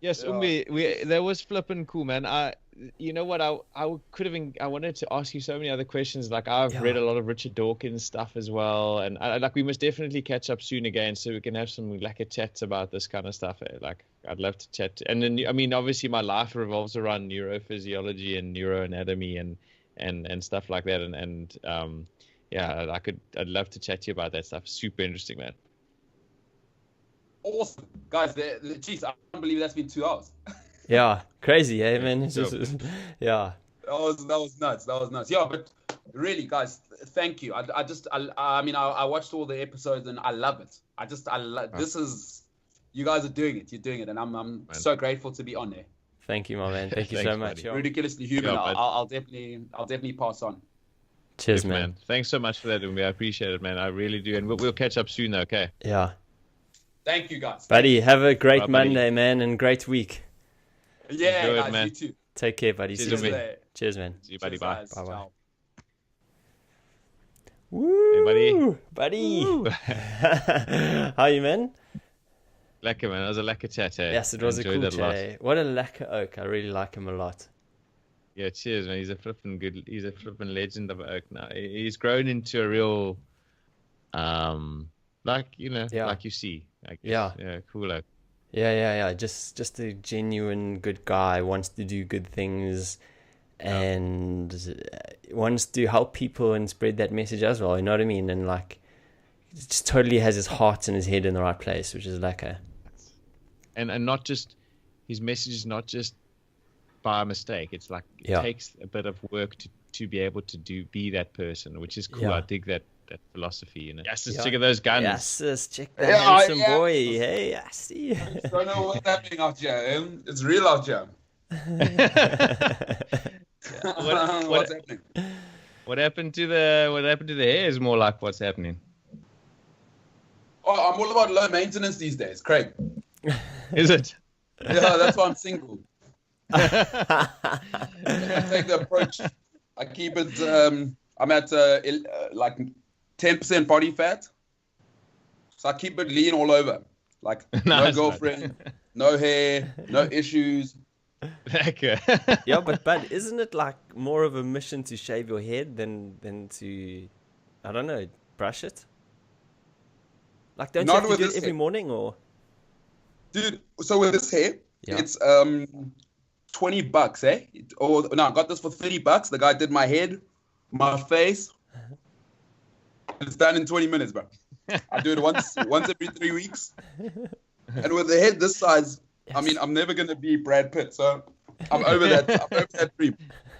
Yes, Yeah. Umbe, that was flipping cool, man. You know what? I could have I wanted to ask you so many other questions. Like I've read a lot of Richard Dawkins stuff as well, and like we must definitely catch up soon again, so we can have some like a chats about this kind of stuff. Like I'd love to chat. And then I mean, obviously, my life revolves around neurophysiology and neuroanatomy and stuff like that. And yeah, I'd love to chat to you about that stuff. Super interesting, man. Awesome, guys. Jeez, I can't believe that's been 2 hours. Yeah, crazy, eh, man? It's just, yeah. That was nuts. That was nuts. Yeah, but really, guys, thank you. I mean, I watched all the episodes and I love it. This is, you guys are doing it. You're doing it, and I'm so grateful to be on there. Thank you, my man. Thank you so much. Ridiculously human. Yeah, I'll definitely pass on. Cheers, man. Thanks so much for that, Umbe. I appreciate it, man. I really do, and we'll catch up soon, okay? Yeah. Thank you, guys. Buddy, have a great Monday, man, and great week. Yeah, Enjoy guys, it, man. you too. Take care, buddy. Cheers, See you soon. Cheers, man. See you, buddy. Cheers, Bye. Bye-bye. Ciao. Woo! Hey, buddy. Woo. How are you, man? Lekker, man. It was a lekker chat, eh? Yes, it was a Enjoyed cool it lot. chat. What a lekker oak. I really like him a lot. Yeah, cheers, man. He's a flipping legend of oak now. He's grown into a real, like you see. Yeah, cool oak. Yeah. Just a genuine good guy, wants to do good things and wants to help people and spread that message as well. You know what I mean? And like, just totally has his heart and his head in the right place, which is lekker. And not just his message is not just by mistake. It's like it takes a bit of work to be able to be that person, which is cool. Yeah. I dig that philosophy, you know. Yes, check out those guns. Yes, check that handsome boy. Hey, I see. I don't know what's happening out here. It's real out here. What's happening? What happened to the hair is more like what's happening. Oh, I'm all about low maintenance these days, Craig. Is it? Yeah, that's why I'm single. I take the approach. I keep it. I'm at like 10% body fat, so I keep it lean all over. Like no girlfriend, no hair, no issues. Yeah, but isn't it like more of a mission to shave your head than to, I don't know, brush it? Like, don't you have to do it every morning, or? Dude, so with this hair, it's $20, eh? Or no, I got this for $30. The guy did my head, my face. It's done in 20 minutes, bro. I do it once every 3 weeks. And with the head this size, I mean, I'm never gonna be Brad Pitt, so I'm over that. I'm over that dream.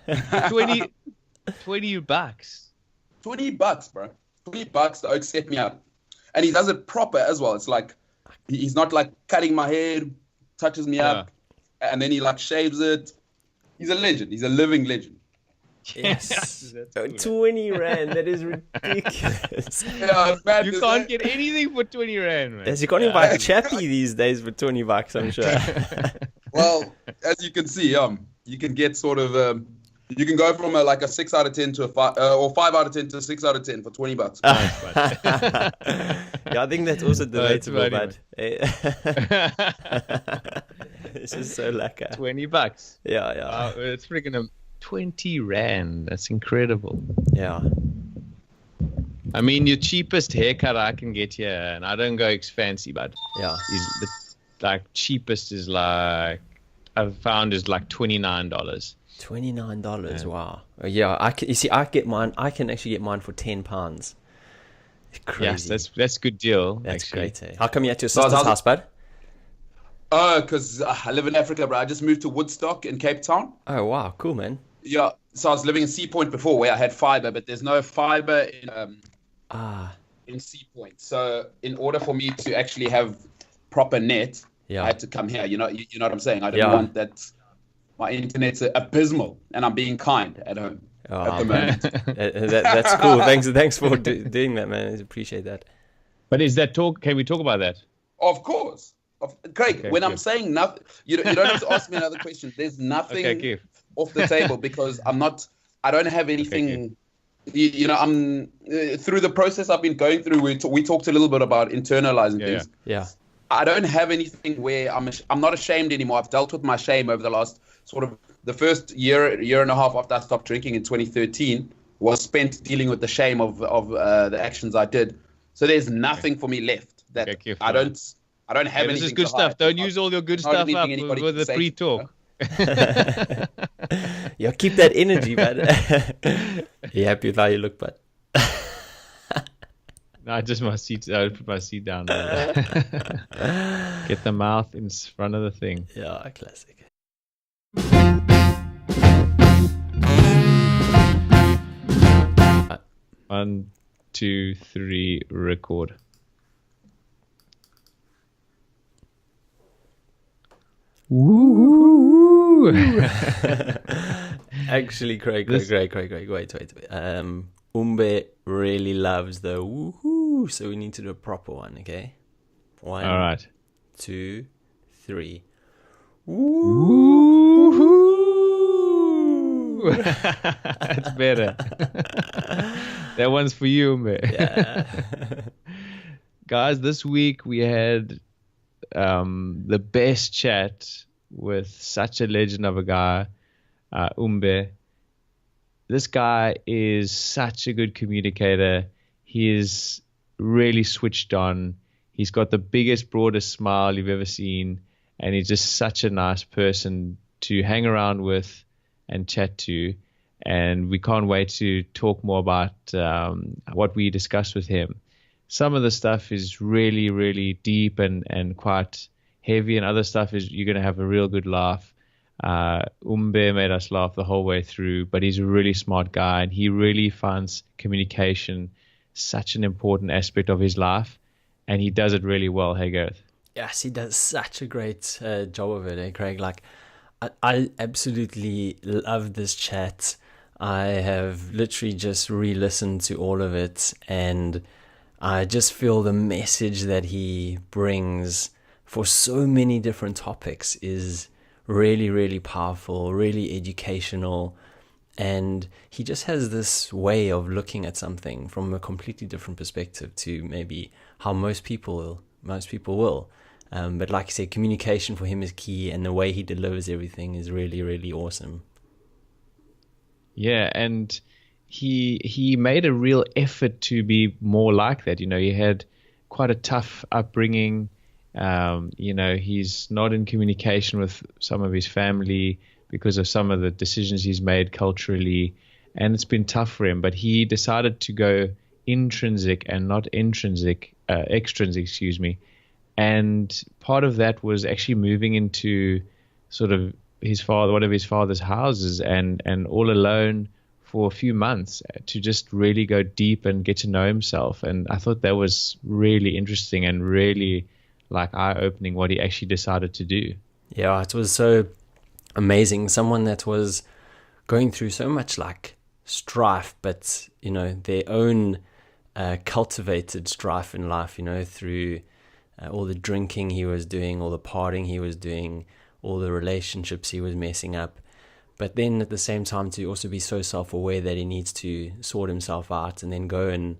$20. $20, bro. $20. The oak set me up, and he does it proper as well. It's like he's not like cutting my hair, touches me up, and then he like shaves it. He's a legend. He's a living legend. Yes. 20 rand. That is ridiculous. Yeah, man, you can't get anything for 20 rand, man. Yes, you can't even buy a chappy these days for $20, I'm sure. Well, as you can see, you can get sort of you can go from like a 6 out of 10 to a 5 or 5 out of 10 to 6 out of 10 for $20. Yeah, I think that's also debatable, but this is so lekker. $20. Yeah. It's freaking 20 rand. That's incredible. Yeah. I mean, your cheapest haircut I can get here, and I don't go fancy, but is the cheapest is like I've found is like $29. $29. Wow. Yeah. I can actually get mine for £10. It's crazy. Yes, that's a good deal. That's actually. great. How come you at your sister's house, bud? Oh, because I live in Africa, bro. I just moved to Woodstock in Cape Town. Oh, wow. Cool, man. Yeah. So I was living in Sea Point before, where I had fiber, but there's no fiber in Sea Point. So in order for me to actually have proper net, I had to come here. You know what I'm saying? I don't want that. My internet's abysmal, and I'm being kind at home at the moment. That's cool. Thanks for doing that, man. I appreciate that. But can we talk about that? Of course. Craig, when I'm saying nothing, you don't have to ask me another question. There's nothing off the table because I don't have anything, I'm through the process I've been going through. We talked a little bit about internalizing things. Yeah. I don't have anything where I'm not ashamed anymore. I've dealt with my shame over the last sort of the first year and a half after I stopped drinking in 2013 was spent dealing with the shame of the actions I did. So there's nothing for me left that I don't have anything. This is good stuff. Don't use all your good stuff up with the pre-talk. Yeah, keep that energy, man. You happy with how you look, bud? No, just my seat. I would put my seat down. Get the mouth in front of the thing. Yeah, classic. 1, 2, 3, record. Woo! Actually, Craig. Wait. Umbe really loves the woohoo, so we need to do a proper one, okay? 1, all right. 2, 3. Woo! That's better. That one's for you, Umbe. Yeah. Guys, this week we had the best chat with such a legend of a guy, Umbe. This guy is such a good communicator. He is really switched on. He's got the biggest, broadest smile you've ever seen, and he's just such a nice person to hang around with and chat to. And we can't wait to talk more about what we discussed with him. Some of the stuff is really, really deep and quite heavy, and other stuff is you're going to have a real good laugh. Umbe made us laugh the whole way through, but he's a really smart guy, and he really finds communication such an important aspect of his life, and he does it really well. Hey, Gareth? Yes, he does such a great job of it, Craig? Like, I absolutely love this chat. I have literally just re-listened to all of it, and I just feel the message that he brings for so many different topics is really, really powerful, really educational, and he just has this way of looking at something from a completely different perspective to maybe how most people will. But like I said, communication for him is key, and the way he delivers everything is really, really awesome. Yeah, and he made a real effort to be more like that. You know, he had quite a tough upbringing. You know, he's not in communication with some of his family because of some of the decisions he's made culturally, and it's been tough for him. But he decided to go intrinsic and not extrinsic, excuse me. And part of that was actually moving into sort of one of his father's houses, and all alone for a few months to just really go deep and get to know himself. And I thought that was really interesting and really like eye-opening what he actually decided to do. Yeah, it was so amazing. Someone that was going through so much like strife, but you know, their own cultivated strife in life, you know, through all the drinking he was doing, all the partying he was doing, all the relationships he was messing up. But then at the same time to also be so self-aware that he needs to sort himself out and then go and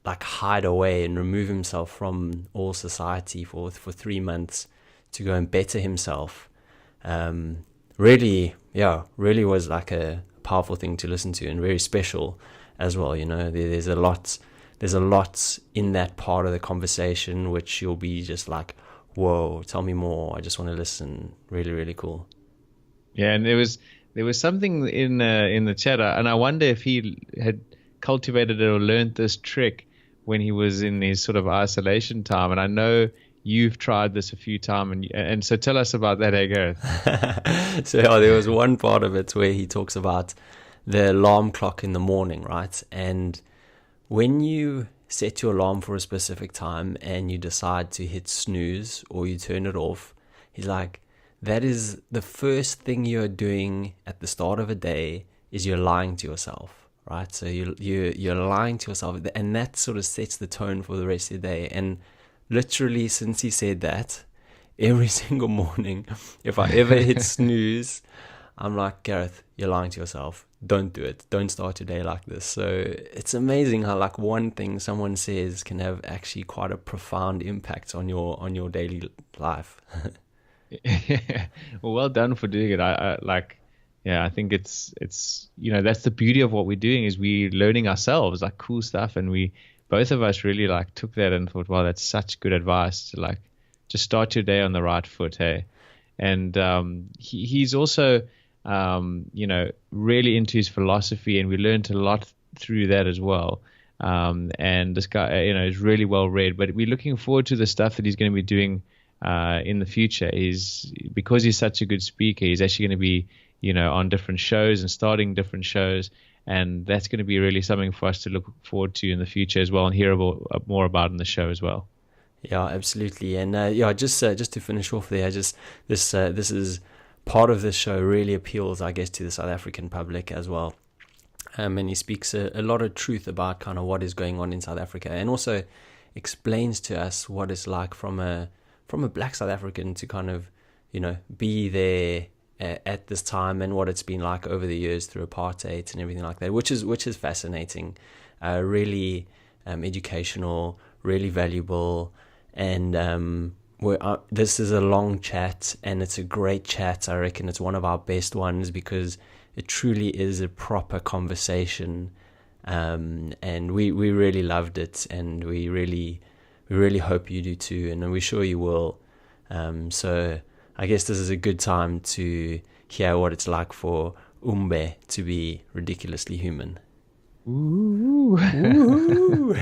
like hide away and remove himself from all society for 3 months to go and better himself. Really was like a powerful thing to listen to, and very special as well. You know, there's a lot in that part of the conversation which you'll be just like, whoa, tell me more. I just want to listen. Really, really cool. Yeah, and there was something in the chat, and I wonder if he had cultivated it or learned this trick when he was in his sort of isolation time. And I know you've tried this a few times, and so tell us about that, Gareth. So there was one part of it where he talks about the alarm clock in the morning, right? And when you set your alarm for a specific time and you decide to hit snooze or you turn it off, he's like, that is the first thing you're doing at the start of a day is you're lying to yourself, right? So you're lying to yourself, and that sort of sets the tone for the rest of the day. And literally, since he said that, every single morning, if I ever hit snooze, I'm like, Gareth, you're lying to yourself. don't do it. Don't start your day like this. So it's amazing how like one thing someone says can have actually quite a profound impact on your daily life. Well done for doing it. I like, yeah, I think it's that's the beauty of what we're doing, is we learning ourselves like cool stuff, and we both of us really like took that and thought, wow, that's such good advice to like just start your day on the right foot, hey. And he's also really into his philosophy, and we learned a lot through that as well. And this guy, is really well read, but we're looking forward to the stuff that he's going to be doing in the future. Because he's such a good speaker, he's actually going to be, on different shows and starting different shows. And that's going to be really something for us to look forward to in the future as well, and hear more about in the show as well. Yeah, absolutely. And just to finish off there, this is part of this show really appeals, I guess, to the South African public as well. And he speaks a lot of truth about kind of what is going on in South Africa, and also explains to us what it's like from a black South African to kind of, be there at this time, and what it's been like over the years through apartheid and everything like that, which is fascinating, really educational, really valuable. And this is a long chat, and it's a great chat. I reckon it's one of our best ones because it truly is a proper conversation, and we really loved it, and we really hope you do too, and we're sure you will. So I guess this is a good time to hear what it's like for Umbe to be ridiculously human. Ooh. Ooh.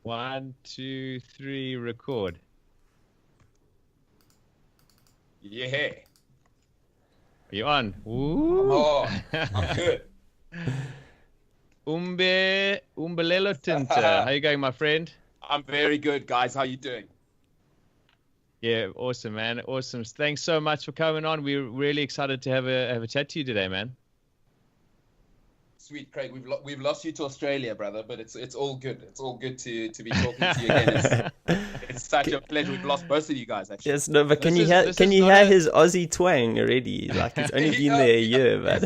1, 2, 3, record. Yeah. Are you on? Ooh. Oh, I'm good. Mbulelo Thinta. How you going, my friend? I'm very good, guys. How you doing? Yeah, awesome, man. Awesome. Thanks so much for coming on. We're really excited to have a chat to you today, man. Sweet, Craig. We've lost you to Australia, brother, but it's all good. It's all good to be talking to you again. It's such a pleasure. We've lost both of you guys, actually. Yes, no, but can you hear his Aussie twang already? Like it's only been there a year, but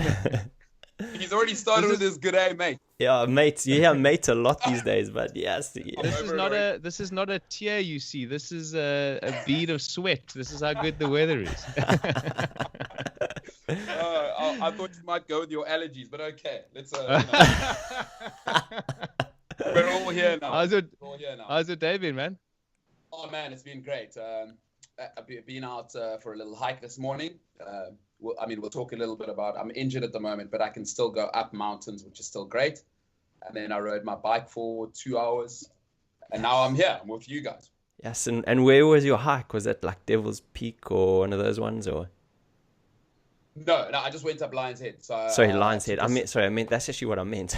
he's already started with his good day, mate. Yeah, mate. You hear mate a lot these days, but yes. This is not a tear you see. This is a bead of sweat. This is how good the weather is. I thought you might go with your allergies, but okay. Let's. We're all here now. How's your day been, man? Oh man, it's been great. I've been out for a little hike this morning. We'll talk a little bit about. I'm injured at the moment, but I can still go up mountains, which is still great. And then I rode my bike for 2 hours, and now I'm here. I'm with you guys. Yes, and where was your hike? Was it like Devil's Peak or one of those ones, or? No, I just went up Lion's Head. Sorry, Lion's Head. I meant that's actually what I meant.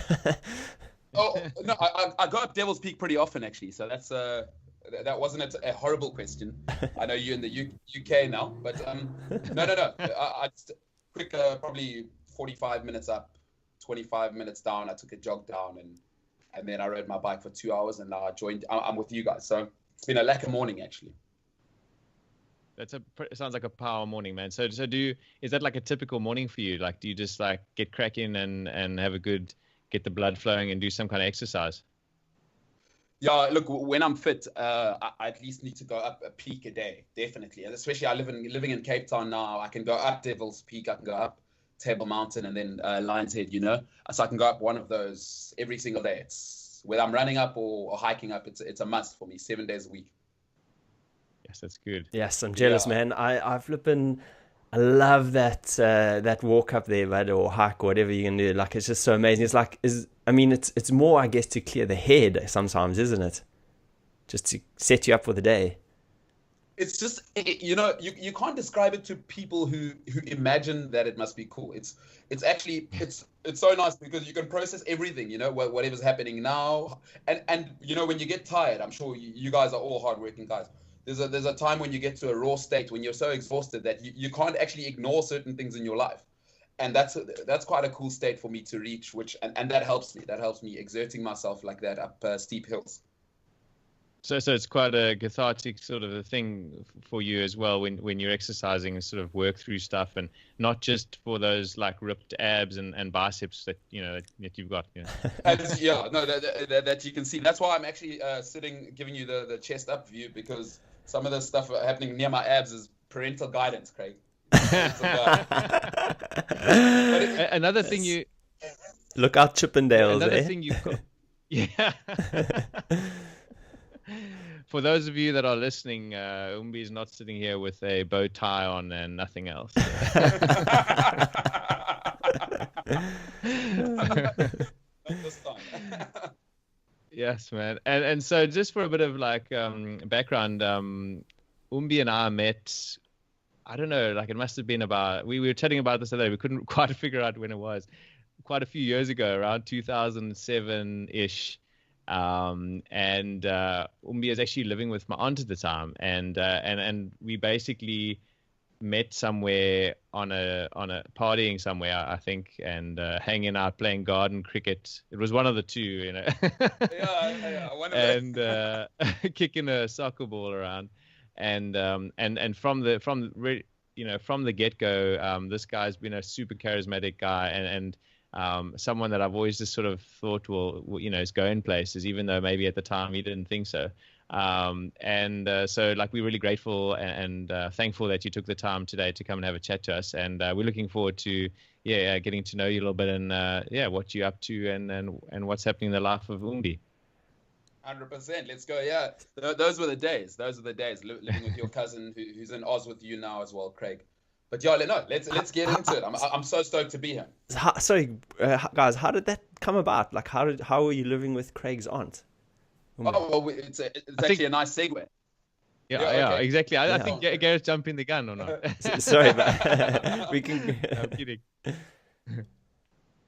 Oh no, I go up Devil's Peak pretty often actually. So that's that wasn't a horrible question. I know you're in the UK now, but no. I just quick probably 45 minutes up, 25 minutes down. I took a jog down, and then I rode my bike for 2 hours, and now I'm with you guys. So it's been a lekker morning actually. It sounds like a power morning, man. So is that like a typical morning for you? Like, do you just like get cracking and have get the blood flowing and do some kind of exercise? Yeah, look, when I'm fit, I at least need to go up a peak a day, definitely. And especially living in Cape Town now, I can go up Devil's Peak, I can go up Table Mountain, and then Lion's Head, So I can go up one of those every single day. It's whether I'm running up or hiking up, it's a must for me, 7 days a week. Yes, that's good. Yes, I'm jealous, man. I love that walk up there, bud, or hike, or whatever you can do. Like, it's just so amazing. It's like, it's more, I guess, to clear the head sometimes, isn't it? Just to set you up for the day. It's just, you can't describe it to people who imagine that it must be cool. It's actually, it's so nice because you can process everything, whatever's happening now. And when you get tired, I'm sure you guys are all hardworking guys. There's a time when you get to a raw state when you're so exhausted that you can't actually ignore certain things in your life, and that's quite a cool state for me to reach. And that helps me. That helps me exerting myself like that up steep hills. So it's quite a cathartic sort of a thing for you as well when you're exercising and sort of work through stuff, and not just for those like ripped abs and biceps that that you've got. That you can see. That's why I'm actually sitting giving you the chest up view, because some of the stuff happening near my abs is parental guidance, Craig. Another thing you look out, Chippendales. Another thing you yeah. For those of you that are listening, Umbe is not sitting here with a bow tie on and nothing else. Yes, man. And so just for a bit of like background, Umbe and I met, I don't know, like it must have been about, we were chatting about this today. We couldn't quite figure out when it was. Quite a few years ago, around 2007-ish. And Umbe is actually living with my aunt at the time, and we basically met somewhere on a partying somewhere, I think, and hanging out, playing garden cricket. It was one of the two, One of and kicking a soccer ball around, and from the get-go, this guy's been a super charismatic guy, and someone that I've always just sort of thought is going places, even though maybe at the time he didn't think so. So like we're really grateful and thankful that you took the time today to come and have a chat to us, and we're looking forward to getting to know you a little bit, and what you're up to and what's happening in the life of Umbe. 100%. Let's go. Yeah, those were the days. Living with your cousin who's in Oz with you now as well, Craig. But let's get into it. I'm so stoked to be here. Sorry, guys, how did that come about? Like, how are you living with Craig's aunt? Oh, well, it's actually a nice segue. Yeah, okay. Exactly. I think Gareth jumping the gun or not. Sorry, but we can. I'm kidding.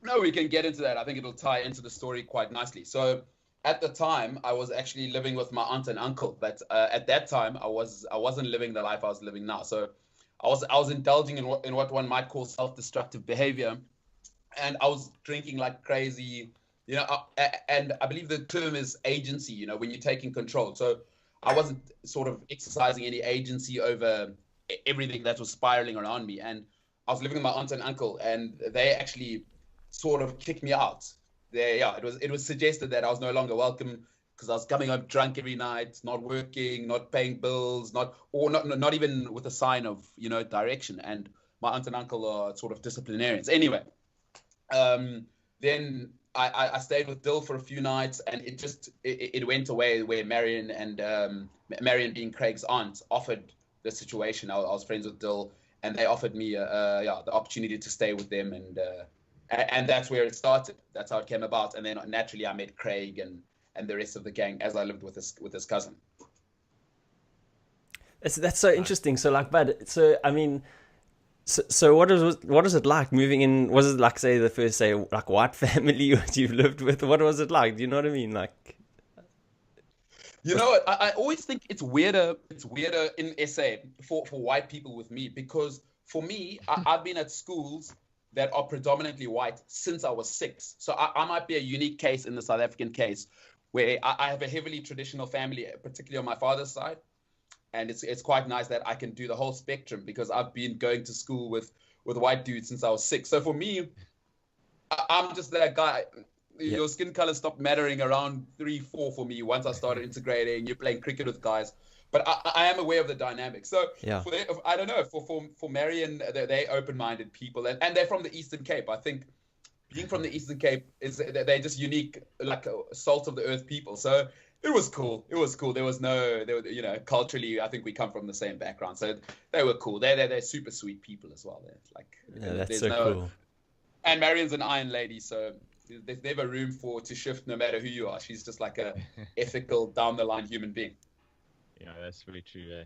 No, we can get into that. I think it'll tie into the story quite nicely. So, at the time, I was actually living with my aunt and uncle, but at that time, I wasn't living the life I was living now. So, I was indulging in what one might call self-destructive behavior, and I was drinking like crazy, and I believe the term is agency, when you're taking control. So I wasn't sort of exercising any agency over everything that was spiraling around me, and I was living with my aunt and uncle, and they actually sort of kicked me out. It was suggested that I was no longer welcome, because I was coming home drunk every night, not working, not paying bills, not even with a sign of direction. And my aunt and uncle are sort of disciplinarians. Anyway, then I stayed with Dill for a few nights, and it went away where Marion being Craig's aunt offered the situation. I was friends with Dill, and they offered me the opportunity to stay with them, and that's where it started. That's how it came about. And then naturally I met Craig and the rest of the gang as I lived with his cousin. That's so interesting. So like, but so I mean, so what is it like moving in? Was it like, say, the first like white family that you've lived with? What was it like? Do you know what I mean? Like, I always think it's weirder. It's weirder in SA for white people with me, because for me, I've been at schools that are predominantly white since I was 6. So I might be a unique case in the South African case, where I have a heavily traditional family, particularly on my father's side. And it's quite nice that I can do the whole spectrum, because I've been going to school with white dudes since I was 6. So for me, I'm just that guy. Yeah. Your skin color stopped mattering around 3-4 for me once I started integrating. You're playing cricket with guys. But I am aware of the dynamics. So I don't know. For Marion, they're open-minded people, and they're from the Eastern Cape. I think being from the Eastern Cape they're just unique, like salt of the earth people. So it was cool. There was culturally, I think we come from the same background, so they were cool. They're super sweet people as well. That's so cool. And Marion's an iron lady, so there's never room to shift no matter who you are. She's just like a ethical, down the line human being. Yeah, that's really true.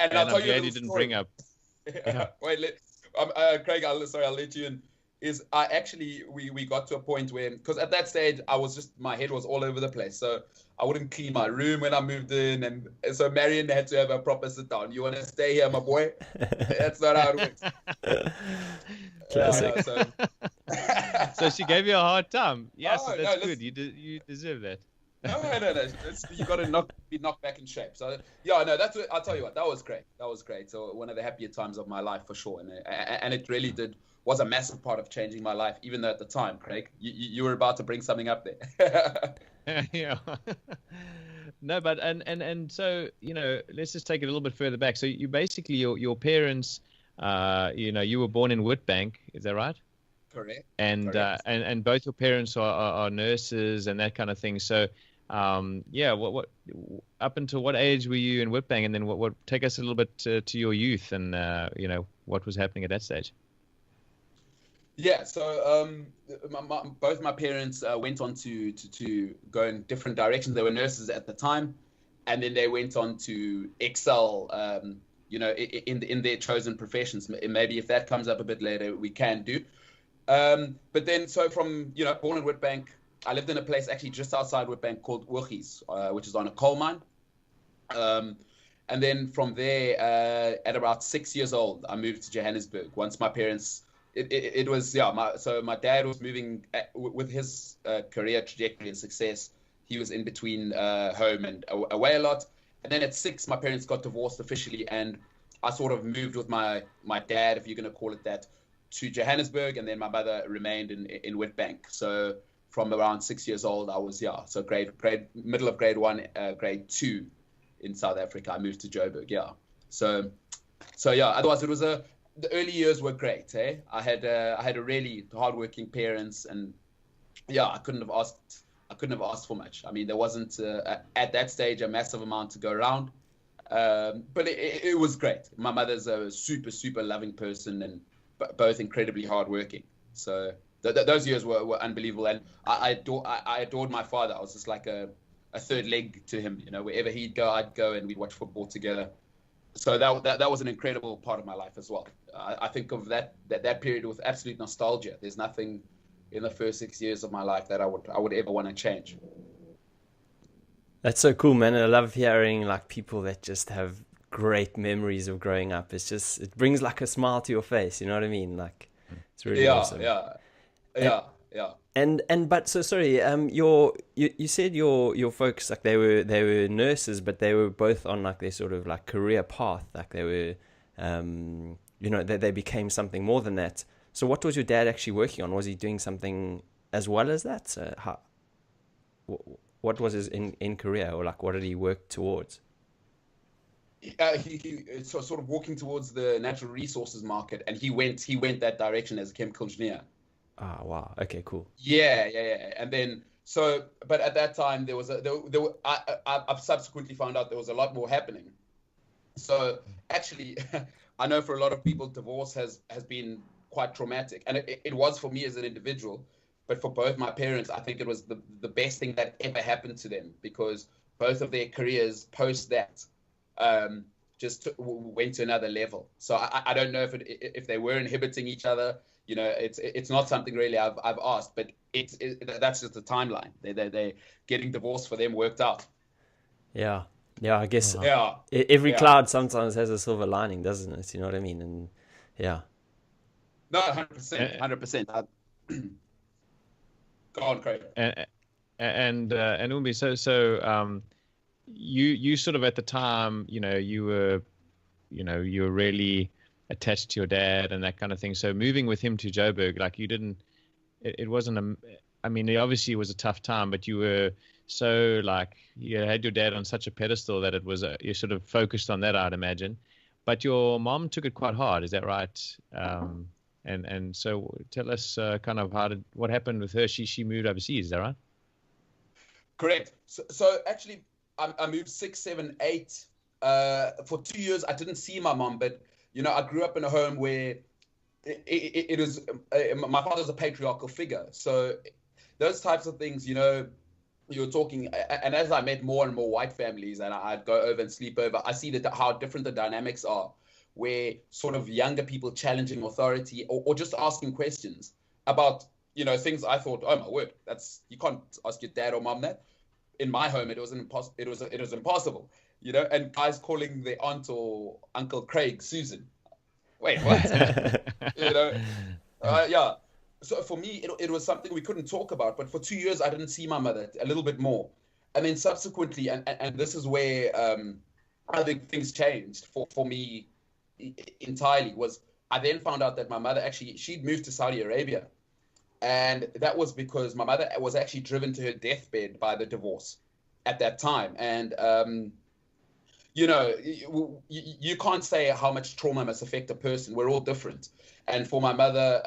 And I'll tell you, you didn't bring up. Yeah. Wait, Craig, I'll let you in. We got to a point where, because at that stage my head was all over the place, so I wouldn't clean my room when I moved in, and so Marion had to have a proper sit down. You want to stay here, my boy? That's not how it works. Classic. So she gave you a hard time. Yes, that's no, good. You deserve that. No. You got to be knocked back in shape. So yeah, no, that's what I'll tell you what. That was great. That was great. So one of the happier times of my life for sure, and it really was a massive part of changing my life. Even though at the time, Craig, you were about to bring something up there. Yeah. No, but and so let's just take it a little bit further back. So you basically your parents, you were born in Witbank, is that right? Correct. And Correct. And both your parents are nurses and that kind of thing. So yeah, what up until what age were you in Witbank, and then what take us a little bit to your youth and what was happening at that stage? Yeah, so both my parents went on to go in different directions. They were nurses at the time, and then they went on to excel, in their chosen professions. Maybe if that comes up a bit later, we can do. But then, so from born in Witbank, I lived in a place actually just outside Witbank called Urgis, which is on a coal mine. And then from there, at about 6 years old, I moved to Johannesburg. Once my parents it was so my dad was moving with his career trajectory and success. He was in between home and away a lot, and then at 6 my parents got divorced officially, and I sort of moved with my dad, if you're going to call it that, to Johannesburg, and then my mother remained in Witbank. So from around 6 years old, I was so middle of grade 1, grade 2 in South Africa, I moved to Joburg. So yeah, otherwise it was the early years were great. I had a really hardworking parents, and I couldn't have asked for much. I mean, there wasn't at that stage a massive amount to go around, but it was great. My mother's a super loving person, and both incredibly hardworking. So those years were unbelievable, and I adored my father. I was just like a third leg to him. Wherever he'd go, I'd go, and we'd watch football together. So that was an incredible part of my life as well. I think of that period with absolute nostalgia. There's nothing in the first 6 years of my life that I would ever want to change. That's so cool, man. I love hearing like people that just have great memories of growing up. It brings like a smile to your face. You know what I mean? Like it's really awesome. Yeah. But so sorry. You said your folks, like they were nurses, but they were both on like their sort of like career path. Like they were, they became something more than that. So what was your dad actually working on? Was he doing something as well as that? What was his in career, or like what did he work towards? He sort of walking towards the natural resources market, and he went that direction as a chemical engineer. Ah, wow. Okay, cool. Yeah. And then but at that time I've subsequently found out there was a lot more happening. So actually, I know for a lot of people, divorce has been quite traumatic, and it was for me as an individual, but for both my parents, I think it was the best thing that ever happened to them, because both of their careers post that just went to another level. So I don't know if they were inhibiting each other. It's not something really I've asked, but that's just the timeline. They getting divorced for them worked out. Yeah, I guess. Yeah. Every cloud sometimes has a silver lining, doesn't it? You know what I mean? And yeah. No, 100%. Go on, Craig. And Umbe, so you sort of at the time, you were really attached to your dad and that kind of thing. So moving with him to Joburg, like it wasn't I mean, obviously it was a tough time, but you were so like, you had your dad on such a pedestal that it was you sort of focused on that, I'd imagine. But your mom took it quite hard, is that right? And so tell us kind of what happened with her. She moved overseas, is that right? Correct. So actually, I moved 6, 7, 8. For 2 years, I didn't see my mom, but I grew up in a home where it was my father's a patriarchal figure. So those types of things, you're talking, and as I met more and more white families, and I'd go over and sleep over, I see how different the dynamics are, where sort of younger people challenging authority or just asking questions about things I thought, oh my word, you can't ask your dad or mom that. In my home, it was impossible, and guys calling their aunt or Uncle Craig Susan. Wait, what? Yeah. So for me, it was something we couldn't talk about. But for 2 years, I didn't see my mother a little bit more. And then subsequently, and this is where I think things changed for me entirely, was I then found out that my mother actually, she'd moved to Saudi Arabia. And that was because my mother was actually driven to her deathbed by the divorce at that time. And, you can't say how much trauma must affect a person. We're all different. And for my mother,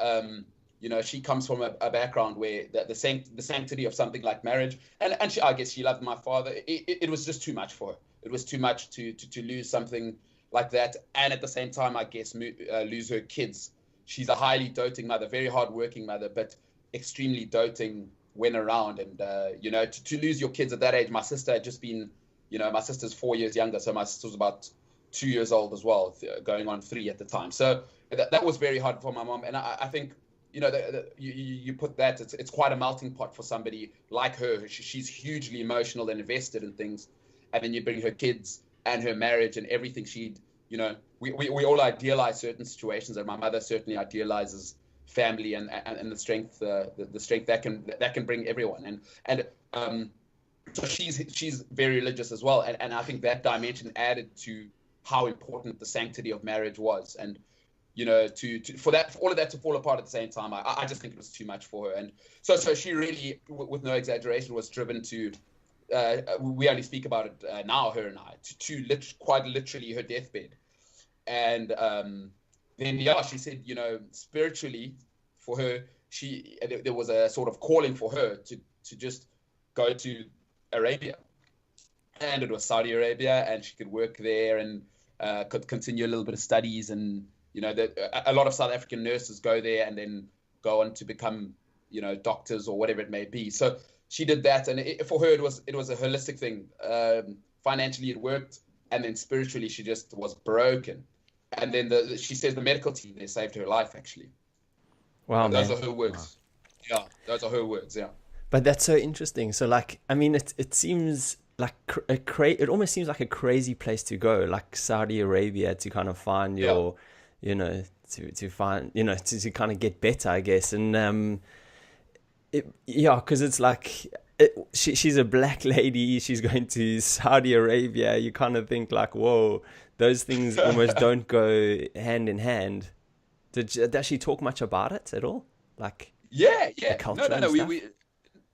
she comes from a background where the sanctity of something like marriage, and I guess she loved my father. It was just too much for her. It was too much to lose something like that, and at the same time, I guess, lose her kids. She's a highly doting mother, very hardworking mother, but extremely doting when around. And to lose your kids at that age. My sister had just been, my sister's 4 years younger, so my sister was about 2 years old as well, going on 3 at the time. So that was very hard for my mom, and I think. You put that, it's quite a melting pot for somebody like her. She's hugely emotional and invested in things, and then you bring her kids and her marriage and everything. We all idealize certain situations, and my mother certainly idealizes family and the strength that can bring everyone. And so she's very religious as well, and I think that dimension added to how important the sanctity of marriage was. And for all of that to fall apart at the same time, I just think it was too much for her. And so she really, with no exaggeration, was driven to, we only speak about it now, her and I, to quite literally her deathbed. And then, she said, spiritually, for her, there was a sort of calling for her to just go to Arabia. And it was Saudi Arabia, and she could work there and could continue a little bit of studies. And a lot of South African nurses go there and then go on to become, doctors or whatever it may be. So she did that, and for her it was a holistic thing. Financially, it worked, and then spiritually, she just was broken. And then she says the medical team there saved her life. Actually, wow, those are her words. Yeah, those are her words. Yeah. But that's so interesting. So, it seems like it almost seems like a crazy place to go, like Saudi Arabia, to kind of find your. To find, to kind of get better, I guess. And because it's like she's a black lady, she's going to Saudi Arabia. You kind of think like, whoa, those things almost don't go hand in hand. Does she talk much about it at all? Like, yeah. The culture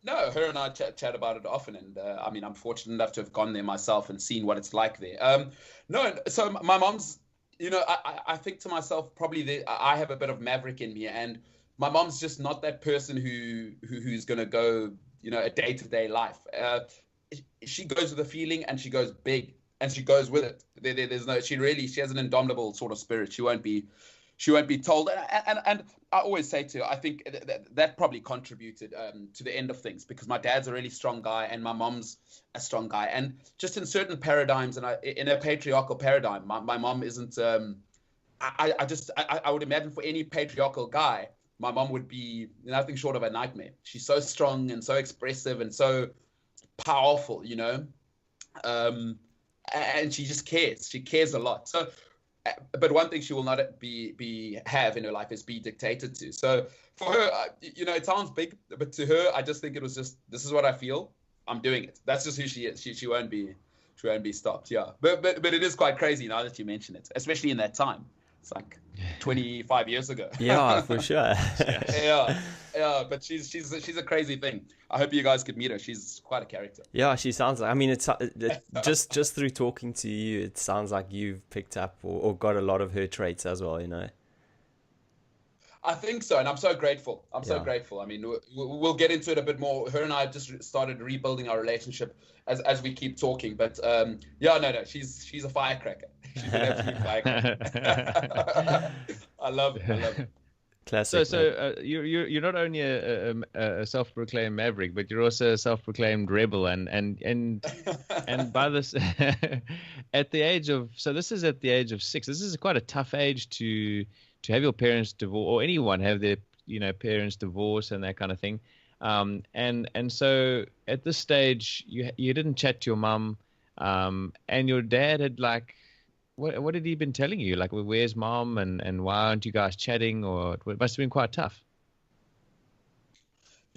No, her and I chat about it often, and I'm fortunate enough to have gone there myself and seen what it's like there. So my mom's. I think to myself, probably I have a bit of Maverick in me, and my mom's just not that person who's going to go, a day-to-day life. She goes with a feeling, and she goes big, and she goes with it. She has an indomitable sort of spirit. She won't be told. And I always say to her, I think that probably contributed to the end of things, because my dad's a really strong guy and my mom's a strong guy. And just in certain paradigms, and in a patriarchal paradigm, my mom isn't. I would imagine for any patriarchal guy, my mom would be nothing short of a nightmare. She's so strong and so expressive and so powerful, and she just cares. She cares a lot. So. But one thing she will not have in her life is be dictated to. So for her, it sounds big, but to her, I just think it was just, this is what I feel, I'm doing it. That's just who she is. She won't be stopped. Yeah, but it is quite crazy now that you mention it, especially in that time. It's like 25 years ago. Yeah, for sure. yeah, but she's a crazy thing. I hope you guys could meet her. She's quite a character. Yeah, she sounds like. It's just through talking to you, it sounds like you've picked up or got a lot of her traits as well. I think so, and I'm so grateful. So grateful. We'll get into it a bit more. Her and I have just started rebuilding our relationship as we keep talking. But she's a firecracker. She's an absolute firecracker. I love it. Classic. So you're not only a self-proclaimed maverick, but you're also a self-proclaimed rebel, and by this at the age of, so this is at the age of 6. This is quite a tough age to have your parents divorce, or anyone have their parents divorce and that kind of thing. And so at this stage you didn't chat to your mum, and your dad had what had he been telling you? Like, where's mom, and why aren't you guys chatting? Or it must have been quite tough.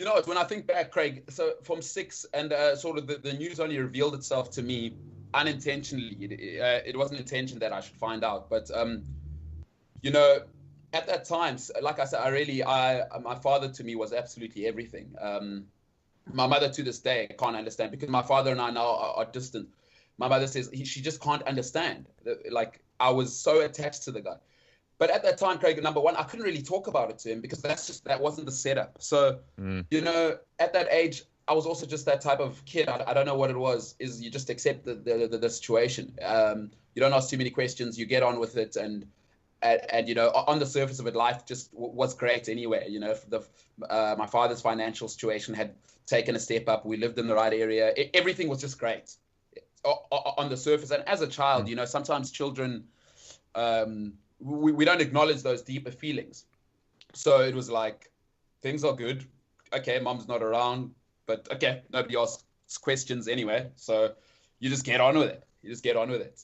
You know, when I think back, Craig, so from 6 and sort of the news only revealed itself to me unintentionally. It wasn't intention that I should find out. But, you know, at that time, like I said, my father to me was absolutely everything. My mother to this day can't understand because my father and I now are distant. My mother says she just can't understand. Like, I was so attached to the guy. But at that time, Craig, number one, I couldn't really talk about it to him because that wasn't the setup. So, you know, at that age, I was also just that type of kid. I don't know what it was, is you just accept the situation. You don't ask too many questions. You get on with it. And you know, on the surface of it, life just was great anyway. You know, my father's financial situation had taken a step up. We lived in the right area. Everything was just great on the surface. And as a child, you know, sometimes children... we don't acknowledge those deeper feelings. So it was like, things are good. Okay, mom's not around, but okay, nobody asks questions anyway. So you just get on with it.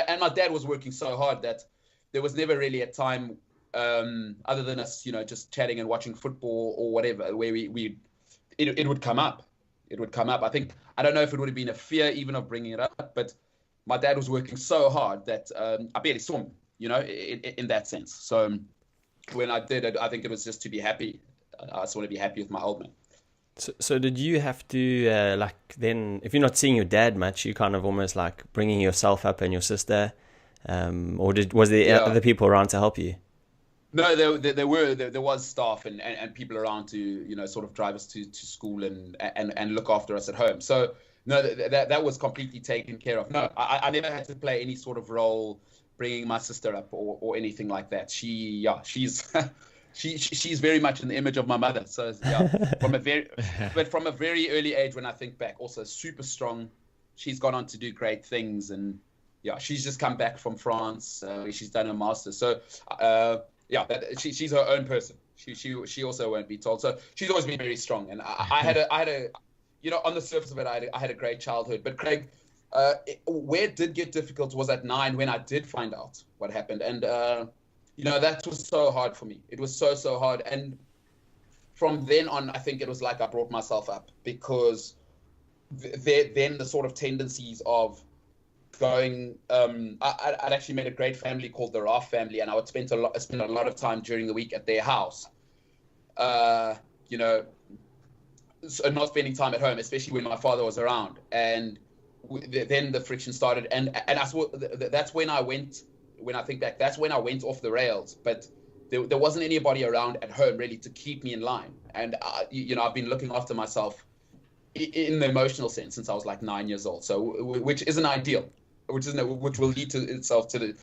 And my dad was working so hard that there was never really a time other than us, you know, just chatting and watching football or whatever, where it would come up. It would come up. I don't know if it would have been a fear even of bringing it up, but my dad was working so hard that I barely saw him. You know, in that sense. So when I did it, I think it was just to be happy. I just want to be happy with my old man. So did you have to, like, then, if you're not seeing your dad much, you kind of almost like bringing yourself up and your sister, or was there other people around to help you? No, there was staff and people around to, you know, sort of drive us to school and look after us at home. So no, that was completely taken care of. No, I never had to play any sort of role bringing my sister up or anything like that. She's she's very much in the image of my mother. So yeah, from a very early age, when I think back, also super strong. She's gone on to do great things, and yeah, she's just come back from France. She's done a master's. So yeah, she's her own person. She also won't be told. So she's always been very strong. And I had a you know, on the surface of it, I had a great childhood. But Craig, where it did get difficult was at 9 when I did find out what happened. And, you know, that was so hard for me. It was so hard. And from then on, I think it was like I brought myself up, because then the sort of tendencies of going, I'd actually made a great family called the Raff family, and I would spend a lot of time during the week at their house. You know, so not spending time at home, especially when my father was around. And then the friction started, and that's when I went. When I think back, that's when I went off the rails. But there wasn't anybody around at home really to keep me in line. And you know, I've been looking after myself in the emotional sense since I was like 9 years old. So which isn't ideal, which will lead to itself to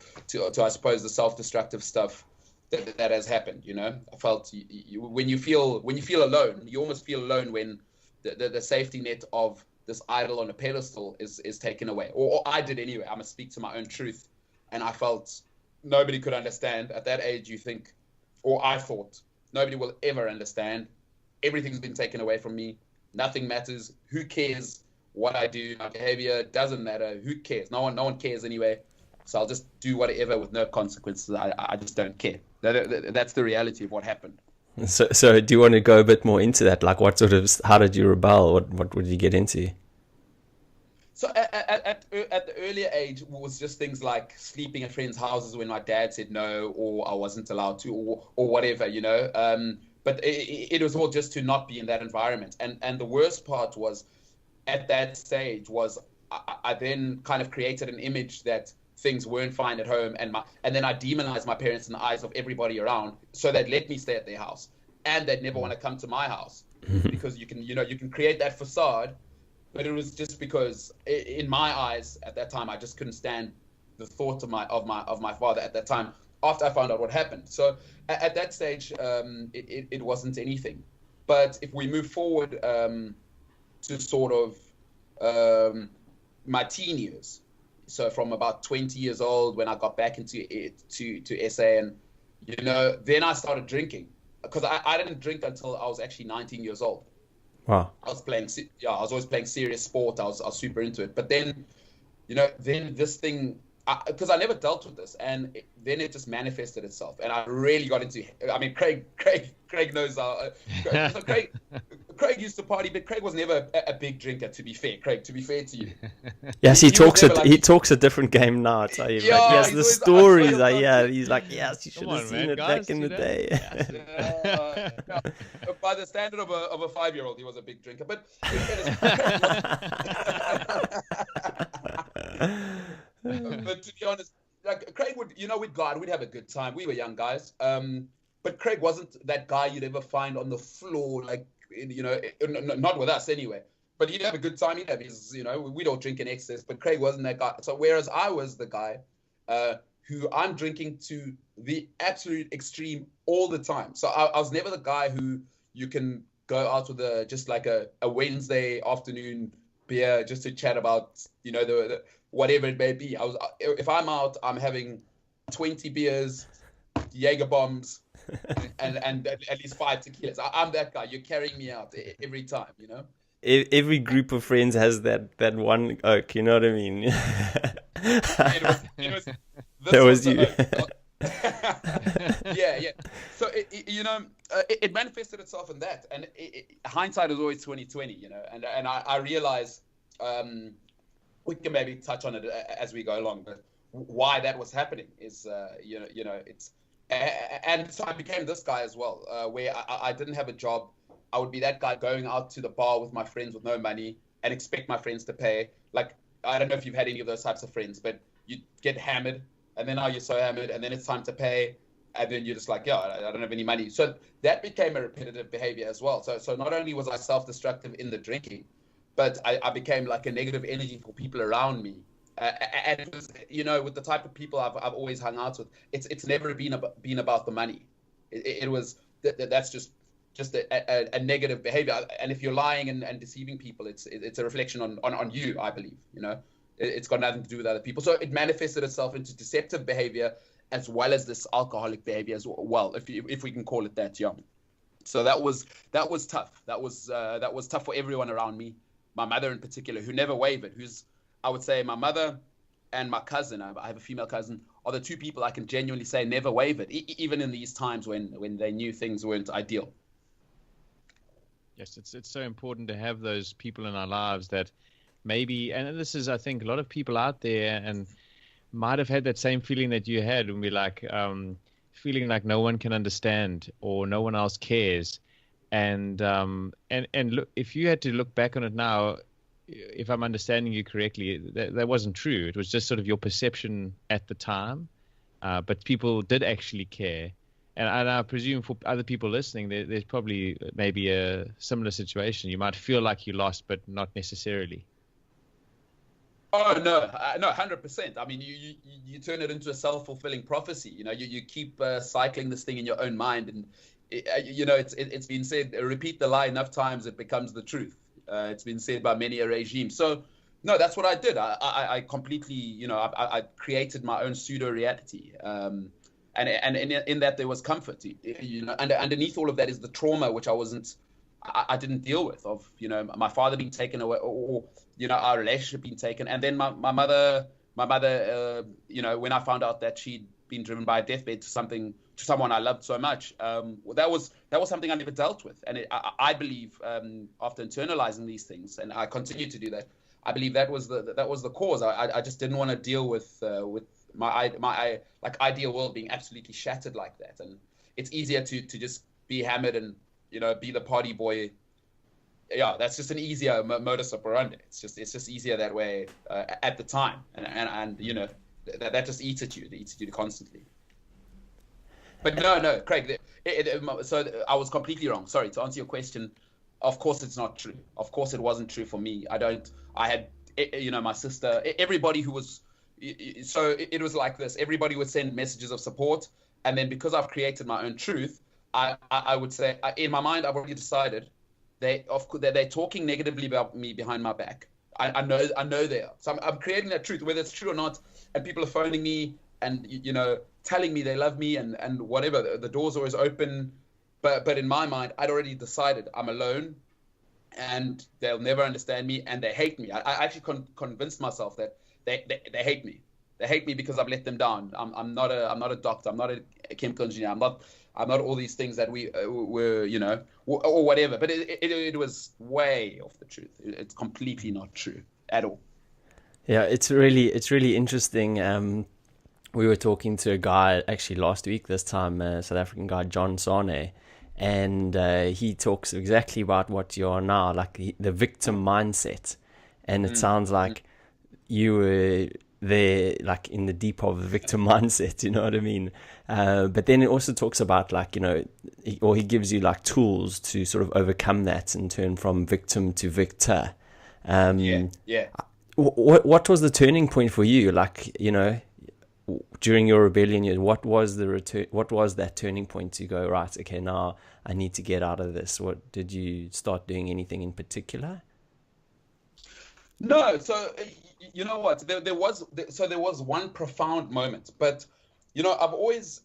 I suppose the self-destructive stuff that has happened. You know, I felt when you feel alone, you almost feel alone when the safety net of this idol on a pedestal is taken away, or I did anyway. I must speak to my own truth, and I felt nobody could understand. At that age, you think, or I thought, nobody will ever understand. Everything's been taken away from me. Nothing matters. Who cares what I do? My behavior doesn't matter. Who cares? No one cares anyway. So I'll just do whatever with no consequences. I just don't care. That's the reality of what happened. So do you want to go a bit more into that? Like, how did you rebel? What would you get into? So at the earlier age, it was just things like sleeping at friends' houses when my dad said no, or I wasn't allowed to, or whatever, you know. But it was all just to not be in that environment. And the worst part was, at that stage, was I then kind of created an image that things weren't fine at home, and then I demonized my parents in the eyes of everybody around, so they'd let me stay at their house, and they'd never want to come to my house, because you can create that facade. But it was just because, in my eyes at that time, I just couldn't stand the thought of my father at that time, after I found out what happened. So at that stage, it wasn't anything. But if we move forward to sort of my teen years, so from about 20 years old, when I got back into to SA, and you know, then I started drinking, because I didn't drink until I was actually 19 years old. Wow. I was always playing serious sport. I was super into it. But then, you know, this thing, because I never dealt with this, and then it just manifested itself, and I really got into. I mean, Craig knows. So Craig used to party, but Craig was never a big drinker. To be fair, Craig. To be fair to you. Yes, he talks a different game now. I tell you, Yeah, like, he has he's the always- stories. I swear He's like, yes, you should Come have on, seen man, it guys, back in the day. Yeah. By the standard of a 5-year-old, he was a big drinker. But but to be honest, like Craig would, we'd have a good time. We were young guys. But Craig wasn't that guy you'd ever find on the floor, like, not with us anyway. But he'd have a good time. He'd have his, we don't drink in excess. But Craig wasn't that guy. So whereas I was the guy who I'm drinking to the absolute extreme all the time. So I was never the guy who you can go out with just like a Wednesday afternoon beer just to chat about, the whatever it may be. If I'm out, I'm having 20 beers, Jaeger bombs, and at least 5 tequilas. I'm that guy. You're carrying me out every time, Every group of friends has that one oak, you know what I mean? That was you. Yeah. So it manifested itself in that, and hindsight is always 20/20, And I realize we can maybe touch on it as we go along, but why that was happening is it's. And so I became this guy as well, where I didn't have a job. I would be that guy going out to the bar with my friends with no money and expect my friends to pay. Like, I don't know if you've had any of those types of friends, but you get hammered, and then now you're so hammered, and then it's time to pay, and then you're just like, yeah, I don't have any money. So that became a repetitive behavior as well. So not only was I self-destructive in the drinking, but I became like a negative energy for people around me. And it was, with the type of people I've always hung out with, it's never been about the money. It was that's just a negative behavior. And if you're lying and deceiving people, it's a reflection on you, I believe. It's got nothing to do with other people. So it manifested itself into deceptive behavior as well as this alcoholic behavior as well, if we can call it that, yeah. So that was tough. That was tough for everyone around me. My mother in particular, who never wavered, I would say my mother and my cousin, I have a female cousin, are the two people I can genuinely say never wavered, even in these times when they knew things weren't ideal. Yes, it's so important to have those people in our lives that maybe, and this is, I think, a lot of people out there and might have had that same feeling that you had when we feeling like no one can understand or no one else cares. And look, if you had to look back on it now, if I'm understanding you correctly, that wasn't true. It was just sort of your perception at the time, but people did actually care. And I presume for other people listening, there's probably maybe a similar situation. You might feel like you lost, but not necessarily. Oh, no, 100%. I mean, you turn it into a self-fulfilling prophecy. You keep cycling this thing in your own mind. And, it's been said, repeat the lie enough times, it becomes the truth. It's been said by many a regime. So, no, that's what I did. I completely, I created my own pseudo-reality. And in that there was comfort, and underneath all of that is the trauma which I didn't deal with, of my father being taken away, or our relationship being taken, and then my mother when I found out that she'd been driven by a deathbed to someone I loved so much, that was something I never dealt with, and I believe after internalizing these things, and I continue to do that, I believe that was the cause. I just didn't want to deal with my like ideal world being absolutely shattered like that, and it's easier to just be hammered and be the party boy. Yeah, that's just an easier modus operandi. It's just easier that way at the time, and that just eats at you constantly. But no, Craig. So I was completely wrong. Sorry, to answer your question. Of course, it's not true. Of course, it wasn't true for me. I had my sister. Everybody who was. So it was like this. Everybody would send messages of support, and then because I've created my own truth, I would say in my mind I've already decided they're talking negatively about me behind my back. I know they are. So I'm creating that truth, whether it's true or not. And people are phoning me and telling me they love me and whatever. The door's always open, but in my mind I'd already decided I'm alone, and they'll never understand me, and they hate me. I actually convinced myself that. They hate me. They hate me because I've let them down. I'm not a doctor. I'm not a chemical engineer. I'm not I'm not all these things that we were, you know, or whatever. But it was way off the truth. It's completely not true at all. Yeah, it's really interesting. We were talking to a guy actually last week, this time, South African guy, John Sane, and he talks exactly about what you are now, like the victim mindset. And it sounds like you were there, like in the deep of the victim mindset, you know what I mean? But then it also talks about, like, you know, he gives you like tools to sort of overcome that and turn from victim to victor. Yeah. What was the turning point for you? Like, you know, during your rebellion, what was that turning point to go, right, okay, now I need to get out of this? What did you start doing? Anything in particular? No, so you know what? There was one profound moment, but you know, I've always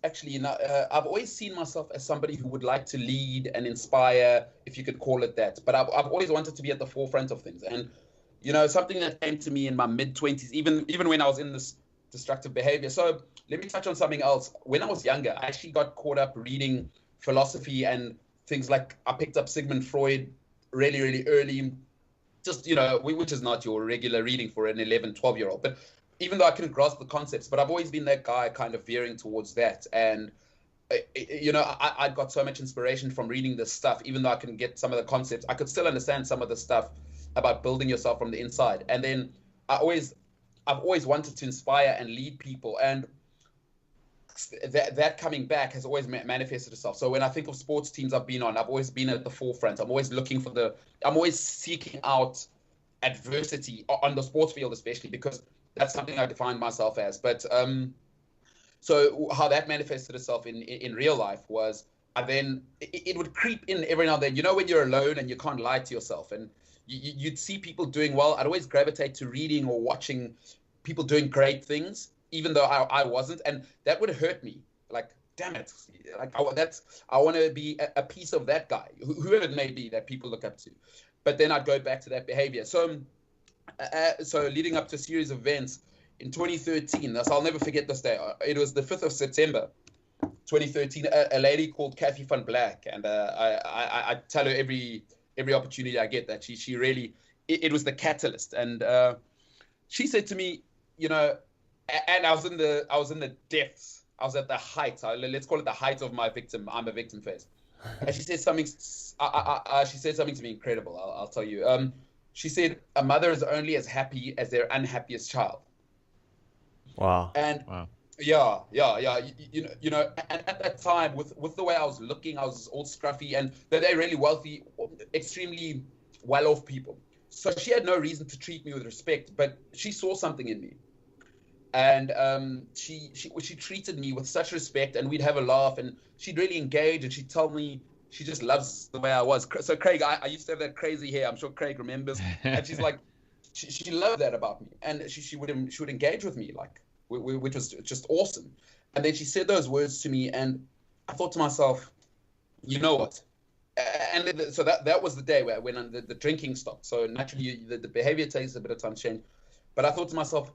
seen myself as somebody who would like to lead and inspire, if you could call it that. But I've always wanted to be at the forefront of things, and you know, something that came to me in my mid-20s, even when I was in this destructive behavior. So let me touch on something else. When I was younger, I actually got caught up reading philosophy and things like, I picked up Sigmund Freud really, really early. Just, you know, which is not your regular reading for an 11, 12-year-old. But even though I couldn't grasp the concepts, but I've always been that guy kind of veering towards that. And, you know, I got so much inspiration from reading this stuff. Even though I couldn't get some of the concepts, I could still understand some of the stuff about building yourself from the inside. And then I've always wanted to inspire and lead people. And that coming back has always manifested itself. So when I think of sports teams I've been on, I've always been at the forefront. I'm always seeking out adversity on the sports field, especially because that's something I define myself as. But so how that manifested itself in real life was, it would creep in every now and then. You know, when you're alone and you can't lie to yourself, and you'd see people doing well, I'd always gravitate to reading or watching people doing great things, even though I wasn't, and that would hurt me. Like, damn it, like I want to be a piece of that guy, whoever it may be that people look up to. But then I'd go back to that behavior. So leading up to a series of events in 2013, I'll never forget this day. It was the 5th of September, 2013. A lady called Kathy van Black, and I tell her every opportunity I get that she really, it was the catalyst. And she said to me, you know, and I was in the depths. I was at the height. Let's call it the height of I'm a victim phase. And she said something. She said something to me incredible. I'll tell you. She said, "A mother is only as happy as their unhappiest child." Wow. And wow. Yeah. You know, and at that time, with the way I was looking, I was all scruffy, and they're really wealthy, extremely well-off people. So she had no reason to treat me with respect, but she saw something in me. And she treated me with such respect, and we'd have a laugh, and she'd really engage, and she'd tell me she just loves the way I was. So Craig, I used to have that crazy hair. I'm sure Craig remembers. And she's like, she loved that about me, and she would engage with me, like, which was just awesome. And then she said those words to me, and I thought to myself, you know what? And so that was the day when the drinking stopped. So naturally, the behavior takes a bit of time to change. But I thought to myself,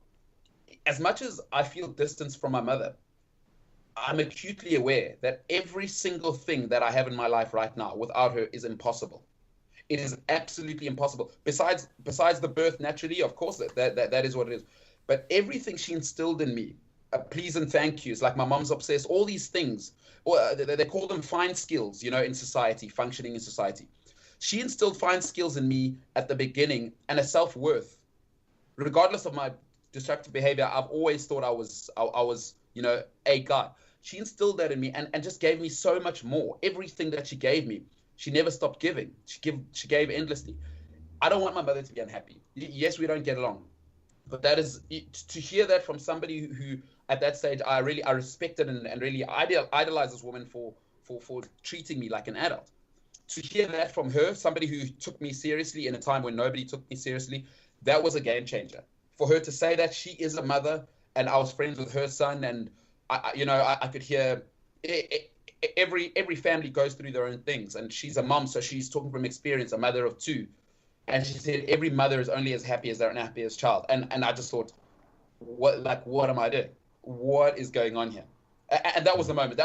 as much as I feel distance from my mother, I'm acutely aware that every single thing that I have in my life right now without her is impossible. It is absolutely impossible. Besides the birth, naturally, of course, that is what it is. But everything she instilled in me, please and thank yous, like my mom's obsessed, all these things, or they call them fine skills, you know, in society, functioning in society. She instilled fine skills in me at the beginning, and a self-worth. Regardless of my destructive behavior, I've always thought I was, you know, a guy. She instilled that in me, and just gave me so much more. Everything that she gave me, she never stopped giving. She gave endlessly. I don't want my mother to be unhappy. Yes, we don't get along, but that is, to hear that from somebody who at that stage I respected and really idolized this woman for treating me like an adult. To hear that from her, somebody who took me seriously in a time when nobody took me seriously, that was a game changer. For her to say that, she is a mother, and I was friends with her son, and I could hear every family goes through their own things, and she's a mom, so she's talking from experience, a mother of two, and she said every mother is only as happy as their unhappiest child, and I just thought, what am I doing? What is going on here? And that was the moment.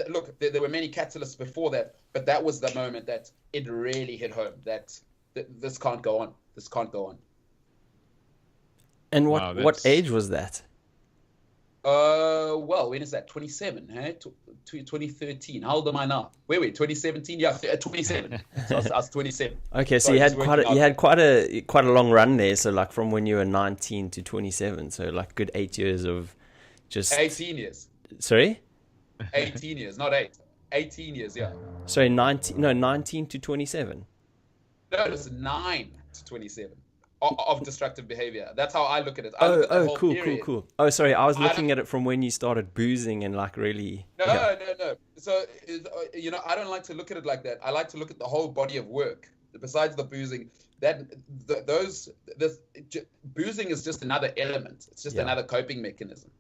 Look, there were many catalysts before that, but that was the moment that it really hit home that this can't go on. This can't go on. And what age was that? Well, when is that? 27, huh? 2013. How old am I now? Wait, 2017? Yeah, 27. So I was 27. Okay, so you had quite a long run there. So like from when you were 19 to 27, so like good 8 years of just 18 years. Sorry? 18 years, not 8. 18 years, yeah. Sorry, 19 to 27. No, it was 9 to 27. Of destructive behavior. That's how I look at it. Cool. Oh, sorry, I was looking at it from when you started boozing and like really. No. So, I don't like to look at it like that. I like to look at the whole body of work. Besides the boozing, boozing is just another element. It's just another coping mechanism.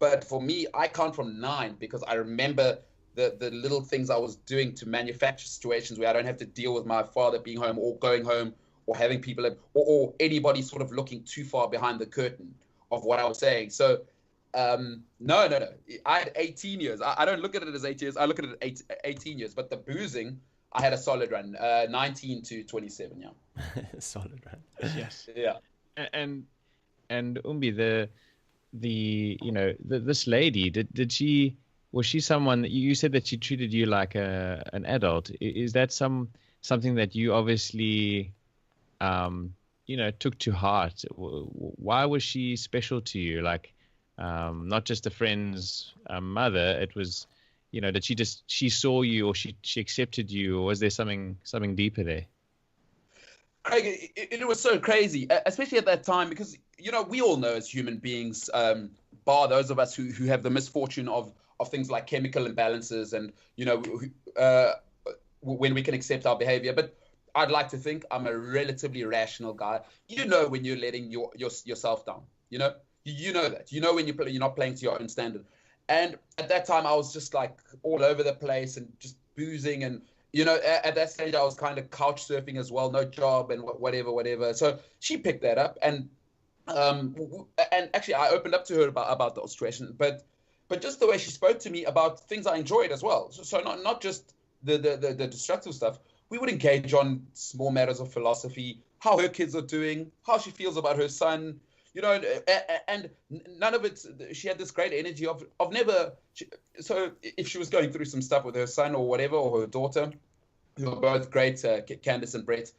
But for me, I count from 9 because I remember the little things I was doing to manufacture situations where I don't have to deal with my father being home or going home, or having people or anybody sort of looking too far behind the curtain of what I was saying. So, no. I had 18 years. I don't look at it as 8 years. I look at it as 18 years. But the boozing, I had a solid run, 19 to 27, yeah. Solid run. Yes. Yeah. And Umbe, this lady, was she someone that you said that she treated you like an adult? Is that something that you obviously took to heart? Why was she special to you? Like, not just a friend's mother. It was, that she saw you, or she accepted you, or was there something deeper there? Craig, it was so crazy, especially at that time, because we all know as human beings, bar those of us who have the misfortune of things like chemical imbalances, and when we can accept our behavior, but I'd like to think I'm a relatively rational guy. When you're letting yourself down. You know that. When you're not playing to your own standard. And at that time, I was just like all over the place and just boozing. And, at that stage, I was kind of couch surfing as well. No job and whatever. So she picked that up. And actually, I opened up to her about the situation. But just the way she spoke to me about things I enjoyed as well. So not just the destructive stuff. We would engage on small matters of philosophy, how her kids are doing, how she feels about her son, and none of it. She had this great energy of never. So if she was going through some stuff with her son or whatever, or her daughter, who are both great, Candace and Brett,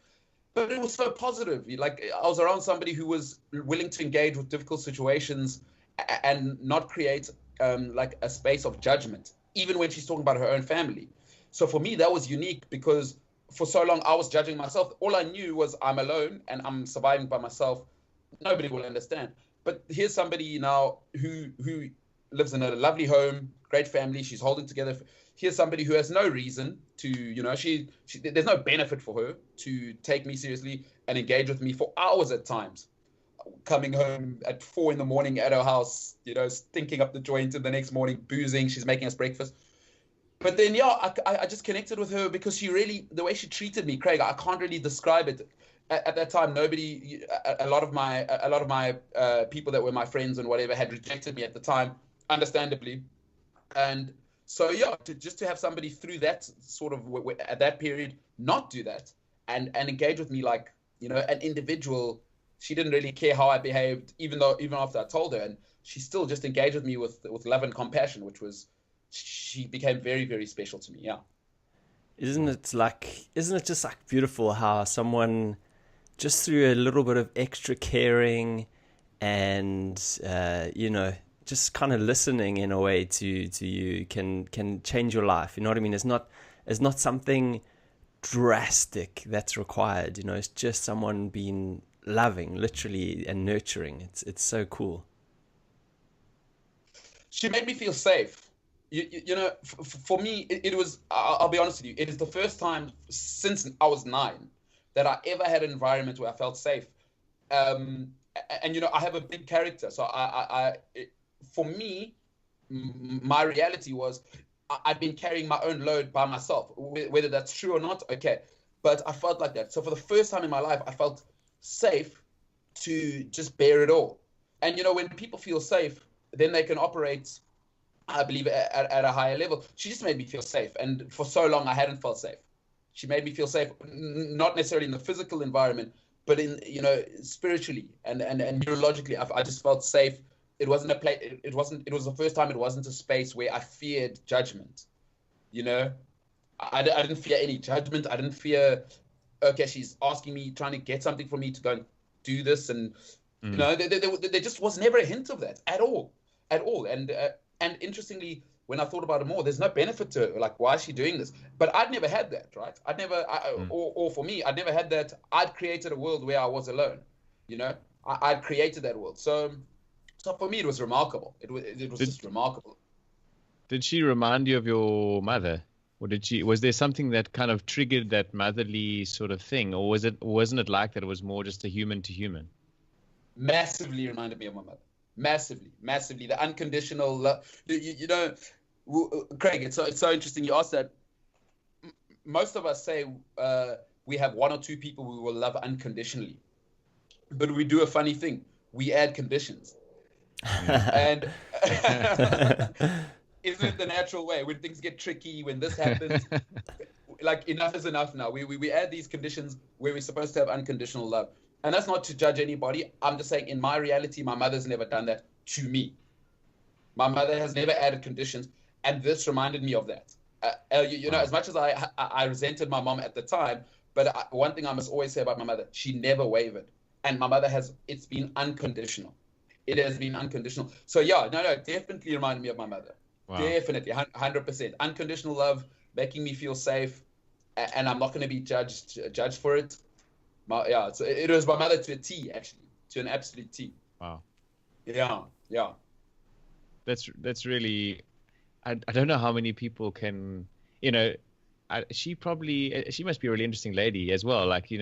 but it was so positive. Like, I was around somebody who was willing to engage with difficult situations and not create like a space of judgment, even when she's talking about her own family. So for me, that was unique because for so long, I was judging myself. All I knew was I'm alone and I'm surviving by myself. Nobody will understand. But here's somebody now who lives in a lovely home, great family. She's holding together. Here's somebody who has no reason to, there's no benefit for her to take me seriously and engage with me for hours at times. Coming home at 4 a.m. at her house, stinking up the joint, and the next morning boozing. She's making us breakfast. But then, I just connected with her because the way she treated me, Craig, I can't really describe it. At that time, a lot of my people that were my friends and whatever had rejected me at the time, understandably. And so, just to have somebody through that sort of, at that period, not do that and engage with me like, an individual. She didn't really care how I behaved, even after I told her. And she still just engaged with me with love and compassion, she became very, very special to me. Yeah. Isn't it just like beautiful how someone just through a little bit of extra caring and, just kind of listening in a way to you can change your life. You know what I mean? It's not something drastic that's required. It's just someone being loving, literally, and nurturing. It's so cool. She made me feel safe. For me, it was, I'll be honest with you, it is the first time since I was 9 that I ever had an environment where I felt safe. And I have a big character. So for me, my reality was I'd been carrying my own load by myself, whether that's true or not. Okay. But I felt like that. So for the first time in my life, I felt safe to just bear it all. And, when people feel safe, then they can operate I believe, at a higher level. She just made me feel safe. And for so long, I hadn't felt safe. She made me feel safe, not necessarily in the physical environment, but in, spiritually and neurologically. I just felt safe. It wasn't a place. It was the first time it wasn't a space where I feared judgment. I didn't fear any judgment. I didn't fear, okay, she's asking me, trying to get something from me to go and do this. And, there just was never a hint of that at all. And interestingly, when I thought about it more, there's no benefit to her. Like, why is she doing this? But I'd never had that, right? Or for me, I'd never had that. I'd created a world where I was alone. I'd created that world. So for me, it was remarkable. It was just remarkable. Did she remind you of your mother? Or was there something that kind of triggered that motherly sort of thing? Or wasn't it like that? It was more just a human to human? Massively reminded me of my mother. Massively. The unconditional love. Craig, it's so interesting you asked that. Most of us say we have one or two people we will love unconditionally. But we do a funny thing. We add conditions. And isn't it the natural way? When things get tricky, when this happens, like, enough is enough now. We add these conditions where we're supposed to have unconditional love. And that's not to judge anybody. I'm just saying, in my reality, my mother's never done that to me. My mother has never added conditions, and this reminded me of that. As much as I resented my mom at the time, but one thing I must always say about my mother, she never wavered. And my mother it's been unconditional. It has been unconditional. So yeah, no, definitely reminded me of my mother. Wow. Definitely, 100%. Unconditional love, making me feel safe, and I'm not going to be judged for it. So it was my mother to a T, actually, to an absolute T. Wow. Yeah. That's really, I don't know how many people can, she must be a really interesting lady as well. Like,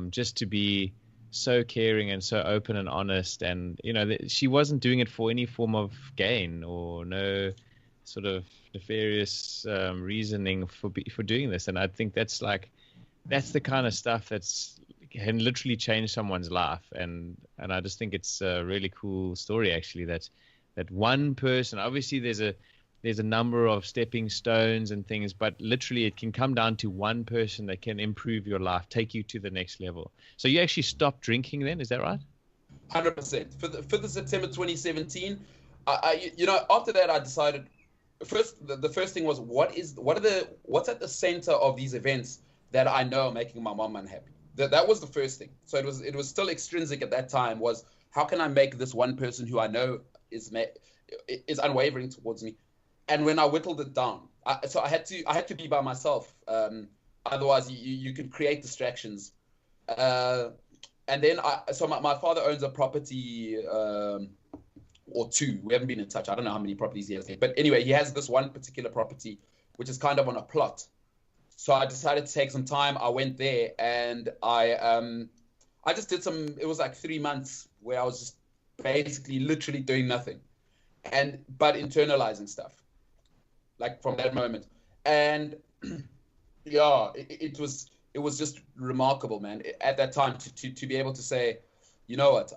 just to be so caring and so open and honest, and she wasn't doing it for any form of gain or no sort of nefarious reasoning for doing this. And I think that's the kind of stuff that's can literally change someone's life. And I just think it's a really cool story, actually, that one person, obviously there's a number of stepping stones and things, but literally it can come down to one person that can improve your life, take you to the next level. So you actually stopped drinking then, is that right? 100%. For the September 2017, after that I decided, the first thing was, what's at the center of these events that I know are making my mom unhappy. That was the first thing. So it was still extrinsic at that time, was how can I make this one person who I know is unwavering towards me. And when I whittled it down, I had to be by myself. Otherwise, you could create distractions. And then my father owns a property or two. We haven't been in touch. I don't know how many properties he has there. But anyway, he has this one particular property, which is kind of on a plot. So I decided to take some time. I went there and I just did it was like 3 months where I was just basically literally doing nothing but internalizing stuff, like, from that moment. And yeah, it was just remarkable, man, at that time to be able to say, you know what,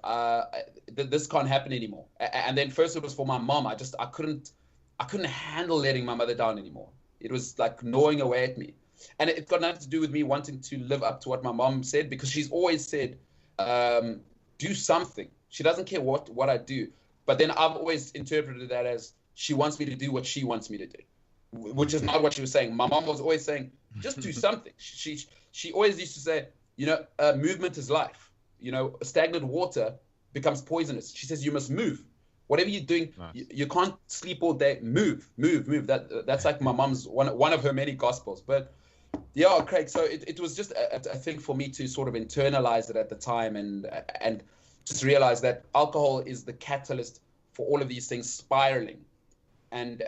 this can't happen anymore. And then first it was for my mom. I couldn't handle letting my mother down anymore. It was like gnawing away at me. And it got nothing to do with me wanting to live up to what my mom said, because she's always said, do something. She doesn't care what I do. But then I've always interpreted that as she wants me to do what she wants me to do, which is not what she was saying. My mom was always saying, just do something. She always used to say, movement is life. Stagnant water becomes poisonous. She says, you must move. Whatever you're doing, nice. You can't sleep all day. Move. That's like my mom's one of her many gospels. But yeah, Craig. So it was just a thing for me to sort of internalize it at the time, and just realize that alcohol is the catalyst for all of these things spiraling, and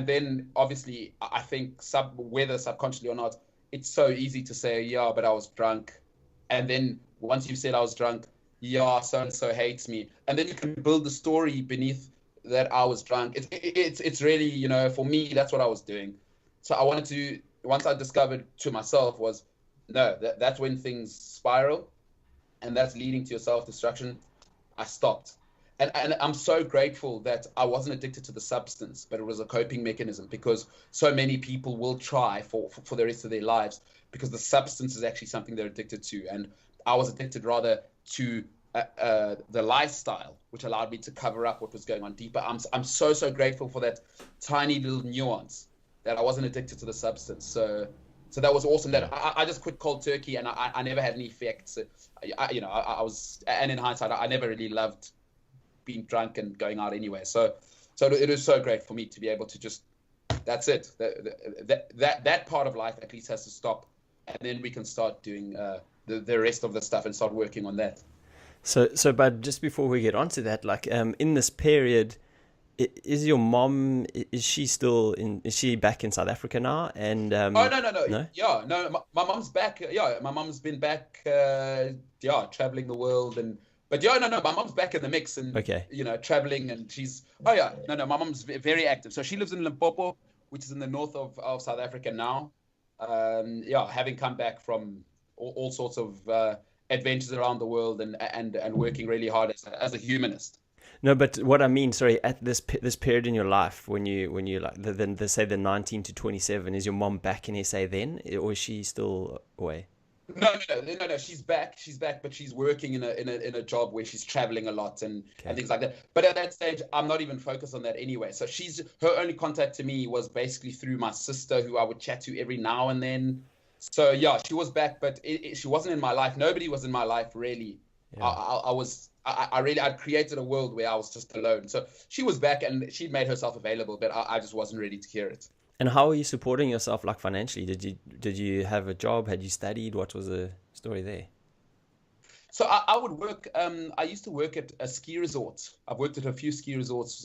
then obviously I think whether subconsciously or not, it's so easy to say, yeah, but I was drunk, and then once you've said I was drunk, yeah, so-and-so hates me. And then you can build the story beneath that I was drunk. It's really, for me, that's what I was doing. So I wanted to, once I discovered to myself was, no, that's when things spiral, and that's leading to your self-destruction, I stopped. And I'm so grateful that I wasn't addicted to the substance, but it was a coping mechanism, because so many people will try for the rest of their lives because the substance is actually something they're addicted to. And I was addicted rather to the lifestyle, which allowed me to cover up what was going on deeper. I'm so grateful for that tiny little nuance, that I wasn't addicted to the substance. So that was awesome. That I just quit cold turkey, and I never had any effects. I was, and in hindsight, I never really loved being drunk and going out anyway. So it was so great for me to be able to just, that's it. That part of life at least has to stop, and then we can start doing the rest of the stuff and start working on that. So, but just before we get onto that, like, in this period, is your mom, is she back in South Africa now? And no. Yeah, no, my mom's back. Yeah, my mom's been back. Traveling the world, but my mom's back in the mix, and okay, traveling, and she's my mom's very active. So she lives in Limpopo, which is in the north of South Africa now. Having come back from all sorts of adventures around the world, and working really hard as a humanist. No, but what I mean, sorry, at this period in your life, when you like the say the 19 to 27, is your mom back in SA then, or is she still away? No. She's back, but she's working in a job where she's traveling a lot and things like that. But at that stage, I'm not even focused on that anyway. So her only contact to me was basically through my sister, who I would chat to every now and then. So yeah, she was back, but she wasn't in my life. Nobody was in my life really. Yeah. I'd created a world where I was just alone. So she was back, and she'd made herself available, but I just wasn't ready to hear it. And how are you supporting yourself, like, financially? Did you have a job? Had you studied? What was the story there? So I would work. I used to work at a ski resort. I've worked at a few ski resorts.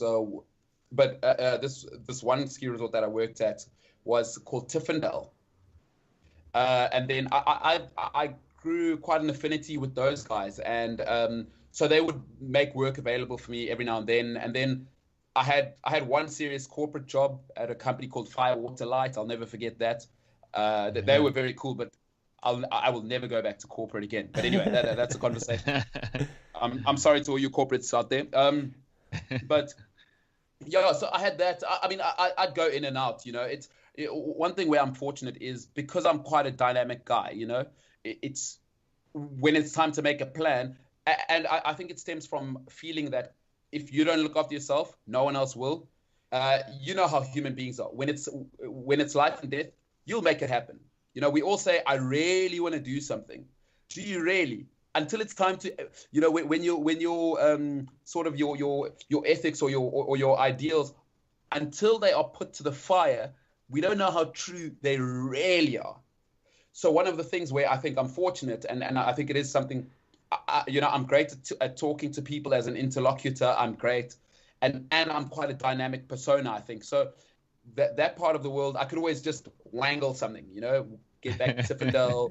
But this one ski resort that I worked at was called Tiffendale. And then I grew quite an affinity with those guys, and so they would make work available for me every now and then. And then I had one serious corporate job at a company called Firewater Light. I'll never forget that. They were very cool, but I will never go back to corporate again. But anyway, that's a conversation. I'm sorry to all you corporates out there. But yeah, so I had that. I mean, I'd go in and out. One thing where I'm fortunate is because I'm quite a dynamic guy. It's when it's time to make a plan, and I think it stems from feeling that if you don't look after yourself, no one else will. You know how human beings are. When it's life and death, you'll make it happen. We all say, I really want to do something. Do you really? Until it's time to, when your sort of your ethics or your ideals, until they are put to the fire, we don't know how true they really are. So one of the things where I think I'm fortunate, and I think it is something, I'm great at talking to people as an interlocutor. I'm great, and I'm quite a dynamic persona, I think. So that part of the world, I could always just wangle something, get back to Tiffendale,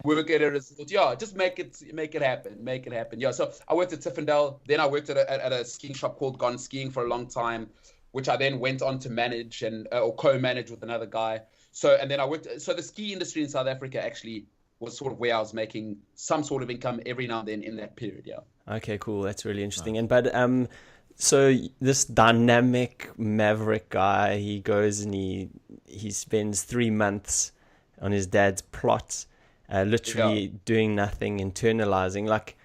work at a resort, just make it happen. Yeah, so I worked at Tiffendale, then I worked at a skiing shop called Gone Skiing for a long time, which I then went on to manage or co-manage with another guy. So, and then I worked, so the ski industry in South Africa actually was sort of where I was making some sort of income every now and then in that period, Okay, cool. That's really interesting. And but so this dynamic Maverick guy, he goes and he spends 3 months on his dad's plot, literally doing nothing, internalizing. Like,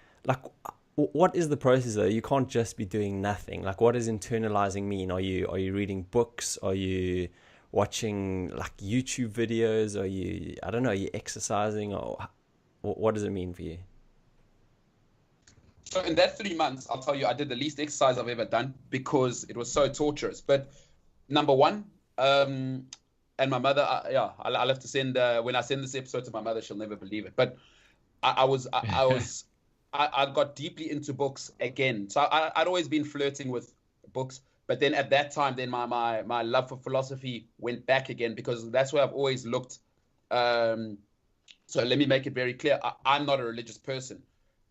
what is the process though? You can't just be doing nothing. Like, what does internalizing mean? Are you reading books? Are you watching like YouTube videos? Are you exercising, or what does it mean for you? So in that 3 months, I'll tell you, I did the least exercise I've ever done because it was so torturous. But number one, and my mother, I'll have to send, when I send this episode to my mother, she'll never believe it. But I got deeply into books again. So I'd always been flirting with books. But then at that time, then my love for philosophy went back again, because that's where I've always looked. So let me make it very clear. I'm not a religious person.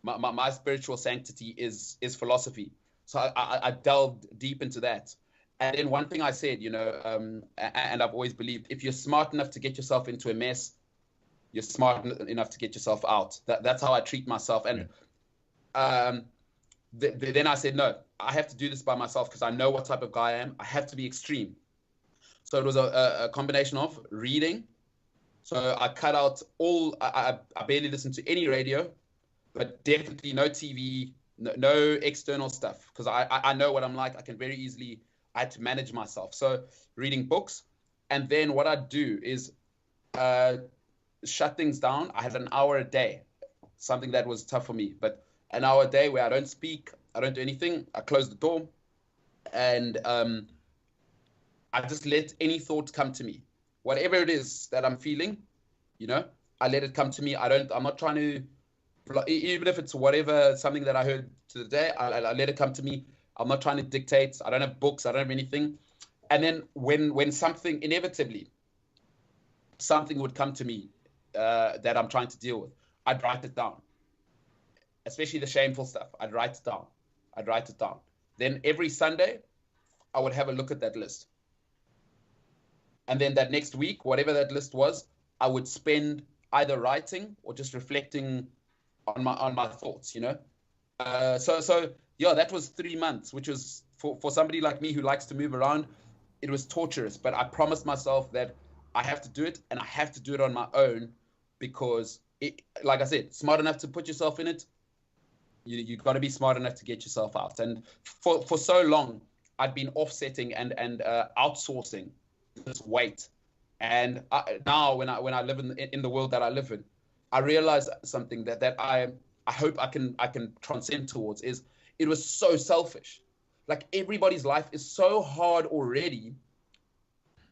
My spiritual sanctity is philosophy. So I delved deep into that. And then one thing I said, and I've always believed, if you're smart enough to get yourself into a mess, you're smart enough to get yourself out. That's how I treat myself. And then I said, no, I have to do this by myself because I know what type of guy I am. I have to be extreme. So it was a combination of reading. So I cut out I barely listened to any radio, but definitely no TV, no external stuff, because I know what I'm like. I can very easily, I had to manage myself. So reading books. And then what I'd do is shut things down. I had an hour a day, something that was tough for me, but an hour a day where I don't speak, I don't do anything. I close the door, and I just let any thought come to me, whatever it is that I'm feeling. I let it come to me. I'm not trying to, even if it's whatever, something that I heard today, I let it come to me. I'm not trying to dictate. I don't have books. I don't have anything. And then when something, inevitably, something would come to me that I'm trying to deal with, I'd write it down. Especially the shameful stuff. I'd write it down. Then every Sunday, I would have a look at that list. And then that next week, whatever that list was, I would spend either writing or just reflecting on my thoughts, So yeah, that was 3 months, which was for somebody like me who likes to move around, it was torturous. But I promised myself that I have to do it, and I have to do it on my own, because like I said, smart enough to put yourself in it, you've got to be smart enough to get yourself out. And for so long, I'd been offsetting and outsourcing this weight. And now when I live in the world that I live in, I realize something that I hope I can transcend towards is, it was so selfish. Like, everybody's life is so hard already.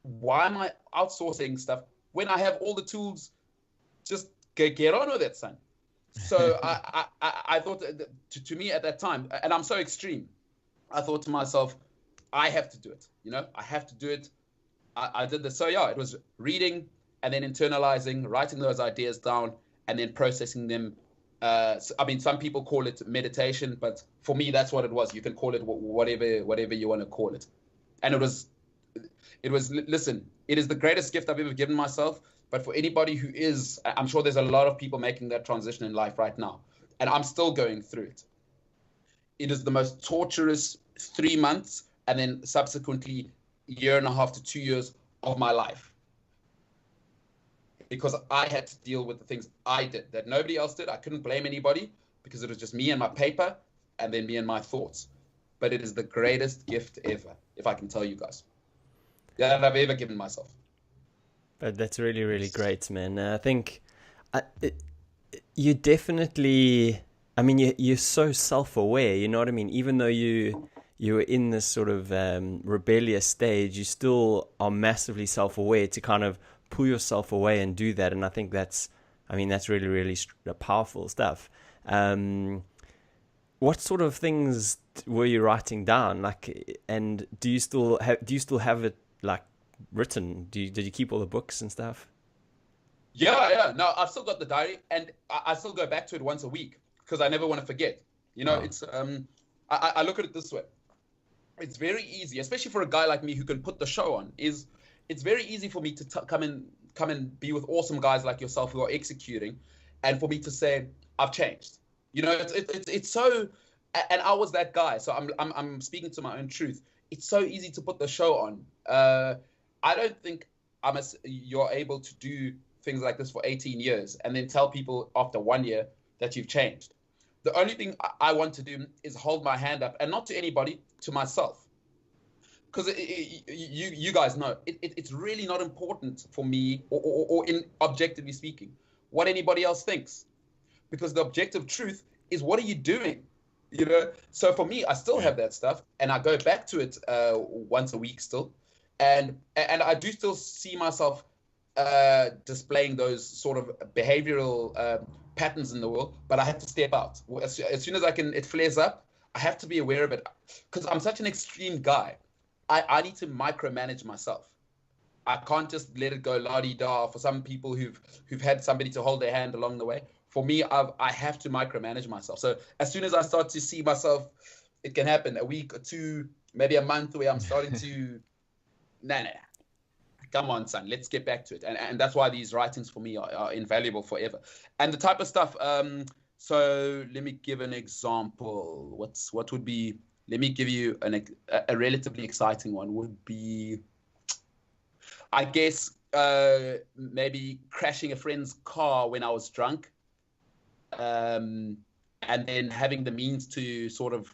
Why am I outsourcing stuff when I have all the tools? Just get on with it, son. So I thought to me at that time, and I'm so extreme, I thought to myself, I have to do it. I have to do it. I did this. So yeah, it was reading and then internalizing, writing those ideas down, and then processing them. Some people call it meditation, but for me, that's what it was. You can call it whatever you want to call it. And it was, listen, it is the greatest gift I've ever given myself. But for anybody who is, I'm sure there's a lot of people making that transition in life right now, and I'm still going through it. It is the most torturous 3 months, and then subsequently 1.5 to 2 years of my life, because I had to deal with the things I did that nobody else did. I couldn't blame anybody, because it was just me and my paper, and then me and my thoughts. But it is the greatest gift ever, if I can tell you guys, that I've ever given myself. But that's really, really great, man. I think you definitely, you're so self-aware, you know what I mean? Even though you're in this sort of rebellious stage, you still are massively self-aware to kind of pull yourself away and do that. And I think that's really, really powerful stuff. What sort of things were you writing down? And do you still have it written? Did you keep all the books and stuff? Yeah. No, I've still got the diary, and I still go back to it once a week, because I never want to forget. It's I look at it this way. It's very easy, especially for a guy like me who can put the show on. It's very easy for me to come and be with awesome guys like yourself who are executing, and for me to say, I've changed. It's so, and I was that guy. So I'm speaking to my own truth. It's so easy to put the show on. I don't think you're able to do things like this for 18 years and then tell people after 1 year that you've changed. The only thing I want to do is hold my hand up, and not to anybody, to myself. Because you guys know, it's really not important for me, or in objectively speaking, what anybody else thinks. Because the objective truth is, what are you doing? So for me, I still have that stuff, and I go back to it once a week still. And I do still see myself displaying those sort of behavioral patterns in the world, but I have to step out. As soon as it flares up, I have to be aware of it, because I'm such an extreme guy. I need to micromanage myself. I can't just let it go la-di-da. For some people who've had somebody to hold their hand along the way, for me, I have to micromanage myself. So as soon as I start to see myself, it can happen a week or two, maybe a month, where I'm starting to, nah. Come on, son, let's get back to it. And that's why these writings for me are invaluable forever. And the type of stuff, so let me give an example. What would be let me give you a relatively exciting one. Would be, I guess, maybe crashing a friend's car when I was drunk, and then having the means to sort of,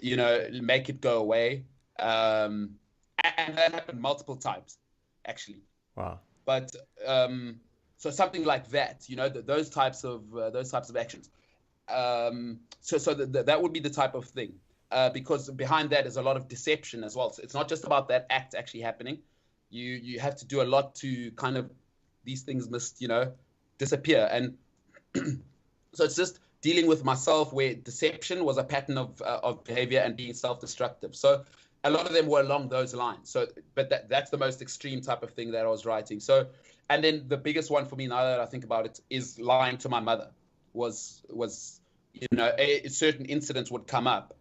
make it go away. And that happened multiple times, actually. Wow. But so something like that, those types of actions. So that would be the type of thing, because behind that is a lot of deception as well. So it's not just about that act actually happening. You have to do a lot to kind of, these things must disappear. And so it's just dealing with myself, where deception was a pattern of behavior and being self-destructive. So a lot of them were along those lines. So, but that's the most extreme type of thing that I was writing. So, and then the biggest one for me, now that I think about it, is lying to my mother. Was certain incidents would come up,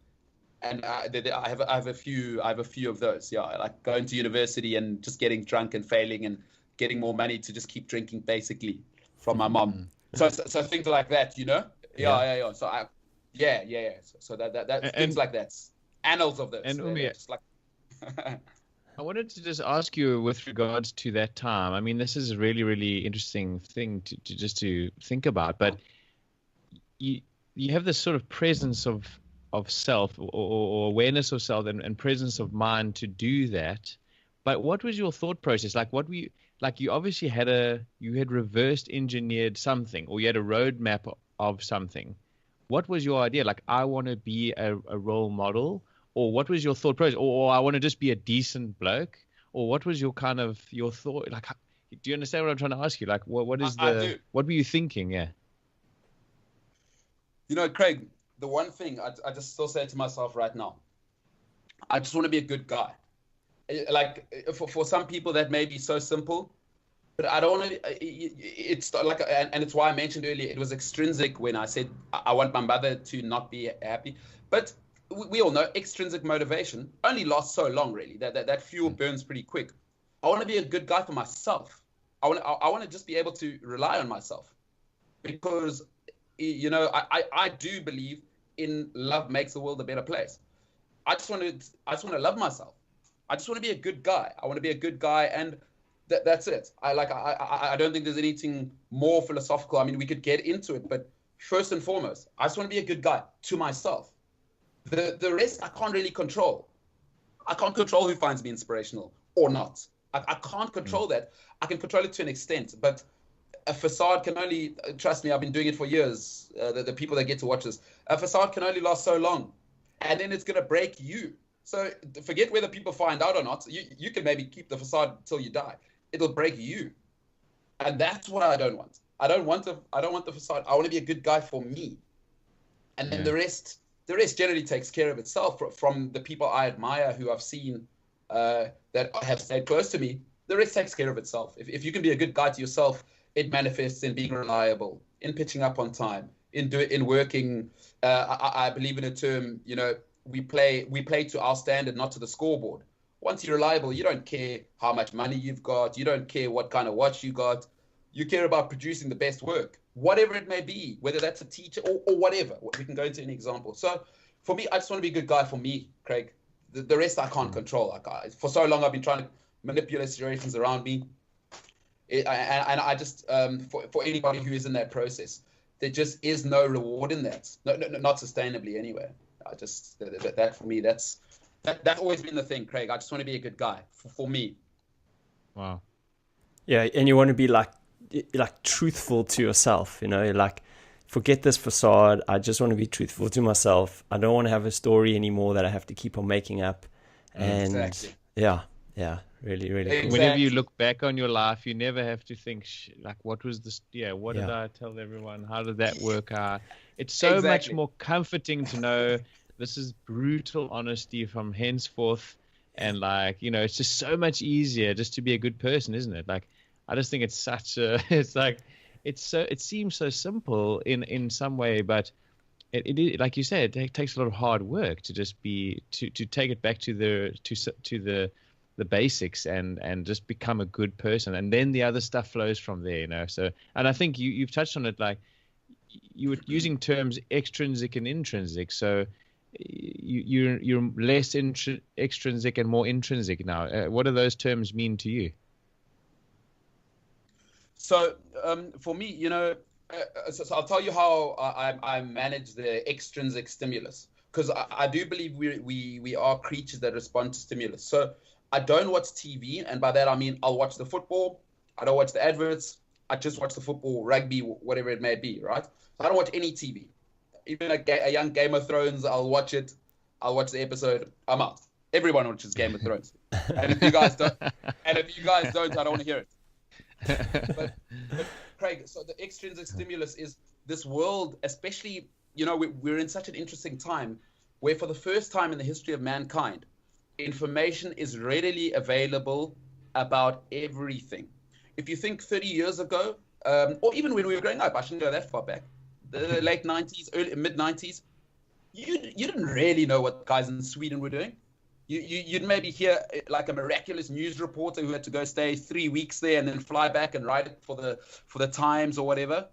and I have a few of those. Yeah, like going to university and just getting drunk and failing and getting more money to just keep drinking, basically, from my mom. So things like that, Yeah. So So that things like that. Annals of those. And Umbe, just like I wanted to just ask you with regards to that time. I mean, this is a really, really interesting thing to think about. But you have this sort of presence of self or awareness of self and presence of mind to do that. But what was your thought process? Like, you obviously had reversed engineered something, or you had a roadmap of something. What was your idea? Like, I want to be a role model, or what was your thought process? Or I want to just be a decent bloke, or what was your thought? Like, do you understand what I'm trying to ask you? Like, what were you thinking? Yeah. Craig, the one thing I just still say to myself right now, I just want to be a good guy. Like, for some people that may be so simple, but I don't want to. It's like, and it's why I mentioned earlier, it was extrinsic when I said I want my mother to not be happy. But we all know extrinsic motivation only lasts so long, really. That fuel burns pretty quick. I want to be a good guy for myself. I want to just be able to rely on myself, because I do believe in love makes the world a better place. I just want to love myself. I just want to be a good guy. I want to be a good guy, and that's it. I don't think there's anything more philosophical. I mean, we could get into it, but first and foremost, I just want to be a good guy to myself. The rest I can't really control. I can't control who finds me inspirational or not. I can't control that. I can control it to an extent, but a facade can only, trust me, I've been doing it for years. The people that get to watch this, a facade can only last so long, and then it's going to break you. So forget whether people find out or not. You can maybe keep the facade till you die. It'll break you, and that's what I don't want. I don't want the facade. I want to be a good guy for me, and then the rest generally takes care of itself. From the people I admire, who I've seen that have stayed close to me, the rest takes care of itself. If you can be a good guy to yourself, it manifests in being reliable, in pitching up on time, in working. I believe in a term, we play to our standard, not to the scoreboard. Once you're reliable, you don't care how much money you've got. You don't care what kind of watch you got. You care about producing the best work, whatever it may be, whether that's a teacher or whatever. We can go into any example. So for me, I just want to be a good guy for me, Craig. The rest I can't control. For so long, I've been trying to manipulate situations around me. And I just, for anybody who is in that process, there just is no reward in that. No, not sustainably anyway. That for me, that's always been the thing, Craig. I just want to be a good guy for me. Wow. Yeah, and you want to be like truthful to yourself, like, forget this facade. I just want to be truthful to myself. I don't want to have a story anymore that I have to keep on making up. And exactly. yeah, really, really cool. Whenever you look back on your life, you never have to think, like, what was this? Yeah, what did I tell everyone? How did that work out? It's so much more comforting to know this is brutal honesty from henceforth. And like, it's just so much easier just to be a good person, isn't it? Like, I just think it's it seems so simple in some way, but it like you said, it takes a lot of hard work to just to take it back to the basics and just become a good person, and then the other stuff flows from there. So, and I think you've touched on it, like you were using terms extrinsic and intrinsic. So you're less extrinsic and more intrinsic now. What do those terms mean to you? So for me, so I'll tell you how I manage the extrinsic stimulus, because I do believe we are creatures that respond to stimulus. So I don't watch TV, and by that I mean I'll watch the football. I don't watch the adverts. I just watch the football, rugby, whatever it may be, right? So I don't watch any TV. Even a young Game of Thrones, I'll watch it. I'll watch the episode. I'm out. Everyone watches Game of Thrones. And if you guys don't, I don't want to hear it. But Craig, so the extrinsic stimulus is this world, especially, we're in such an interesting time where for the first time in the history of mankind, information is readily available about everything. If you think 30 years ago, or even when we were growing up, I shouldn't go that far back, the late 90s, mid 90s, you didn't really know what guys in Sweden were doing. You'd maybe hear like a miraculous news reporter who had to go stay 3 weeks there and then fly back and write it for the Times or whatever.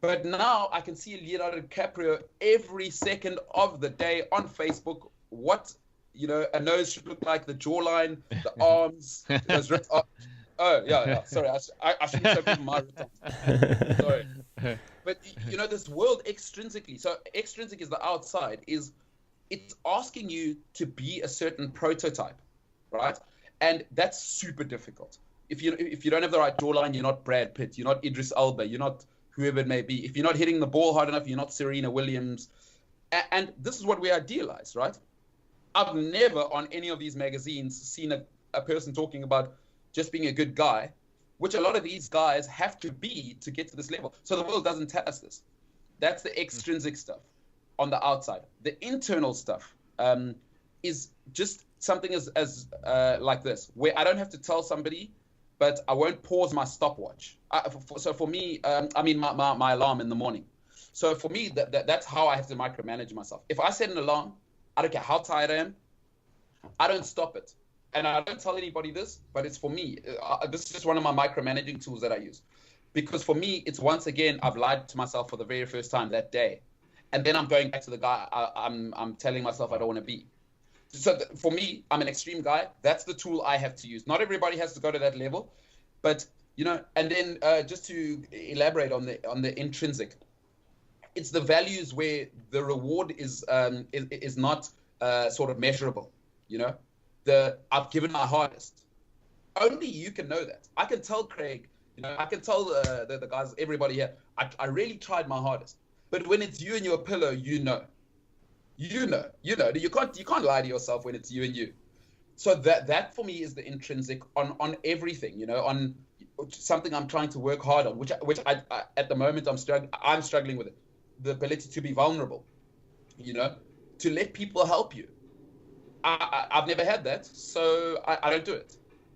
But now I can see Leonardo DiCaprio every second of the day on Facebook. What a nose should look like, the jawline, the arms. Yeah. Sorry, I shouldn't show people my written. Sorry. But this world extrinsically. So extrinsic is the outside. It's asking you to be a certain prototype, right? And that's super difficult. If you don't have the right jawline, you're not Brad Pitt, you're not Idris Elba, you're not whoever it may be. If you're not hitting the ball hard enough, you're not Serena Williams. And this is what we idealize, right? I've never on any of these magazines seen a person talking about just being a good guy, which a lot of these guys have to be to get to this level. So the world doesn't tell us this. That's the extrinsic stuff on the outside. The internal stuff is just something as like this, where I don't have to tell somebody, but I won't pause my stopwatch. So for me, my alarm in the morning. So for me, that's how I have to micromanage myself. If I set an alarm, I don't care how tired I am, I don't stop it. And I don't tell anybody this, but it's for me. This is just one of my micromanaging tools that I use. Because for me, it's once again, I've lied to myself for the very first time that day. And then I'm going back to the guy I'm telling myself I don't want to be. So for me, I'm an extreme guy. That's the tool I have to use. Not everybody has to go to that level. But, and then just to elaborate on the intrinsic, it's the values where the reward is not sort of measurable, I've given my hardest. Only you can know that. I can tell Craig, I can tell the guys, everybody here, I really tried my hardest. But when it's you and your pillow, you know. You can't lie to yourself when it's you and you. So that for me is the intrinsic on everything, on something I'm trying to work hard on, which I at the moment I'm struggling with it. The ability to be vulnerable, to let people help you. I've never had that, so I don't do it,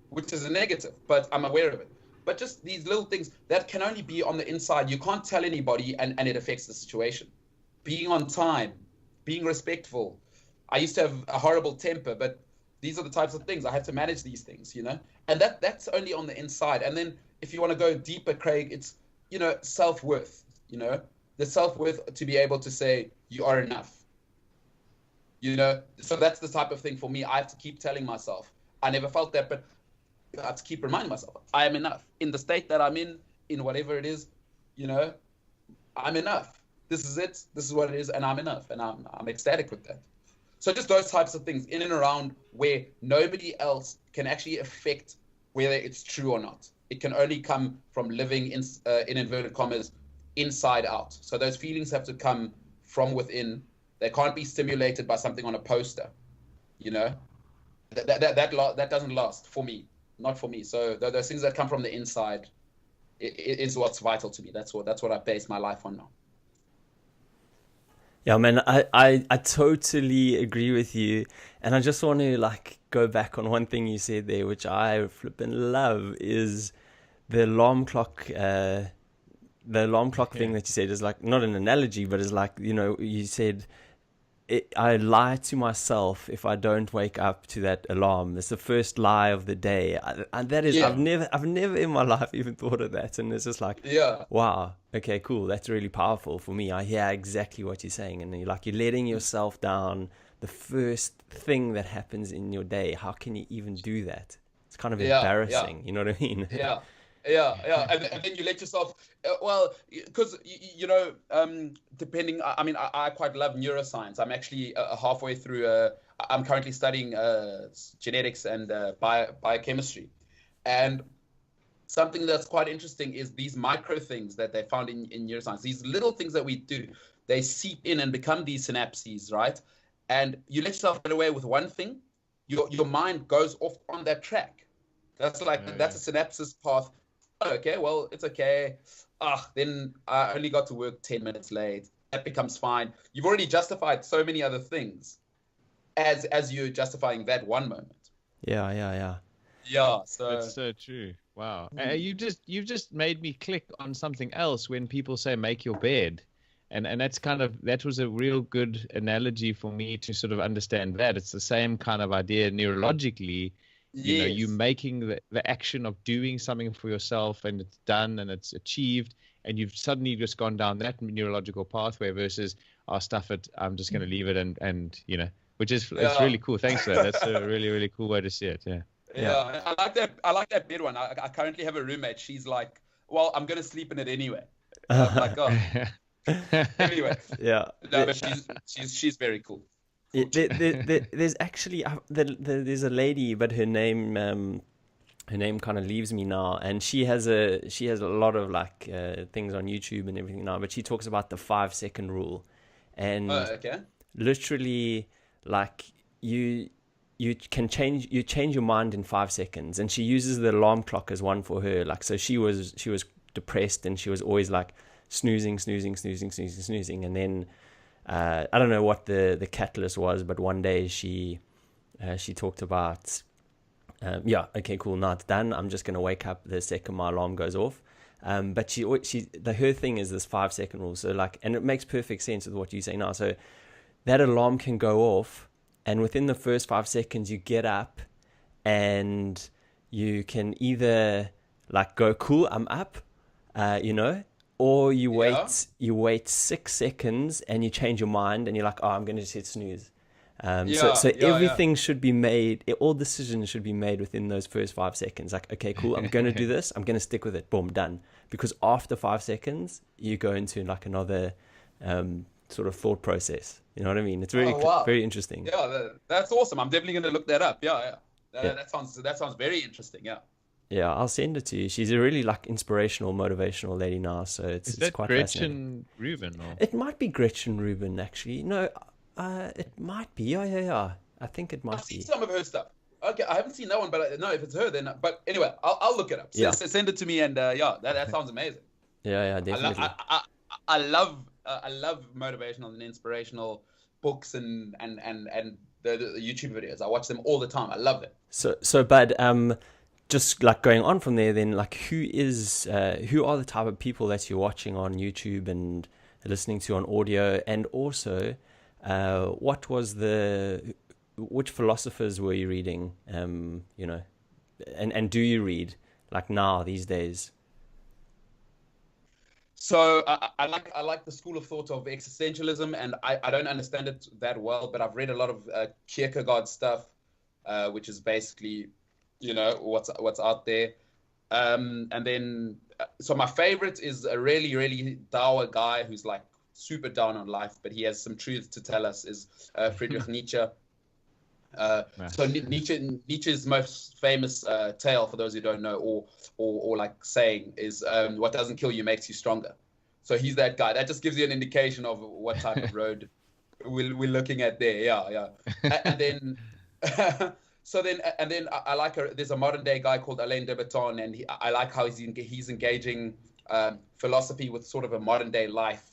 which is a negative, but I'm aware of it. But just these little things that can only be on the inside. You can't tell anybody, and it affects the situation. Being on time, being respectful. I used to have a horrible temper, but these are the types of things. I had to manage these things, And that's only on the inside. And then if you want to go deeper, Craig, it's, self-worth, The self-worth to be able to say, you are enough. So that's the type of thing for me. I have to keep telling myself. I never felt that, but I have to keep reminding myself, I am enough. In the state that I'm in whatever it is, I'm enough. This is it. This is what it is, and I'm enough. And I'm ecstatic with that. So just those types of things in and around where nobody else can actually affect whether it's true or not. It can only come from living in inverted commas, inside out. So those feelings have to come from within. They can't be stimulated by something on a poster, That doesn't last for me, not for me. So those things that come from the inside is what's vital to me. That's what I base my life on now. Yeah, man, I totally agree with you. And I just want to go back on one thing you said there, which I flippin' love, is the alarm clock. The alarm clock thing that you said is not an analogy, but is you said I lie to myself if I don't wake up to that alarm. It's the first lie of the day. That is, Yeah. I've never in my life even thought of that. And it's just like, Yeah. wow, okay, cool. That's really powerful for me. I hear exactly what you're saying. And you're letting yourself down. The first thing that happens in your day. How can you even do that? It's kind of embarrassing. You know what I mean? Yeah. And then you let yourself, because depending. I mean, I quite love neuroscience. I'm actually halfway through. I'm currently studying genetics and biochemistry, and something that's quite interesting is these micro things that they found in neuroscience. These little things that we do, they seep in and become these synapses, right? And you let yourself get away with one thing, your mind goes off on that track. That's that's a synapses path. Oh, okay, well, it's okay. Then I only got to work 10 minutes late. That becomes fine. You've already justified so many other things as you're justifying that one moment. Yeah. Yeah, so that's so true. Wow. You've just made me click on something else when people say make your bed. And that was a real good analogy for me to sort of understand that. It's the same kind of idea neurologically. You know, you making the action of doing something for yourself, and it's done and it's achieved, and you've suddenly just gone down that neurological pathway versus stuff it, I'm just going to leave it and you know, which is it's really cool. Thanks for that. That's a really, really cool way to see it. Yeah. I like that bed one. I currently have a roommate. She's like, well, I'm going to sleep in it anyway. I'm like, oh. Anyway. Yeah. No, but she's very cool. There's actually there's a lady, but her name kind of leaves me now, and she has a lot of things on YouTube and everything now, but she talks about the 5-second rule, and literally you change your mind in 5 seconds, and she uses the alarm clock as one for her. So she was depressed, and she was always snoozing, and then I don't know what the catalyst was, but one day she talked about, okay, cool, now it's done. I'm just going to wake up the second my alarm goes off. But her thing is this 5-second rule. So and it makes perfect sense with what you say now. So that alarm can go off, and within the first 5 seconds, you get up, and you can either go, cool, I'm up, or you wait 6 seconds and you change your mind and you're like, oh, I'm going to just hit snooze. So everything should be made, all decisions should be made within those first 5 seconds. Okay, cool, I'm going to do this, I'm going to stick with it, boom, done. Because after 5 seconds, you go into another sort of thought process. You know what I mean? It's really very interesting. Yeah, that's awesome. I'm definitely going to look that up. That sounds very interesting. Yeah, I'll send it to you. She's a really inspirational, motivational lady now, so it's quite fascinating. Gretchen Rubin? Or? It might be Gretchen Rubin, actually. No, it might be. Yeah. I think it might be. I've seen some of her stuff. Okay, I haven't seen that one, but no, if it's her, then. But anyway, I'll look it up. Send it to me, and that sounds amazing. Yeah, definitely. I love motivational and inspirational books and the YouTube videos. I watch them all the time. I love it. So, Bud, just going on from there, then who are the type of people that you're watching on YouTube and listening to on audio, and also which philosophers were you reading? And do you read now these days? So I like the school of thought of existentialism, and I don't understand it that well, but I've read a lot of Kierkegaard stuff, which is basically what's out there, and then so my favorite is a really, really dour guy who's super down on life, but he has some truth to tell us, is Friedrich Nietzsche. So Nietzsche's most famous tale, for those who don't know, or saying, is what doesn't kill you makes you stronger. So he's that guy. That just gives you an indication of what type of road we're looking at there. And then and then I like there's a modern day guy called Alain de Botton, and I like how he's engaging philosophy with sort of a modern day life.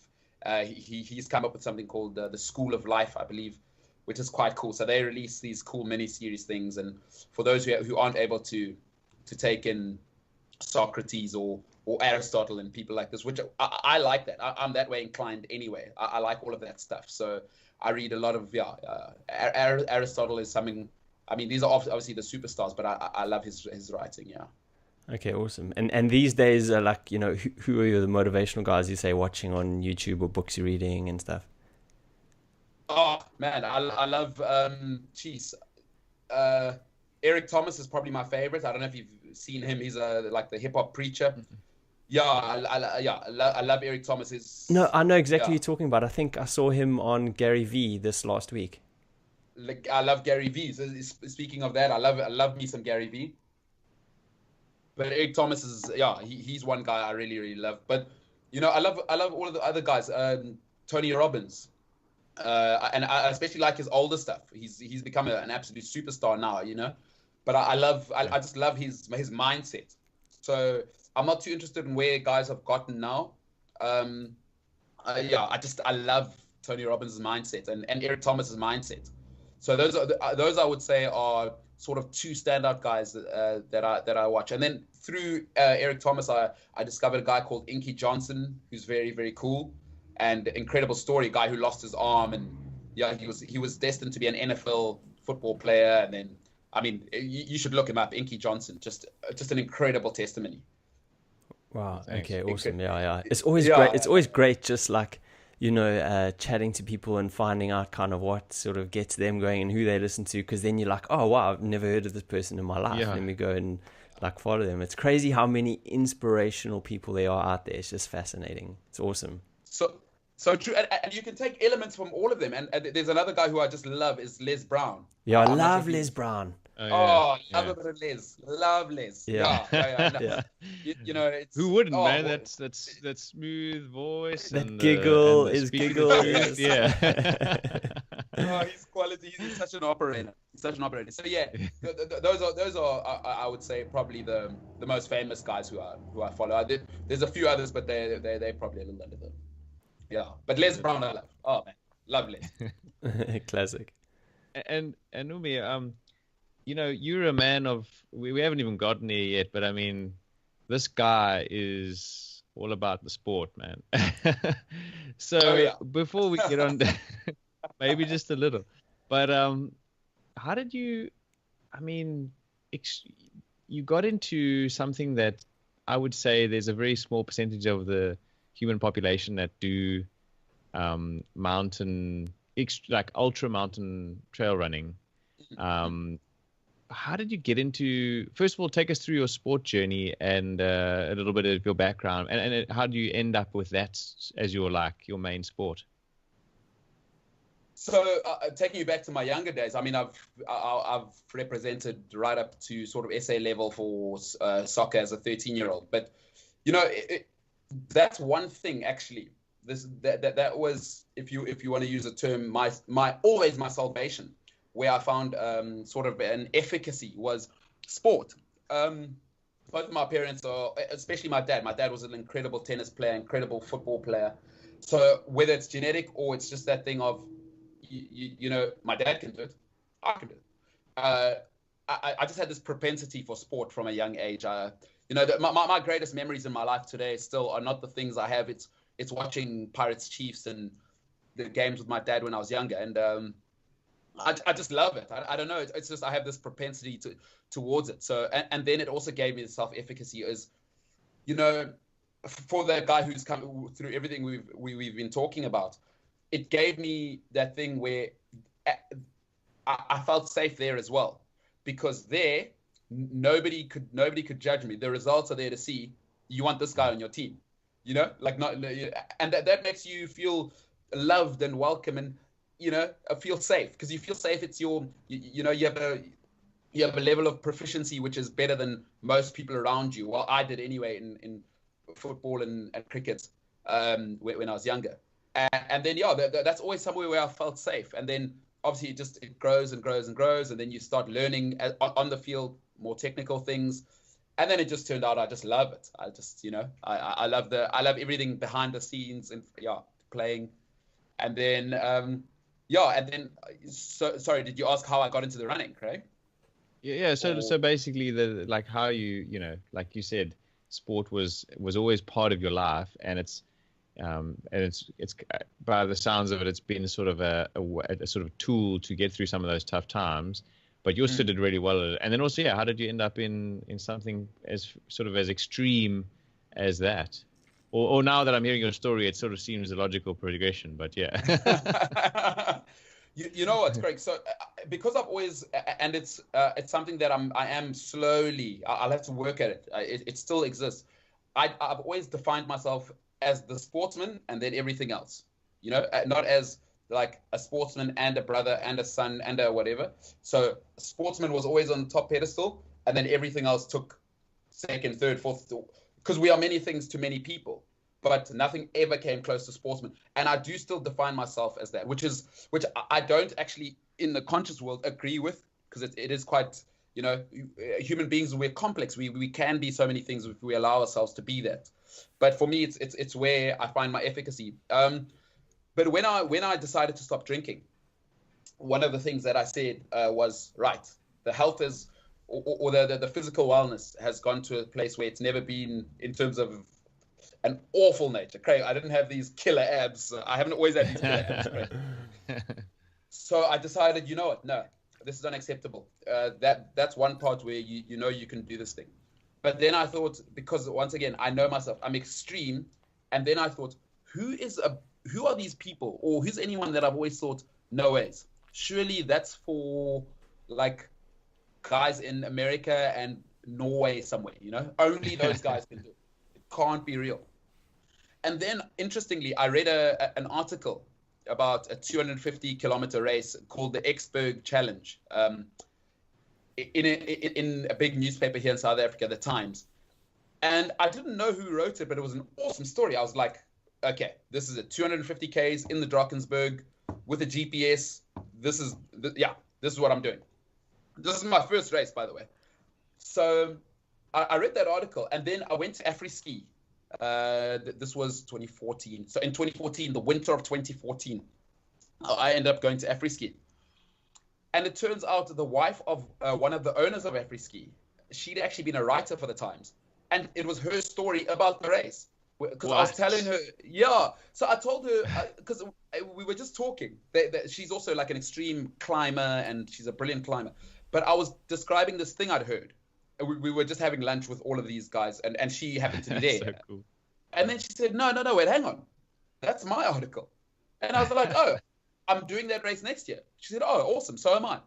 He's come up with something called the School of Life, I believe, which is quite cool. So they release these cool mini-series things, and for those who aren't able to take in Socrates or or Aristotle and people like this, which I like that. I'm that way inclined anyway. I like all of that stuff. So I read a lot of, Aristotle is something, I mean, these are obviously the superstars, but I love his writing, yeah. Okay, awesome. And these days, like, you know, who are the motivational guys you say watching on YouTube or books you're reading and stuff? Oh, man, I love, Eric Thomas is probably my favorite. I don't know if you've seen him. He's like the hip hop preacher. Yeah, I love Eric Thomas. No, I know exactly who you're talking about. I think I saw him on Gary V this last week. Like, I love Gary V. So, speaking of that, I love me some Gary V. But Eric Thomas is, he's one guy I really, really love. But, you know, I love all of the other guys. Tony Robbins. And I especially like his older stuff. He's become an absolute superstar now, you know. But I just love his mindset. So I'm not too interested in where guys have gotten now. I love Tony Robbins' mindset and Eric Thomas's mindset. So those I would say are sort of two standout guys that I watch. And then through Eric Thomas, I discovered a guy called Inky Johnson, who's very, very cool and incredible story. Guy who lost his arm, and he was destined to be an NFL football player. And then, I mean, you should look him up, Inky Johnson. Just an incredible testimony. Wow. Okay. Awesome. Yeah. It's always great. It's always great. Just like, you know, chatting to people and finding out kind of what sort of gets them going and who they listen to. Because then you're like, oh wow, I've never heard of this person in my life. Yeah. Let me go and like follow them. It's crazy how many inspirational people there are out there. It's just fascinating. It's awesome. So true, and you can take elements from all of them. And there's another guy who I just love is Les Brown. Yeah, I love Les Brown. Love a bit of Les. Love Les. Yeah. You know, it's, who wouldn't, man? That smooth voice. That and giggle and is giggle. Yeah. His quality. He's such an operator. So yeah, those are I would say probably the most famous guys who I follow. There's a few others, but they're probably a little under them. Yeah, but Les Brown I love. Oh man, love Les. Classic. And Umbe, you know, you're a man of. We haven't even gotten there yet, but I mean, this guy is all about the sport, man. So before we get on, maybe just a little, but how did you? I mean, you got into something that I would say there's a very small percentage of the human population that do mountain, like ultra mountain trail running. How did you get into? First of all, take us through your sport journey and a little bit of your background, and how do you end up with that as your main sport? So taking you back to my younger days, I mean, I've represented right up to sort of SA level for soccer as a 13-year-old. But you know, that's one thing actually. That was, if you want to use a term, my always my salvation. Where I found sort of an efficacy was sport. Both of my parents are, especially my dad. My dad was an incredible tennis player, incredible football player. So whether it's genetic or it's just that thing of, you know, my dad can do it, I can do it. I just had this propensity for sport from a young age. You know, my greatest memories in my life today still are not the things I have. It's watching Pirates Chiefs and the games with my dad when I was younger. And I just love it. I don't know. It's just I have this propensity towards it. So and then it also gave me the self-efficacy as, you know, for that guy who's come through everything we've been talking about. It gave me that thing where I felt safe there as well, because there nobody could judge me. The results are there to see. You want this guy on your team, you know, like not, and that makes you feel loved and welcome and, you know, feel safe, because you feel safe. It's your, you know, you have a level of proficiency which is better than most people around you. Well, I did anyway in football and cricket when I was younger. And then that's always somewhere where I felt safe. And then obviously it grows and grows and grows, and then you start learning on the field more technical things. And then it just turned out I just love it. I just, you know, I love everything behind the scenes and playing. And then and then, sorry, did you ask how I got into the running, Craig? Yeah. So basically, how you know, like you said, sport was always part of your life, and it's by the sounds of it, it's been sort of a sort of tool to get through some of those tough times. But you also did really well at it. And then also, yeah, how did you end up in something as sort of as extreme as that? Or now that I'm hearing your story, it sort of seems a logical progression. But yeah. You know what, Craig? So because I've always, and it's something that I am slowly, I'll have to work at it. It still exists. I've always defined myself as the sportsman and then everything else, you know, not as like a sportsman and a brother and a son and a whatever. So sportsman was always on the top pedestal, and then everything else took second, third, fourth, because we are many things to many people, but nothing ever came close to sportsman. And I do still define myself as that, which I don't actually in the conscious world agree with, because it is quite, you know, human beings, we're complex. We can be so many things if we allow ourselves to be that. But for me, it's where I find my efficacy. But when I decided to stop drinking, one of the things that I said was, right, the health is, or the physical wellness has gone to a place where it's never been in terms of an awful nature. Craig, I didn't have these killer abs. I haven't always had these killer abs. Right? So I decided, you know what? No, this is unacceptable. That's one part where you know you can do this thing. But then I thought, because once again, I know myself, I'm extreme. And then I thought, who are these people? Or who's anyone that I've always thought, no ways. Surely that's for like guys in America and Norway somewhere, you know? Only those guys can do it. It can't be real. And then, interestingly, I read an article about a 250-kilometer race called the Exberg Challenge. In a big newspaper here in South Africa, the Times. And I didn't know who wrote it, but it was an awesome story. I was like, okay, this is a 250 Ks in the Drakensberg with a GPS. This is what I'm doing. This is my first race, by the way. So I read that article, and then I went to Afri-Ski. This was 2014. So in 2014, the winter of 2014, I ended up going to Afri-Ski. And it turns out the wife of one of the owners of Afri-Ski, she'd actually been a writer for the Times. And it was her story about the race. Because I was telling her, yeah. So I told her, because we were just talking. She's also like an extreme climber, and she's a brilliant climber. But I was describing this thing I'd heard. We were just having lunch with all of these guys, and she happened to be there. So cool. And then she said, no, wait, hang on. That's my article. And I was like, oh. I'm doing that race next year. She said, oh, awesome. So am I.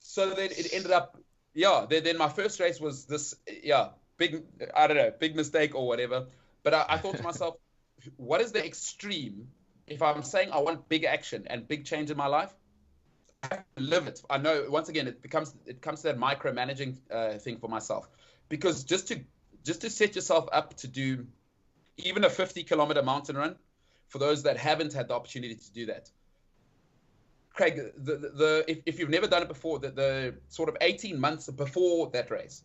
So then it ended up, then my first race was this, big mistake or whatever. But I thought to myself, what is the extreme? If I'm saying I want big action and big change in my life, I have to live it. I know, once again, it comes to that micromanaging thing for myself. Because just to set yourself up to do even a 50-kilometer mountain run, for those that haven't had the opportunity to do that, Craig, if you've never done it before, the sort of 18 months before that race,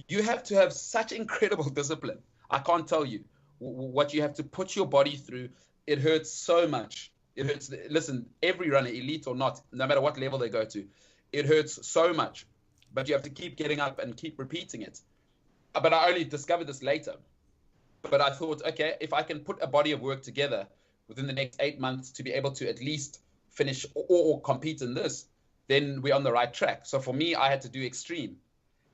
you have to have such incredible discipline. I can't tell you what you have to put your body through. It hurts so much. It hurts. Listen, every runner, elite or not, no matter what level they go to, it hurts so much. But you have to keep getting up and keep repeating it. But I only discovered this later. But I thought, okay, if I can put a body of work together within the next 8 months to be able to at least finish or compete in this, then we're on the right track. So for me, I had to do extreme.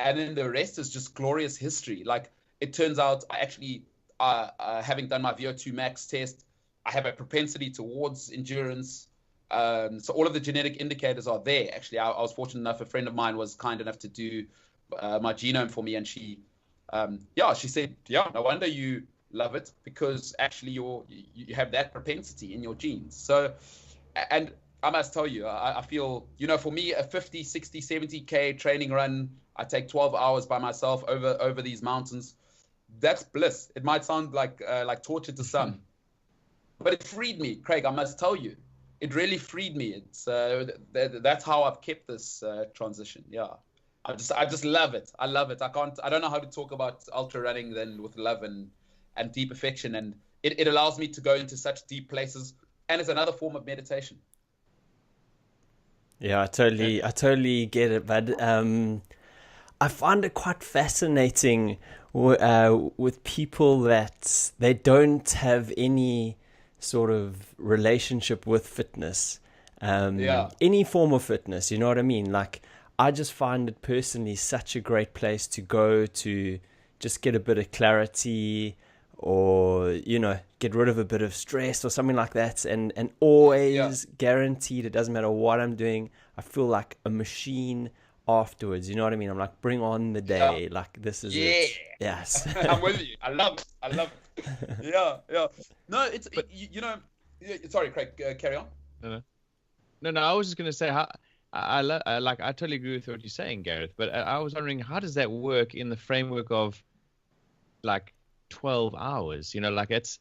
And then the rest is just glorious history. Like, it turns out I actually, having done my VO2 max test, I have a propensity towards endurance. So all of the genetic indicators are there. Actually, I was fortunate enough, a friend of mine was kind enough to do my genome for me. And she said, no wonder you love it, because actually you have that propensity in your genes. So, and I must tell you, I feel, for me, a 50, 60, 70K training run, I take 12 hours by myself over these mountains. That's bliss. It might sound like torture to some, but it freed me, Craig. I must tell you, it really freed me. It's that's how I've kept this transition. Yeah, I just love it. I love it. I don't know how to talk about ultra running than with love and deep affection, and it allows me to go into such deep places, and it's another form of meditation. Yeah, I totally get it, but I find it quite fascinating with people that they don't have any sort of relationship with fitness, any form of fitness, you know what I mean? Like, I just find it personally such a great place to go to just get a bit of clarity, or, you know, get rid of a bit of stress or something like that, and always guaranteed, it doesn't matter what I'm doing, I feel like a machine afterwards, you know what I mean? I'm like, bring on the day, like, this is it. Yes. I'm with you. I love it. Yeah. No, it's, but, you know, sorry, Craig, carry on. No, I was just going to say, how I totally agree with what you're saying, Gareth, but I was wondering, how does that work in the framework of like 12 hours? You know, like it's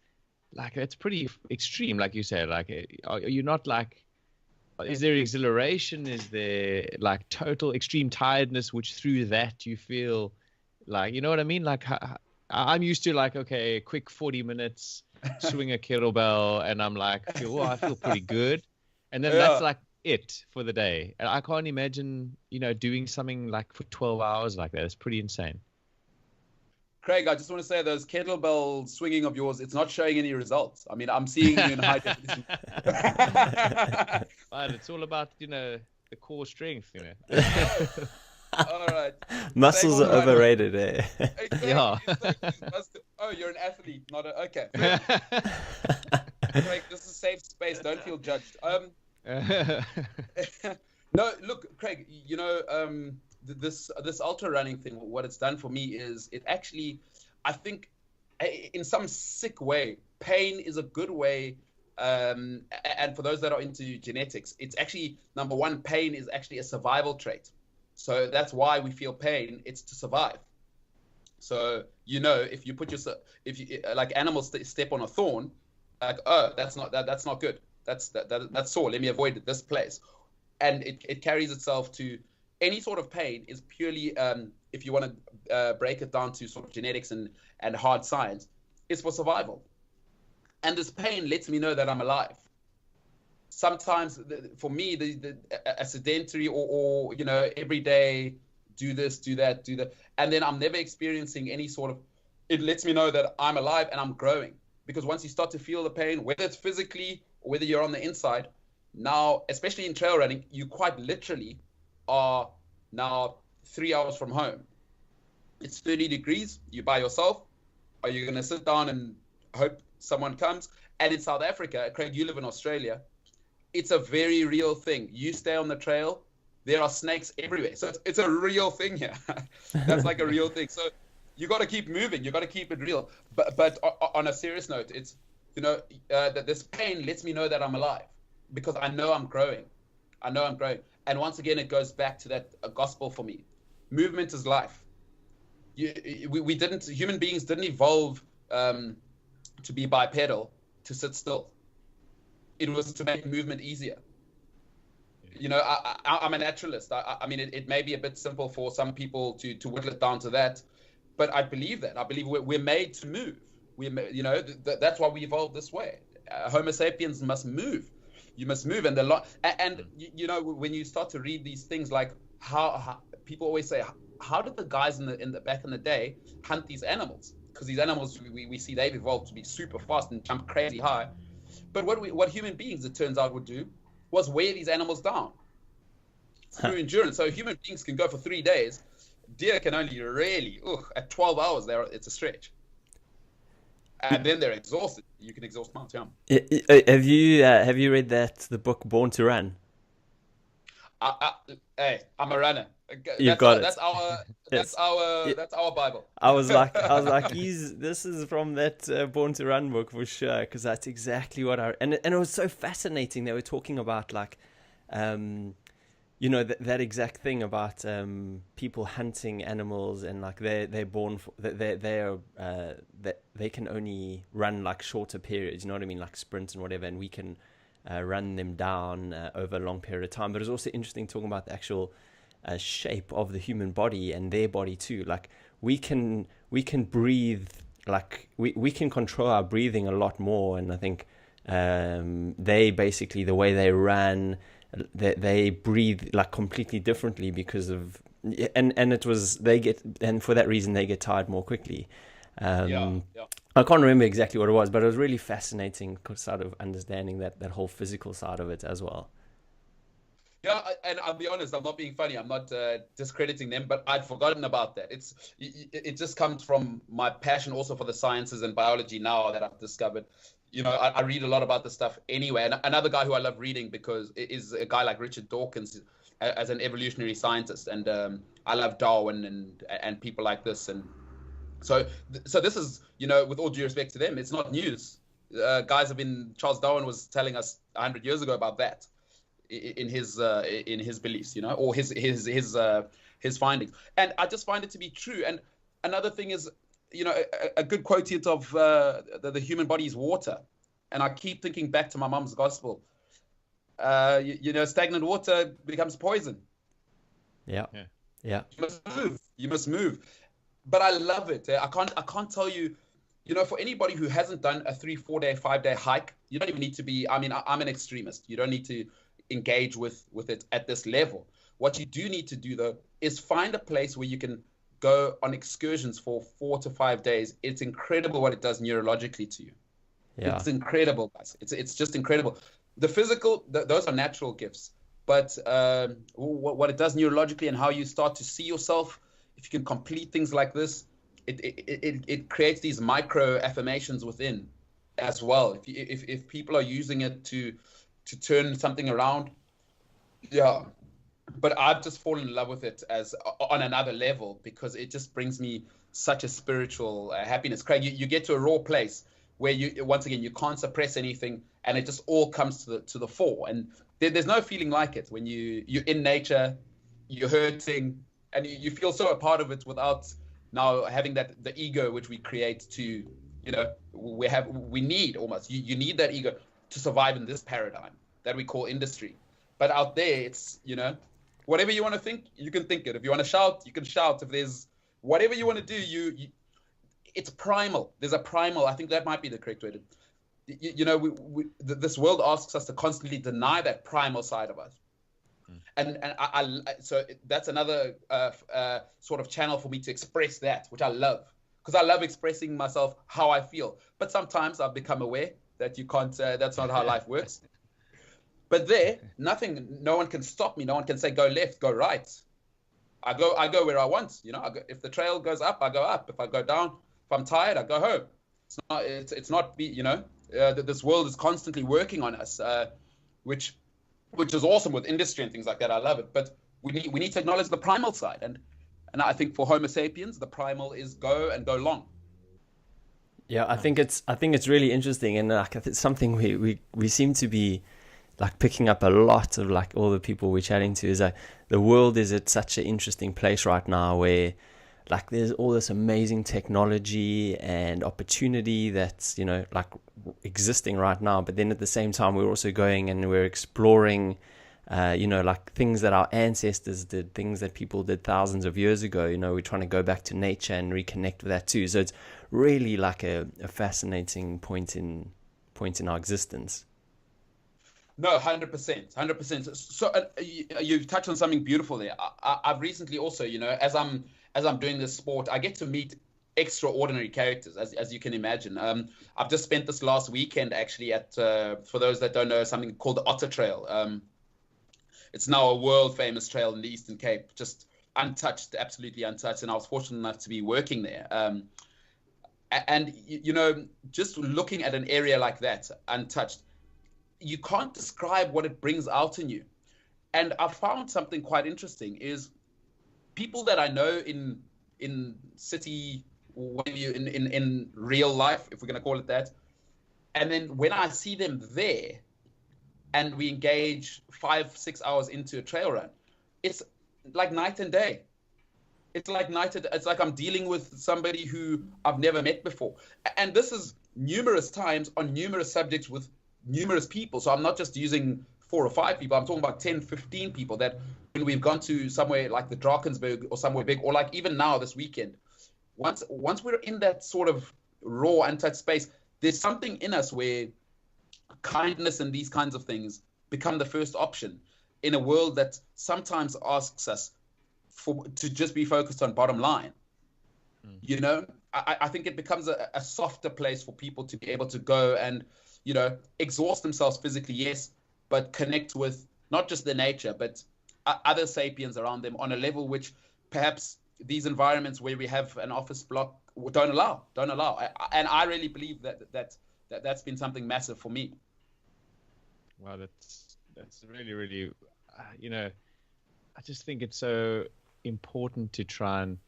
pretty extreme, like you said. Like, are you not like, is there exhilaration? Is there like total extreme tiredness, which through that you feel like, you know what I mean? Like, I'm used to like, okay, quick 40 minutes, swing a kettlebell, and I'm like, I feel pretty good. And then that's like it for the day. And I can't imagine, you know, doing something like for 12 hours like that. It's pretty insane. Craig, I just want to say, those kettlebell swinging of yours, it's not showing any results. I mean, I'm seeing you in high definition. But it's all about, you know, the core strength, you know. All right. Muscles are overrated, eh? Exactly. Yeah. Oh, you're an athlete, not a... Okay. Craig, this is a safe space. Don't feel judged. No, look, Craig, you know, this ultra running thing, what it's done for me is it actually, I think, in some sick way, pain is a good way. And for those that are into genetics, it's actually, number one, pain is actually a survival trait. So that's why we feel pain. It's to survive. So, you know, if you like animals step on a thorn, like, oh, that's not good. That's sore. Let me avoid this place. And it carries itself to any sort of pain is purely, if you want to break it down to sort of genetics and hard science, is for survival. And this pain lets me know that I'm alive. Sometimes, for me, a sedentary or you know, every day, do this, do that, and then I'm never experiencing any sort of, it lets me know that I'm alive and I'm growing. Because once you start to feel the pain, whether it's physically or whether you're on the inside, now, especially in trail running, you quite literally are now 3 hours from home. It's 30 degrees, you're by yourself. Are you going to sit down and hope someone comes? And in South Africa, Craig, you live in Australia, it's a very real thing. You stay on the trail, there are snakes everywhere. So it's a real thing here. That's like a real thing. So you got to keep moving. You got to keep it real. But on a serious note, it's, you know, that this pain lets me know that I'm alive because I know I'm growing. And once again, it goes back to that gospel for me. Movement is life. Human beings didn't evolve to be bipedal, to sit still. It was to make movement easier. You know, I'm a naturalist. I mean, it may be a bit simple for some people to whittle it down to that, but I believe that. I believe we're made to move. You know, that's why we evolved this way. Homo sapiens must move. You must move, and you know, when you start to read these things, like how people always say, how did the guys in the back in the day hunt these animals? Because these animals we see they've evolved to be super fast and jump crazy high. But what human beings, it turns out, would do was wear these animals down through endurance. So human beings can go for 3 days. Deer can only really, at 12 hours, it's a stretch. And then they're exhausted. You can exhaust mounts, yeah. Have you read the book Born to Run? Hey, I'm a runner. You've got it. That's our Bible. I was like, this is from that Born to Run book for sure, because that's exactly what and it was so fascinating. They were talking about like, you know, that exact thing about people hunting animals, and like they're born for, that they can only run like shorter periods. You know what I mean, like sprints and whatever, and we can run them down over a long period of time. But it's also interesting talking about the actual shape of the human body and their body too. Like we can breathe, like we can control our breathing a lot more. And I think they basically, the way they run, they breathe like completely differently because of and it was and for that reason they get tired more quickly. Yeah. I can't remember exactly what it was, but it was really fascinating sort of understanding that whole physical side of it as well. Yeah, and I'll be honest, I'm not being funny. I'm not discrediting them, but I'd forgotten about that. It just comes from my passion also for the sciences and biology now that I've discovered. I read a lot about this stuff anyway. And another guy who I love reading because is a guy like Richard Dawkins as an evolutionary scientist. And I love Darwin and people like this. And so this is, with all due respect to them, it's not news. Charles Darwin was telling us 100 years ago about that. In his beliefs, or his findings, and I just find it to be true. And another thing is, a good quote of the human body is water, and I keep thinking back to my mum's gospel. Stagnant water becomes poison. Yeah. You must move. But I love it. I can't tell you. For anybody who hasn't done a 3-4 day 5-day hike, you don't even need to be. I mean, I'm an extremist. You don't need to engage with it at this level. What you do need to do though is find a place where you can go on excursions for 4 to 5 days. It's incredible what it does neurologically to you. Yeah. It's incredible, guys. It's just incredible. The physical, those are natural gifts, but what it does neurologically and how you start to see yourself, if you can complete things like this, it creates these micro affirmations within as well. If people are using it to turn something around. Yeah. But I've just fallen in love with it as on another level because it just brings me such a spiritual happiness. Craig, you get to a raw place where once again, you can't suppress anything and it just all comes to the fore. And there's no feeling like it when you're in nature, you're hurting and you feel so a part of it without now having the ego, which we create to, we need almost, you need that ego to survive in this paradigm that we call industry. But out there, it's, whatever you want to think, you can think it. If you want to shout, you can shout. If there's whatever you want to do, it's primal. There's a primal. I think that might be the correct way to, this world asks us to constantly deny that primal side of us. And so that's another sort of channel for me to express that, which I love. Because I love expressing myself how I feel. But sometimes I've become aware that you can't, that's not how life works. But no one can stop me. No one can say, go left, go right. I go where I want, if the trail goes up, I go up. If I go down, if I'm tired, I go home. It's not this world is constantly working on us, which is awesome with industry and things like that. I love it. But we need to acknowledge the primal side. And I think for Homo sapiens, the primal is go and go long. Yeah, I think it's really interesting, and it's something we seem to be like picking up a lot of like all the people we're chatting to is that the world is at such an interesting place right now where like there's all this amazing technology and opportunity that's like existing right now, but then at the same time we're also going and we're exploring like things that our ancestors did, things that people did thousands of years ago. We're trying to go back to nature and reconnect with that too. So it's really like a fascinating point in our existence. No, 100%. So you've touched on something beautiful there. I've recently also, as I'm doing this sport, I get to meet extraordinary characters, as you can imagine. I've just spent this last weekend actually at, for those that don't know, something called the Otter Trail. It's now a world famous trail in the Eastern Cape, just untouched, absolutely untouched. And I was fortunate enough to be working there. And just looking at an area like that, untouched, you can't describe what it brings out in you. And I found something quite interesting is people that I know in city, in real life, if we're going to call it that. And then when I see them there and we engage 5-6 hours into a trail run, it's like night and day. It's like I'm dealing with somebody who I've never met before. And this is numerous times on numerous subjects with numerous people. So I'm not just using 4 or 5 people. I'm talking about 10, 15 people that when we've gone to somewhere like the Drakensberg or somewhere big, or like even now this weekend, once we're in that sort of raw, untouched space, there's something in us where kindness and these kinds of things become the first option in a world that sometimes asks us to just be focused on bottom line. You know, I think it becomes a softer place for people to be able to go and, you know, exhaust themselves physically, yes, but connect with not just the nature, but other sapiens around them on a level which perhaps these environments where we have an office block don't allow. And I really believe that's been something massive for me. Wow, that's really, really, you know, I just think it's so important to try and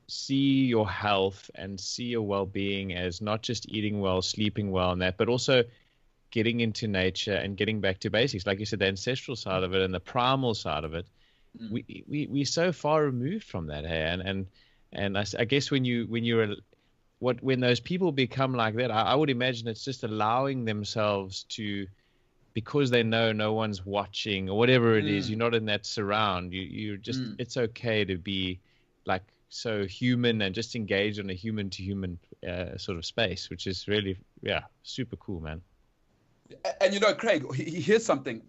see your health and see your well-being as not just eating well, sleeping well, and that, but also getting into nature and getting back to basics. Like you said, the ancestral side of it and the primal side of it. We're so far removed from that, hey? And I guess when those people become like that, I would imagine it's just allowing themselves to, because they know no one's watching or whatever it is, you're not in that surround. You're just, it's okay to be like so human and just engage on a human to human sort of space, which is really, super cool, man. And you know, Craig, here's something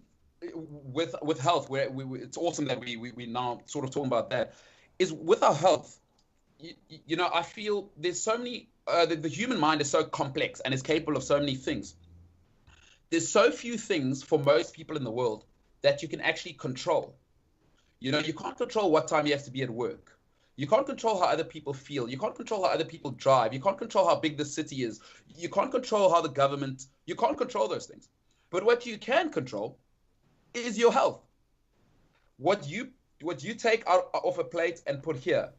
with health, where it's awesome that we now sort of talking about that, is with our health. You know, I feel there's so many, the human mind is so complex and is capable of so many things. There's so few things for most people in the world that you can actually control. You know, you can't control what time you have to be at work. You can't control how other people feel. You can't control how other people drive. You can't control how big the city is. You can't control how the government, you can't control those things. But what you can control is your health. What you take out off a plate and put here,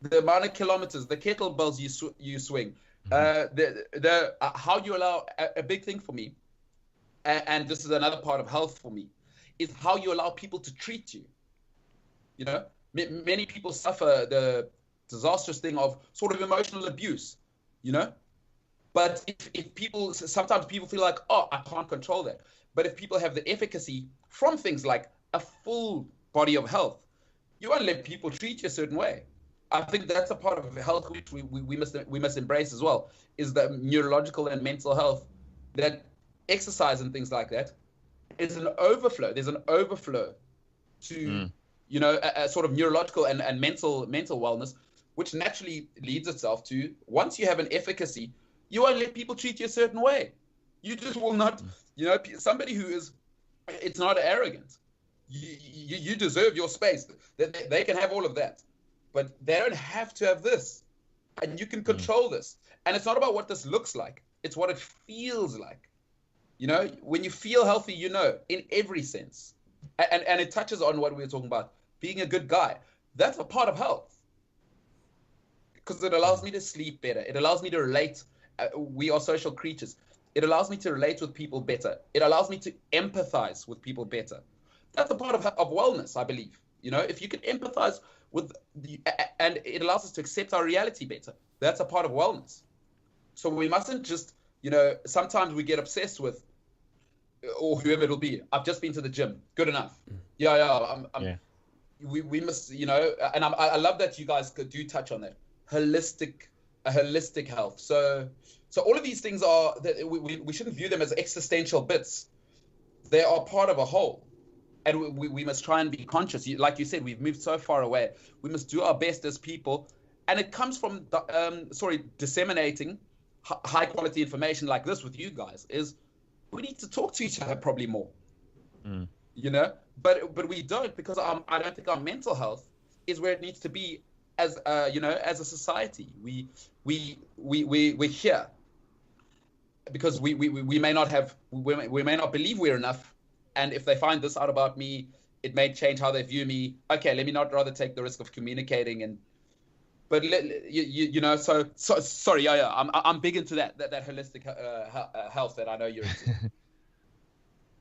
the amount of kilometers, the kettlebells you swing, how you allow a big thing for me, and this is another part of health for me, is how you allow people to treat you. You know, many people suffer the disastrous thing of sort of emotional abuse, you know. But if people, sometimes people feel like, oh, I can't control that. But if people have the efficacy from things like a full body of health, you won't let people treat you a certain way. I think that's a part of health which we must embrace as well, is the neurological and mental health, that exercise and things like that is an overflow. There's an overflow to, you know, a sort of neurological and mental wellness, which naturally leads itself to, once you have an efficacy, you won't let people treat you a certain way. You just will not, you know, somebody who is, it's not arrogant. You deserve your space. They can have all of that, but they don't have to have this. And you can control this. And it's not about what this looks like. It's what it feels like. You know, when you feel healthy, you know, in every sense. And it touches on what we were talking about, being a good guy. That's a part of health. Because it allows me to sleep better. It allows me to relate. We are social creatures. It allows me to relate with people better. It allows me to empathize with people better. That's a part of wellness, I believe. You know, if you can empathize with and it allows us to accept our reality better. That's a part of wellness. So we mustn't just, you know, sometimes we get obsessed with, or whoever it'll be, I've just been to the gym. Good enough. We must, you know, and I love that you guys do touch on that. Holistic health. So all of these things are, that we shouldn't view them as existential bits. They are part of a whole. And we must try and be conscious. Like you said, we've moved so far away. We must do our best as people. And it comes from, disseminating high quality information like this with you guys, is we need to talk to each other probably more, you know, but we don't, because I don't think our mental health is where it needs to be as, you know, as a society. We're here because we may not have, we may not believe we're enough. And if they find this out about me, it may change how they view me. Okay, let me not rather take the risk of communicating but you know, so sorry, I'm big into that holistic health that I know you're into.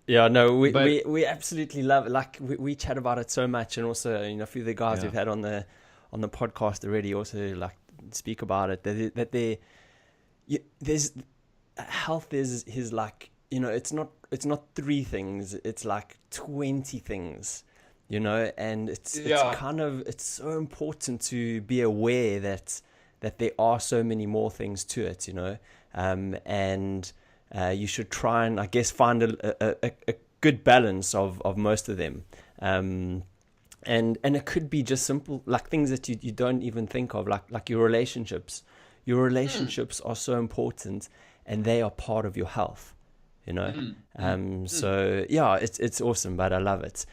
Yeah, no, we absolutely love it. Like we chat about it so much, and also, you know, a few of the guys we've had on the podcast already also like speak about it. There's health is like, you know, it's not 3 things, it's like 20 things. You know, and it's kind of, it's so important to be aware that there are so many more things to it, you know, and you should try and, I guess, find a good balance of most of them. And it could be just simple, like things that you don't even think of, like your relationships. Your relationships are so important, and they are part of your health, you know. So yeah, it's awesome, but I love it.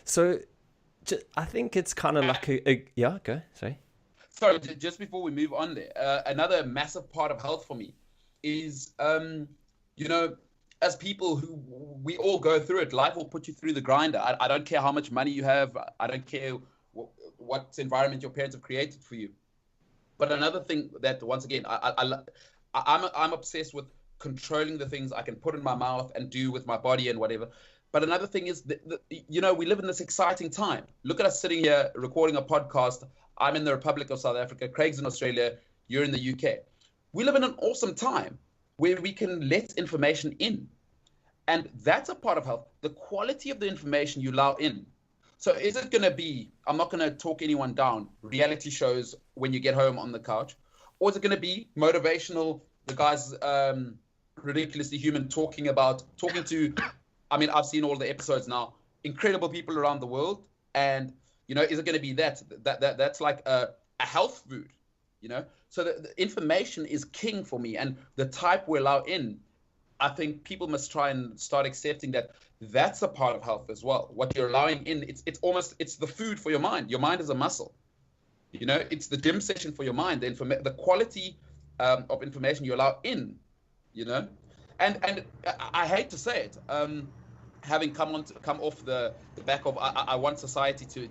So I think it's kind of like yeah, go, sorry. Sorry, just before we move on there, another massive part of health for me is, you know, as people who we all go through it, life will put you through the grinder. I don't care how much money you have. I don't care what environment your parents have created for you. But another thing that, once again, I'm obsessed with controlling the things I can put in my mouth and do with my body and whatever. But another thing is, you know, we live in this exciting time. Look at us sitting here recording a podcast. I'm in the Republic of South Africa. Craig's in Australia. You're in the UK. We live in an awesome time where we can let information in. And that's a part of health, the quality of the information you allow in. So is it going to be, I'm not going to talk anyone down, reality shows when you get home on the couch? Or is it going to be motivational, the guys ridiculously human talking to, I mean, I've seen all the episodes now, incredible people around the world. And, you know, is it going to be that's like a health food, you know? So the information is king for me, and the type we allow in, I think people must try and start accepting that that's a part of health as well. What you're allowing in, it's the food for your mind. Your mind is a muscle, you know. It's the gym session for your mind. The quality of information you allow in, you know. And I hate to say it, having come off the back of I want society to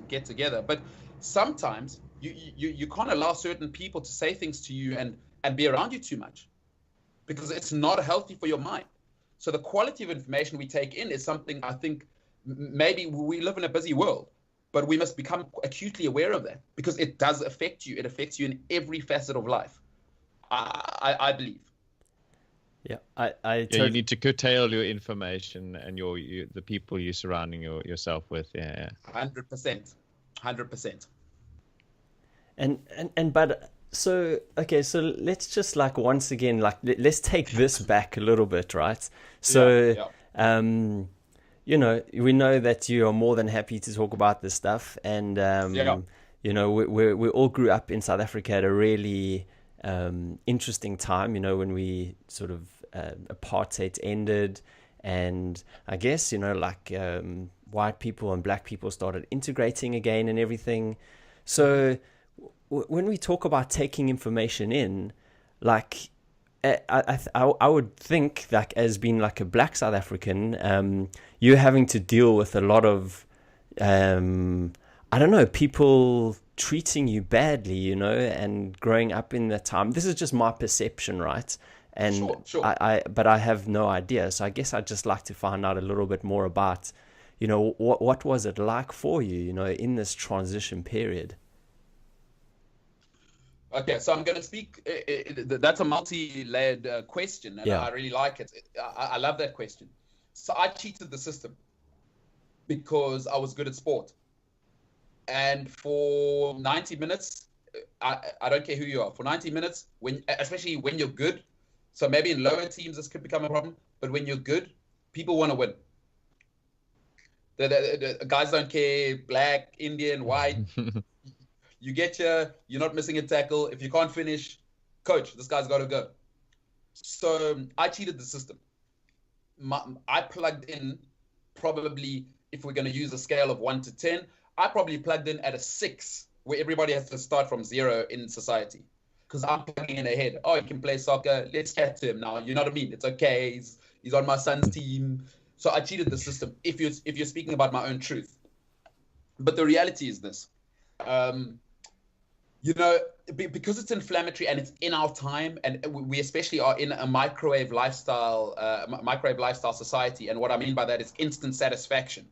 get together, but sometimes you can't allow certain people to say things to you and be around you too much, because it's not healthy for your mind. So the quality of information we take in is something, I think, maybe we live in a busy world, but we must become acutely aware of that, because it does affect you. It affects you in every facet of life, I believe. Yeah, you need to curtail your information and the people you're surrounding yourself with. Yeah. 100%. And but so okay, so let's just like once again let's take this back a little bit, right? So you know, we know that you are more than happy to talk about this stuff, and you know, we all grew up in South Africa at a really interesting time, you know, when we sort of apartheid ended, and I guess, you know, like white people and black people started integrating again and everything. So when we talk about taking information in, like I would think, like, as being like a black South African, you're having to deal with a lot of I don't know, people treating you badly, you know, and growing up in that time. This is just my perception, right? And sure. But I have no idea. So I guess I'd just like to find out a little bit more about, you know, what was it like for you, you know, in this transition period? Okay, so I'm going to speak. That's a multi-layered question, and I really like it. I love that question. So I cheated the system because I was good at sport. And for 90 minutes, I don't care who you are, for 90 minutes, especially when you're good, so maybe in lower teams this could become a problem, but when you're good, people want to win. The guys don't care, black, Indian, white. You get you're not missing a tackle. If you can't finish, coach, this guy's got to go. So I cheated the system. I plugged in probably, if we're going to use a scale of 1 to 10, I probably plugged in at a 6, where everybody has to start from 0 in society. Because I'm plugging in ahead. Oh, he can play soccer. Let's chat to him now. You know what I mean? It's okay. He's on my son's team. So I cheated the system, if you're speaking about my own truth. But the reality is this. You know, because it's inflammatory and it's in our time, and we especially are in a microwave lifestyle society. And what I mean by that is instant satisfaction.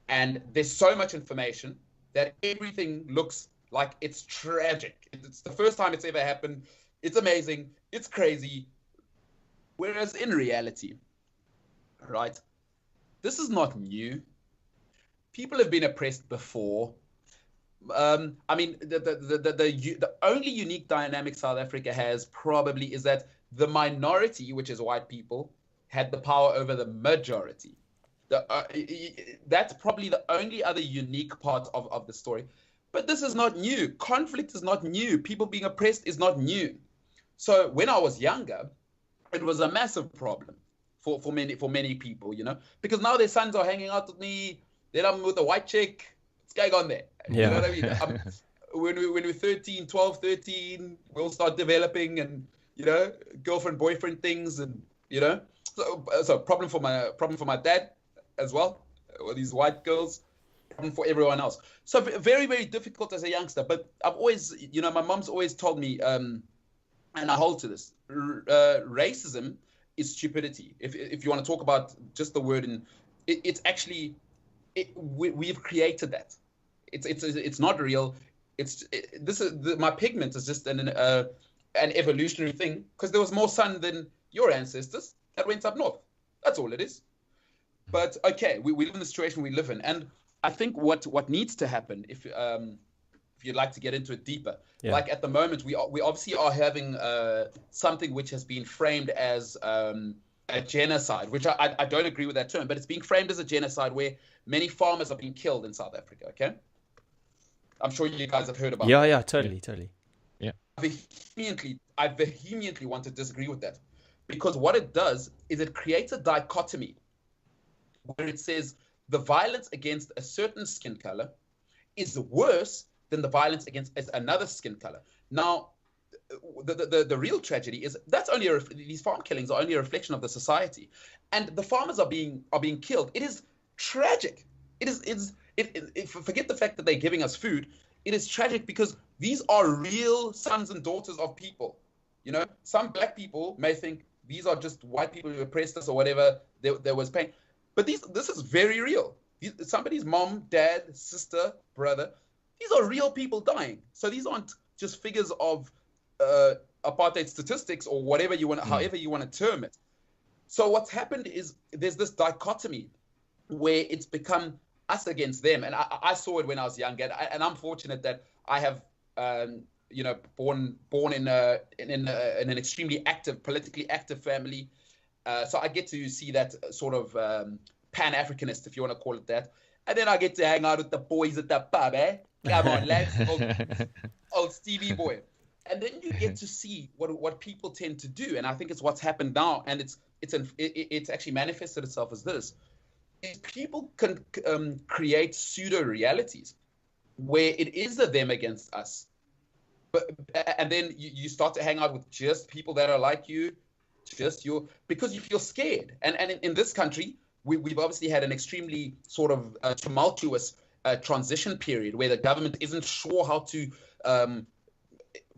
And there's so much information that everything looks like it's tragic. It's the first time it's ever happened. It's amazing. It's crazy. Whereas in reality, right, this is not new. People have been oppressed before. I mean, the only unique dynamic South Africa has probably is that the minority, which is white people, had the power over the majority. That's probably the only other unique part of the story. But this is not new. Conflict is not new. People being oppressed is not new. So when I was younger, it was a massive problem for many people, you know, because now their sons are hanging out with me. Then I'm with a white chick. What's going on there? Yeah. You know what I mean? When we're 13, 12, 13, we'll start developing and, you know, girlfriend, boyfriend things. And, you know, so problem for my dad as well, with these white girls, problem for everyone else. So very, very difficult as a youngster. But I've always, you know, my mom's always told me, and I hold to this, racism is stupidity. If you want to talk about just the word, and it's actually, we've created that. It's not real. My pigment is just an evolutionary thing, because there was more sun than your ancestors that went up north. That's all it is. But okay, we live in the situation we live in, and I think what needs to happen, if you'd like to get into it deeper, like at the moment we obviously are having something which has been framed as a genocide, which I don't agree with that term, but it's being framed as a genocide where many farmers are being killed in South Africa. Okay, I'm sure you guys have heard about. Yeah, totally. Yeah, I vehemently want to disagree with that, because what it does is it creates a dichotomy where it says the violence against a certain skin color is worse than the violence against another skin color. Now, the real tragedy is that's only these farm killings are only a reflection of the society, and the farmers are being killed. It is tragic. Forget the fact that they're giving us food. It is tragic because these are real sons and daughters of people. You know, some black people may think these are just white people who oppressed us or whatever. There was pain, but this is very real. Somebody's mom, dad, sister, brother. These are real people dying. So these aren't just figures of apartheid statistics or whatever you want, however you want to term it. So what's happened is there's this dichotomy where it's become us against them, and I saw it when I was younger, and I'm fortunate that I have, you know, born in an extremely active, politically active family, so I get to see that sort of Pan-Africanist, if you want to call it that, and then I get to hang out with the boys at the pub, eh? Come on, lads, old Stevie boy. And then you get to see what people tend to do, and I think it's what's happened now, and it's actually manifested itself as this: is people can create pseudo realities where it is a them against us, and then you start to hang out with just people that are like you, because you feel scared. And in this country, we've obviously had an extremely sort of tumultuous transition period where the government isn't sure how to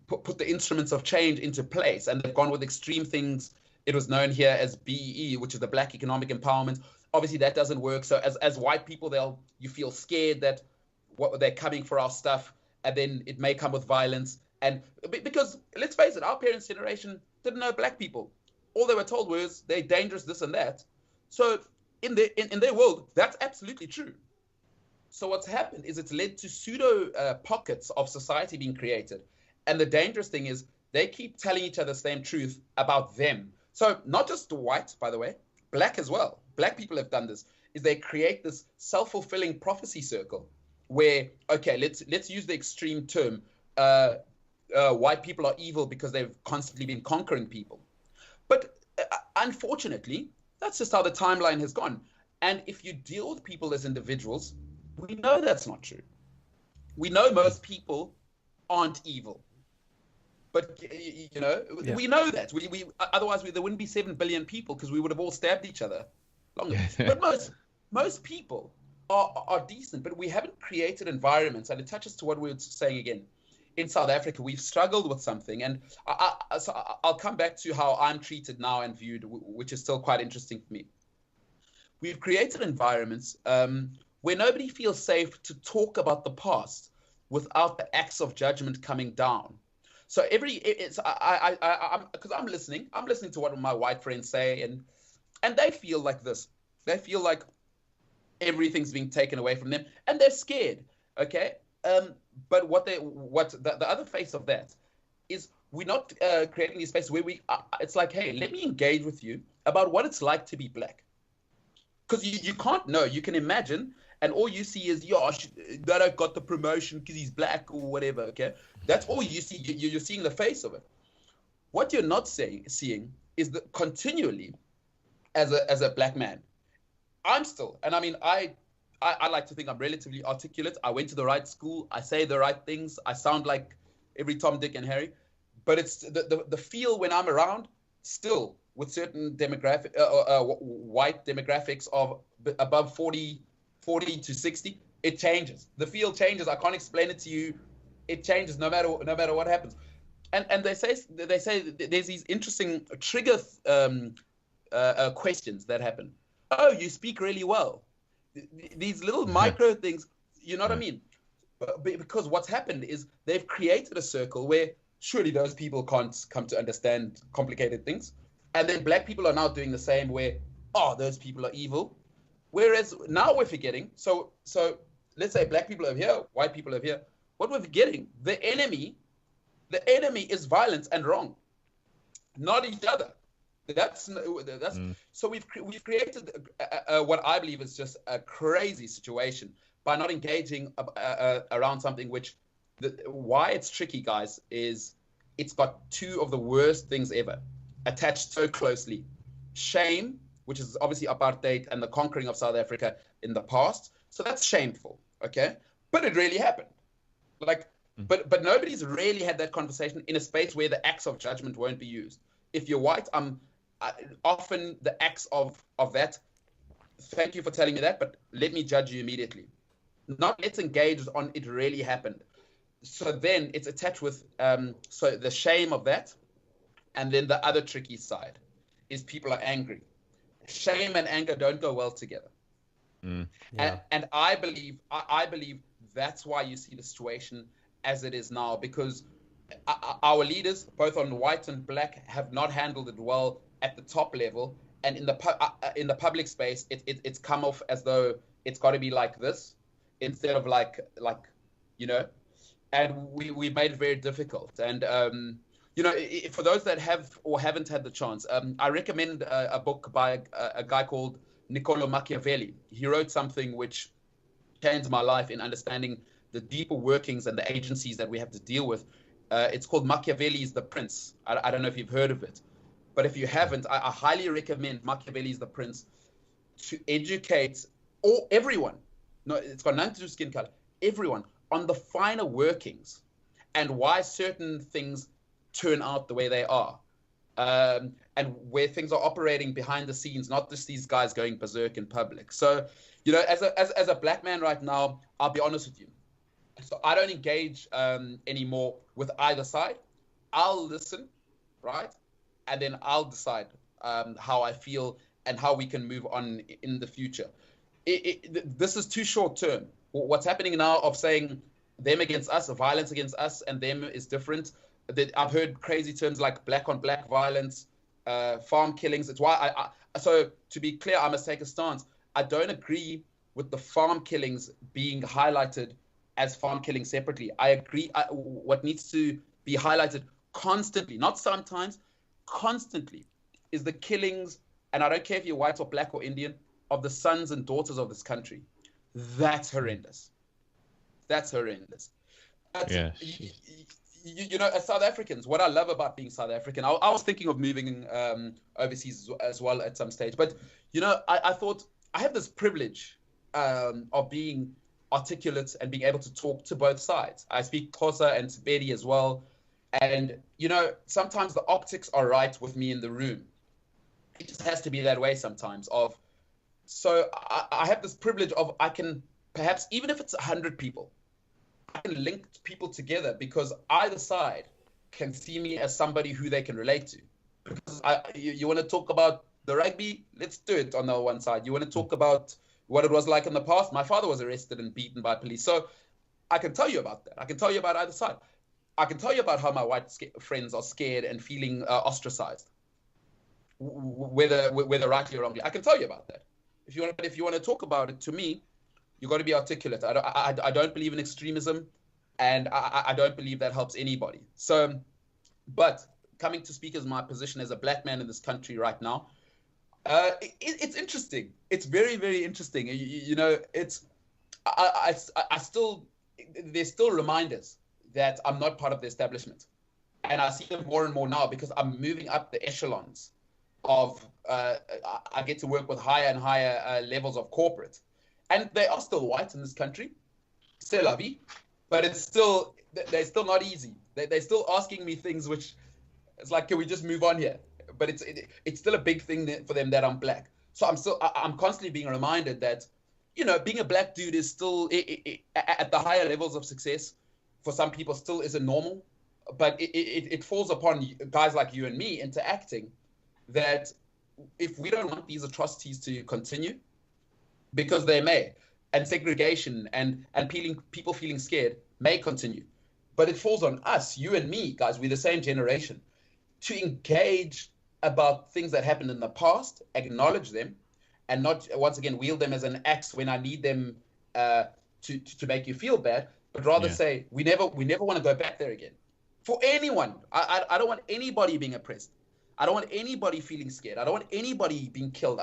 put the instruments of change into place, and they've gone with extreme things. It was known here as BEE, which is the Black Economic Empowerment. Obviously, that doesn't work. So as white people, you feel scared that they're coming for our stuff, and then it may come with violence. And because let's face it, our parents' generation didn't know black people. All they were told was they're dangerous, this and that. So in their world, that's absolutely true. So what's happened is it's led to pseudo pockets of society being created. And the dangerous thing is they keep telling each other the same truth about them. So not just white, by the way, black as well. Black people have done this, is they create this self-fulfilling prophecy circle where, okay, let's use the extreme term, white people are evil because they've constantly been conquering people. But unfortunately, that's just how the timeline has gone. And if you deal with people as individuals, we know that's not true. We know most people aren't evil. But, you know, we know that. Otherwise, there wouldn't be 7 billion people because we would have all stabbed each other long ago. But most people are decent, but we haven't created environments. And it touches to what we were saying again. In South Africa, we've struggled with something. And I'll come back to how I'm treated now and viewed, which is still quite interesting for me. We've created environments where nobody feels safe to talk about the past without the axe of judgment coming down. So because I'm listening to what my white friends say, and they feel like this. They feel like everything's being taken away from them, and they're scared. Okay, but the other face of that is we're not creating these spaces where it's like, hey, let me engage with you about what it's like to be black. because you can't know. You can imagine, and all you see is, yeah, that got the promotion because he's black or whatever. Okay, that's all you see. You're seeing the face of it. What you're not seeing is that continually, as a black man, I'm still, and I mean, I like to think I'm relatively articulate. I went to the right school. I say the right things. I sound like every Tom, Dick, and Harry. But it's the feel when I'm around, still with certain white demographics of above 40 to 60, it changes. The feel changes. I can't explain it to you. It changes no matter what happens. And they say there's these interesting trigger questions that happen. Oh, you speak really well. These little micro things, you know what I mean? Because what's happened is they've created a circle where surely those people can't come to understand complicated things. And then black people are now doing the same where, oh, those people are evil. Whereas now we're forgetting, so let's say black people over here, white people over here, what we're forgetting, the enemy is violence and wrong, not each other. So we've created what I believe is just a crazy situation by not engaging around something which, why it's tricky, guys, is it's got two of the worst things ever attached so closely. Shame, which is obviously apartheid and the conquering of South Africa in the past. So that's shameful, okay? But it really happened. But nobody's really had that conversation in a space where the axe of judgment won't be used. If you're white, often the axe of that, thank you for telling me that, but let me judge you immediately. Not let's engage on it really happened. So then it's attached with so the shame of that, and then the other tricky side is people are angry. Shame and anger don't go well together. Yeah. And I believe that's why you see the situation as it is now, because our leaders, both on white and black, have not handled it well at the top level, and in the public space, it's come off as though it's got to be like this instead of like you know, and we made it very difficult. And you know, for those that have or haven't had the chance, I recommend a book by a guy called Niccolo Machiavelli. He wrote something which changed my life in understanding the deeper workings and the agencies that we have to deal with. It's called Machiavelli's The Prince. I don't know if you've heard of it, but if you haven't, I highly recommend Machiavelli's The Prince to educate everyone. No, it's got nothing to do with skin color. Everyone on the finer workings and why certain things turn out the way they are, and where things are operating behind the scenes, not just these guys going berserk in public. So, you know, as a black man right now, I'll be honest with you. So I don't engage anymore with either side. I'll listen, right? And then I'll decide how I feel and how we can move on in the future. This is too short term. What's happening now of saying them against us, violence against us and them is different. I've heard crazy terms like black on black violence, farm killings. It's why so to be clear, I must take a stance. I don't agree with the farm killings being highlighted as farm killing separately. I agree. What needs to be highlighted constantly, not sometimes, constantly, is the killings, and I don't care if you're white or black or Indian, of the sons and daughters of this country. That's horrendous. That's horrendous. Yeah. You know, as South Africans, what I love about being South African, I was thinking of moving overseas as well at some stage. But, you know, I thought I have this privilege of being articulate and being able to talk to both sides. I speak Xhosa and Sepedi as well. And, you know, sometimes the optics are right with me in the room. It just has to be that way sometimes. So I have this privilege of I can perhaps, even if it's 100 people, I can link people together because either side can see me as somebody who they can relate to. Because you want to talk about the rugby, let's do it on the one side. You want to talk about what it was like in the past. My father was arrested and beaten by police. So I can tell you about that. I can tell you about either side. I can tell you about how my white friends are scared and feeling ostracized, whether rightly or wrongly. I can tell you about that. If you want to talk about it, to me, you got to be articulate. I don't believe in extremism, and I don't believe that helps anybody. So, but coming to speak as my position as a black man in this country right now, It's interesting. It's very, very interesting. It's I still there's still reminders that I'm not part of the establishment, and I see them more and more now because I'm moving up the echelons of. I get to work with higher and higher levels of corporate, and they are still white in this country, still lovey, but they're still not easy. They're still asking me things which it's like, can we just move on here? But it's still a big thing for them that I'm black. So I'm constantly being reminded that, being a black dude is still at the higher levels of success. For some people, still isn't normal, but it falls upon guys like you and me interacting that if we don't want these atrocities to continue, because they may, and segregation and people feeling scared may continue, but it falls on us, you and me, guys. We're the same generation, to engage about things that happened in the past, acknowledge them, and not once again wield them as an axe when I need them to make you feel bad, but rather say we never want to go back there again. For anyone, I don't want anybody being oppressed. I don't want anybody feeling scared. I don't want anybody being killed.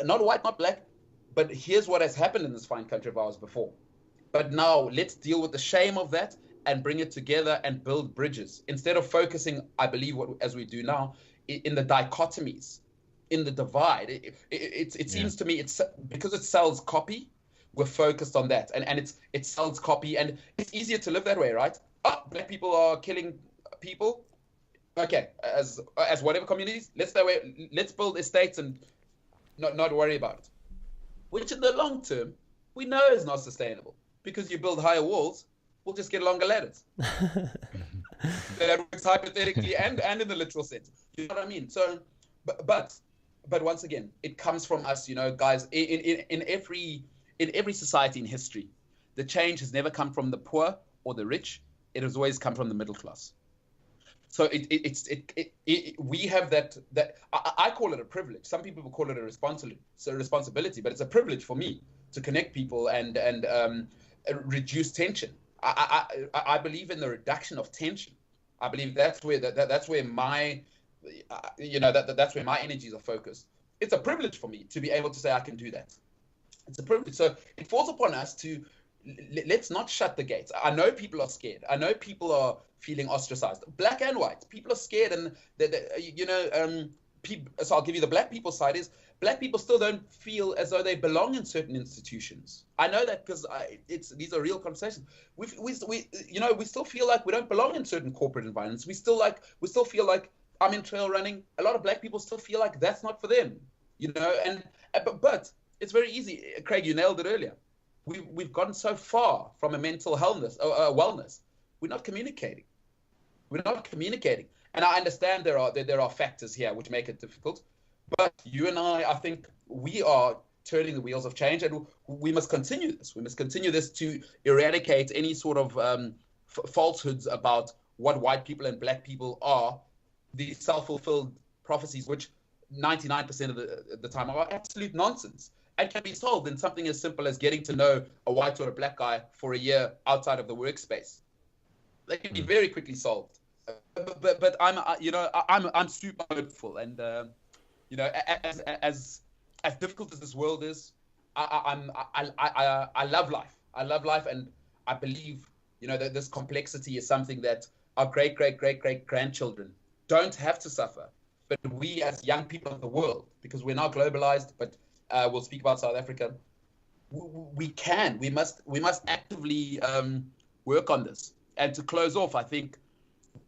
Not white, not black, but here's what has happened in this fine country of ours before. But now let's deal with the shame of that and bring it together and build bridges instead of focusing, I believe, as we do now, in the dichotomies, in the divide. It seems to me it's because it sells copy. We're focused on that, and it sells copy, and it's easier to live that way, right? Oh, black people are killing people. Okay, as whatever communities, let's build estates and not worry about it. Which in the long term, we know is not sustainable because you build higher walls, we'll just get longer ladders. That works hypothetically and in the literal sense. You know what I mean? So, but once again, it comes from us, guys. In every society in history, the change has never come from the poor or the rich. It has always come from the middle class. So we have that I call it a privilege. Some people will call it a responsibility, but it's a privilege for me to connect people and reduce tension. I believe in the reduction of tension. I believe that's where my that's where my energies are focused. It's a privilege for me to be able to say I can do that. It's a privilege. So it falls upon us to let's not shut the gates. I know people are scared. I know people are feeling ostracized, black and white. People are scared, and so I'll give you the black people side is black people still don't feel as though they belong in certain institutions. I know that because these are real conversations. We still feel like we don't belong in certain corporate environments. We still feel like I'm in trail running. A lot of black people still feel like that's not for them, but it's very easy. Craig, you nailed it earlier. We've gotten so far from a mental wellness. We're not communicating. And I understand there are factors here which make it difficult. But you and I think we are turning the wheels of change, and we must continue this. We must continue this to eradicate any sort of falsehoods about what white people and black people are, these self-fulfilled prophecies, which 99% of the time are absolute nonsense, and can be solved in something as simple as getting to know a white or a black guy for a year outside of the workspace. They can be very quickly solved. But I'm super hopeful, and as difficult as this world is, I love life. I love life, and I believe that this complexity is something that our great grandchildren don't have to suffer. But we, as young people of the world, because we're now globalized, but we'll speak about South Africa. We must actively work on this. And to close off, I think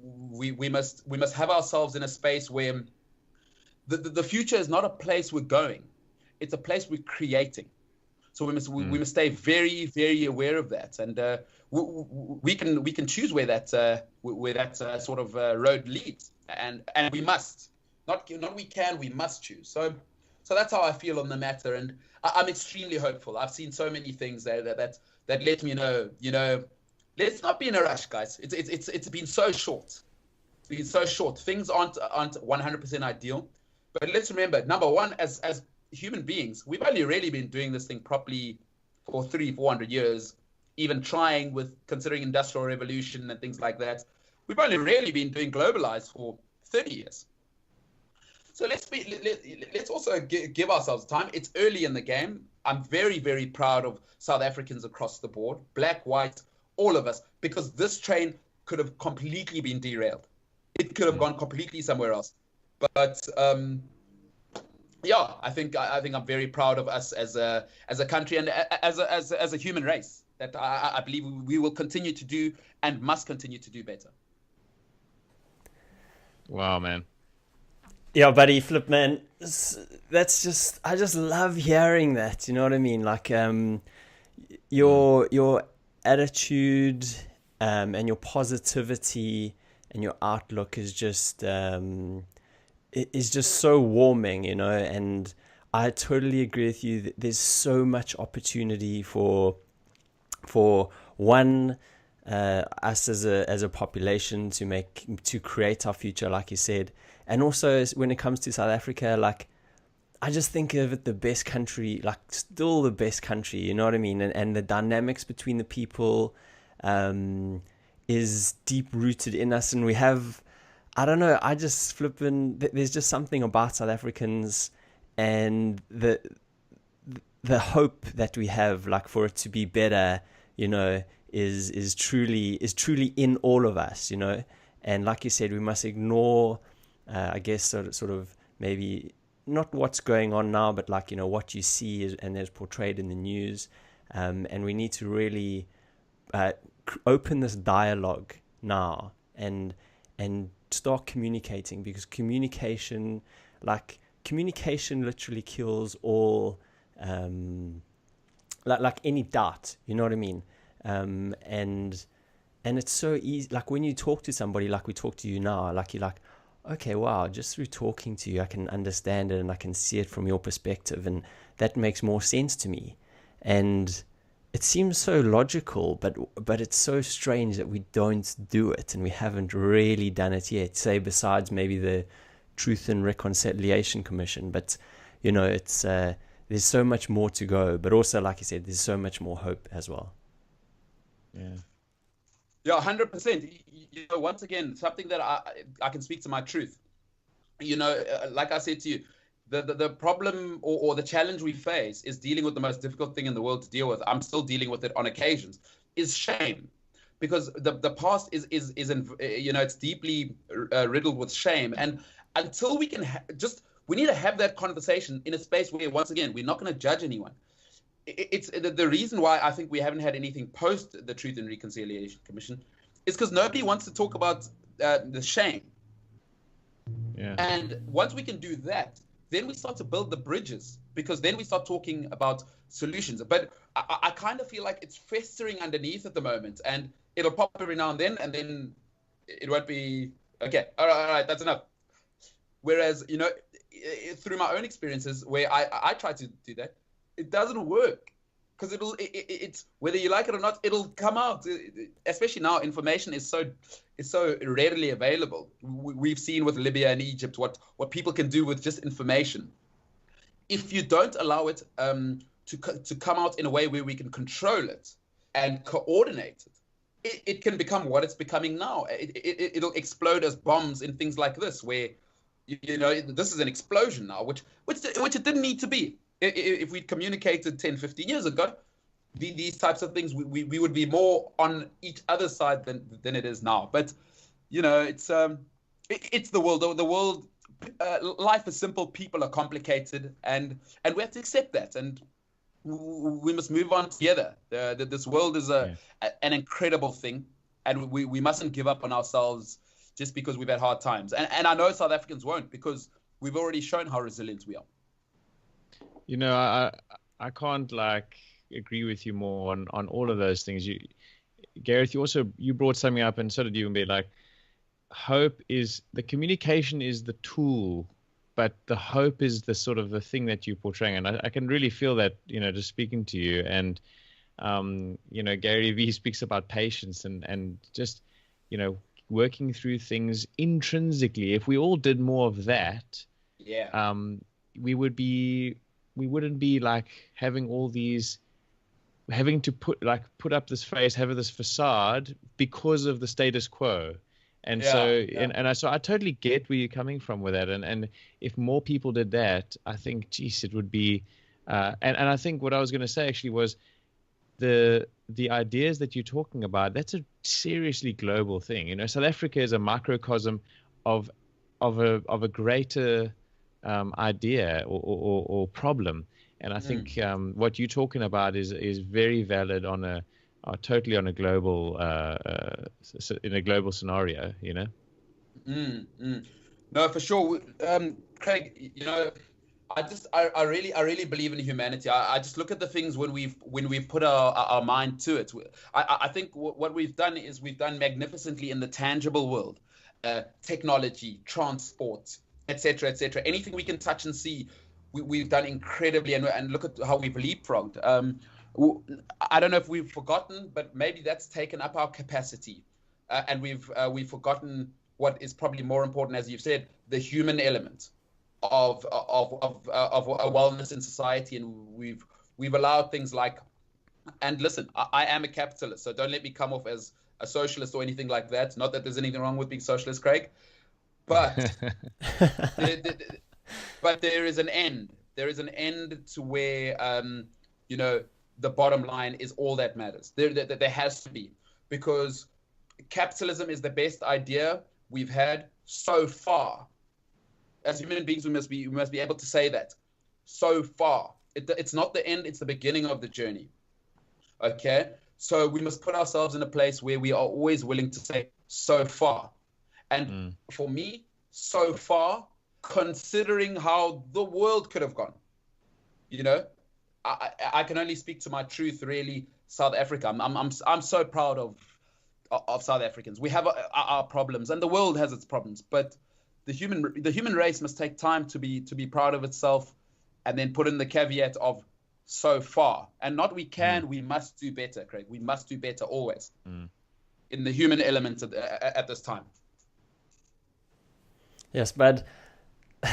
we must have ourselves in a space where the future is not a place we're going; it's a place we're creating. So we must stay very, very aware of that, and we can choose where that sort of road leads, and we must we must choose. So that's how I feel on the matter, and I'm extremely hopeful. I've seen so many things there that let me know, let's not be in a rush, guys. It's been so short. It's been so short. Things aren't 100% ideal, but let's remember, number one, as human beings, we've only really been doing this thing properly for 300-400 years, even trying with considering industrial revolution and things like that. We've only really been doing globalized for 30 years. So let's also give ourselves time. It's early in the game. I'm very, very proud of South Africans across the board, black, white, all of us, because this train could have completely been derailed. It could have gone completely somewhere else. But yeah, I think I'm very proud of us as a country and as a human race, that I believe we will continue to do and must continue to do better. Wow, man. Yeah, buddy, Flip, man, that's just, I just love hearing that. You know what I mean? Like, your attitude, and your positivity and your outlook is just, so warming, you know. And I totally agree with you. There's so much opportunity for one, us as a population to create our future, like you said. And also when it comes to South Africa, like, I just think of it the best country, like still the best country, you know what I mean? And the dynamics between the people is deep rooted in us. And we have, I don't know, I just there's just something about South Africans and the hope that we have, like, for it to be better, you know, is truly in all of us, you know. And like you said, we must ignore, I guess, sort of maybe not what's going on now, but like, you know, what you see and is portrayed in the news. And we need to really open this dialogue now and start communicating, because communication literally kills all, like any doubt, you know what I mean? And it's so easy, like when you talk to somebody like we talk to you now, like you're like, okay, wow, just through talking to you I can understand it and I can see it from your perspective, and that makes more sense to me. And it seems so logical, but it's so strange that we don't do it, and we haven't really done it yet, say besides maybe the Truth and Reconciliation Commission. But you know, it's there's so much more to go, but also, like you said, there's so much more hope as well. Yeah, 100%. You know, once again, something that I can speak to my truth. You know, like I said to you, the problem or the challenge we face is dealing with the most difficult thing in the world to deal with. I'm still dealing with it on occasions. Is shame, because the past is you know, it's deeply riddled with shame. And until we can we need to have that conversation in a space where, once again, we're not going to judge anyone. It's the reason why I think we haven't had anything post the Truth and Reconciliation Commission is because nobody wants to talk about the shame. Yeah. And once we can do that, then we start to build the bridges, because then we start talking about solutions. But I kind of feel like it's festering underneath at the moment, and it'll pop every now and then it won't be okay. All right, that's enough. Whereas, you know, through my own experiences where I try to do that, it doesn't work, because it's whether you like it or not, it'll come out. Especially now, information is so readily available. We've seen with Libya and Egypt what people can do with just information. If you don't allow it to come out in a way where we can control it and coordinate it, it can become what it's becoming now. It'll explode as bombs in things like this, where, you know, this is an explosion now, which it didn't need to be. If we'd communicated 10, 15 years ago, these types of things, we would be more on each other's side than it is now. But, you know, it's the world. The world, life is simple. People are complicated, and we have to accept that. And we must move on together. This world is an incredible thing, and we mustn't give up on ourselves just because we've had hard times. And I know South Africans won't, because we've already shown how resilient we are. You know, I can't agree with you more on all of those things. Gareth, you brought something up, and so did you, Umbe. Like, hope is the communication is the tool, but the hope is the sort of the thing that you're portraying. And I can really feel that, you know, just speaking to you. And you know, Gary Vee speaks about patience and just, you know, working through things intrinsically. If we all did more of that, we wouldn't be like having all these, having to put up this face, have this facade because of the status quo. And Yeah, so, yeah. so I totally get where you're coming from with that. And if more people did that, I think, geez, it would be. And I think what I was going to say actually was the ideas that you're talking about. That's a seriously global thing. You know, South Africa is a microcosm of a greater idea or problem. And I think what you're talking about is very valid on a totally on a global in a global scenario, you know. No, for sure. Craig, you know, I really believe in humanity. I just look at the things when we've put our mind to it. I think what we've done is we've done magnificently in the tangible world, technology, transport, etc., etc. Anything we can touch and see, we've done incredibly. And look at how we've leapfrogged. I don't know if we've forgotten, but maybe that's taken up our capacity, and we've forgotten what is probably more important, as you've said, the human element of a wellness in society. And we've allowed things like, and listen, I am a capitalist, so don't let me come off as a socialist or anything like that. Not that there's anything wrong with being socialist, Craig, but but there is an end. There is an end to where you know, the bottom line is all that matters. There has to be, because capitalism is the best idea we've had so far. As human beings, we must be able to say that. So far, it's not the end; it's the beginning of the journey. Okay, so we must put ourselves in a place where we are always willing to say so far. And for me, so far, considering how the world could have gone, you know, I can only speak to my truth. Really, South Africa. I'm so proud of South Africans. We have our problems, and the world has its problems, but the human race must take time to be proud of itself, and then put in the caveat of so far, and not we must do better, Craig. We must do better always in the human element at this time. Yes, but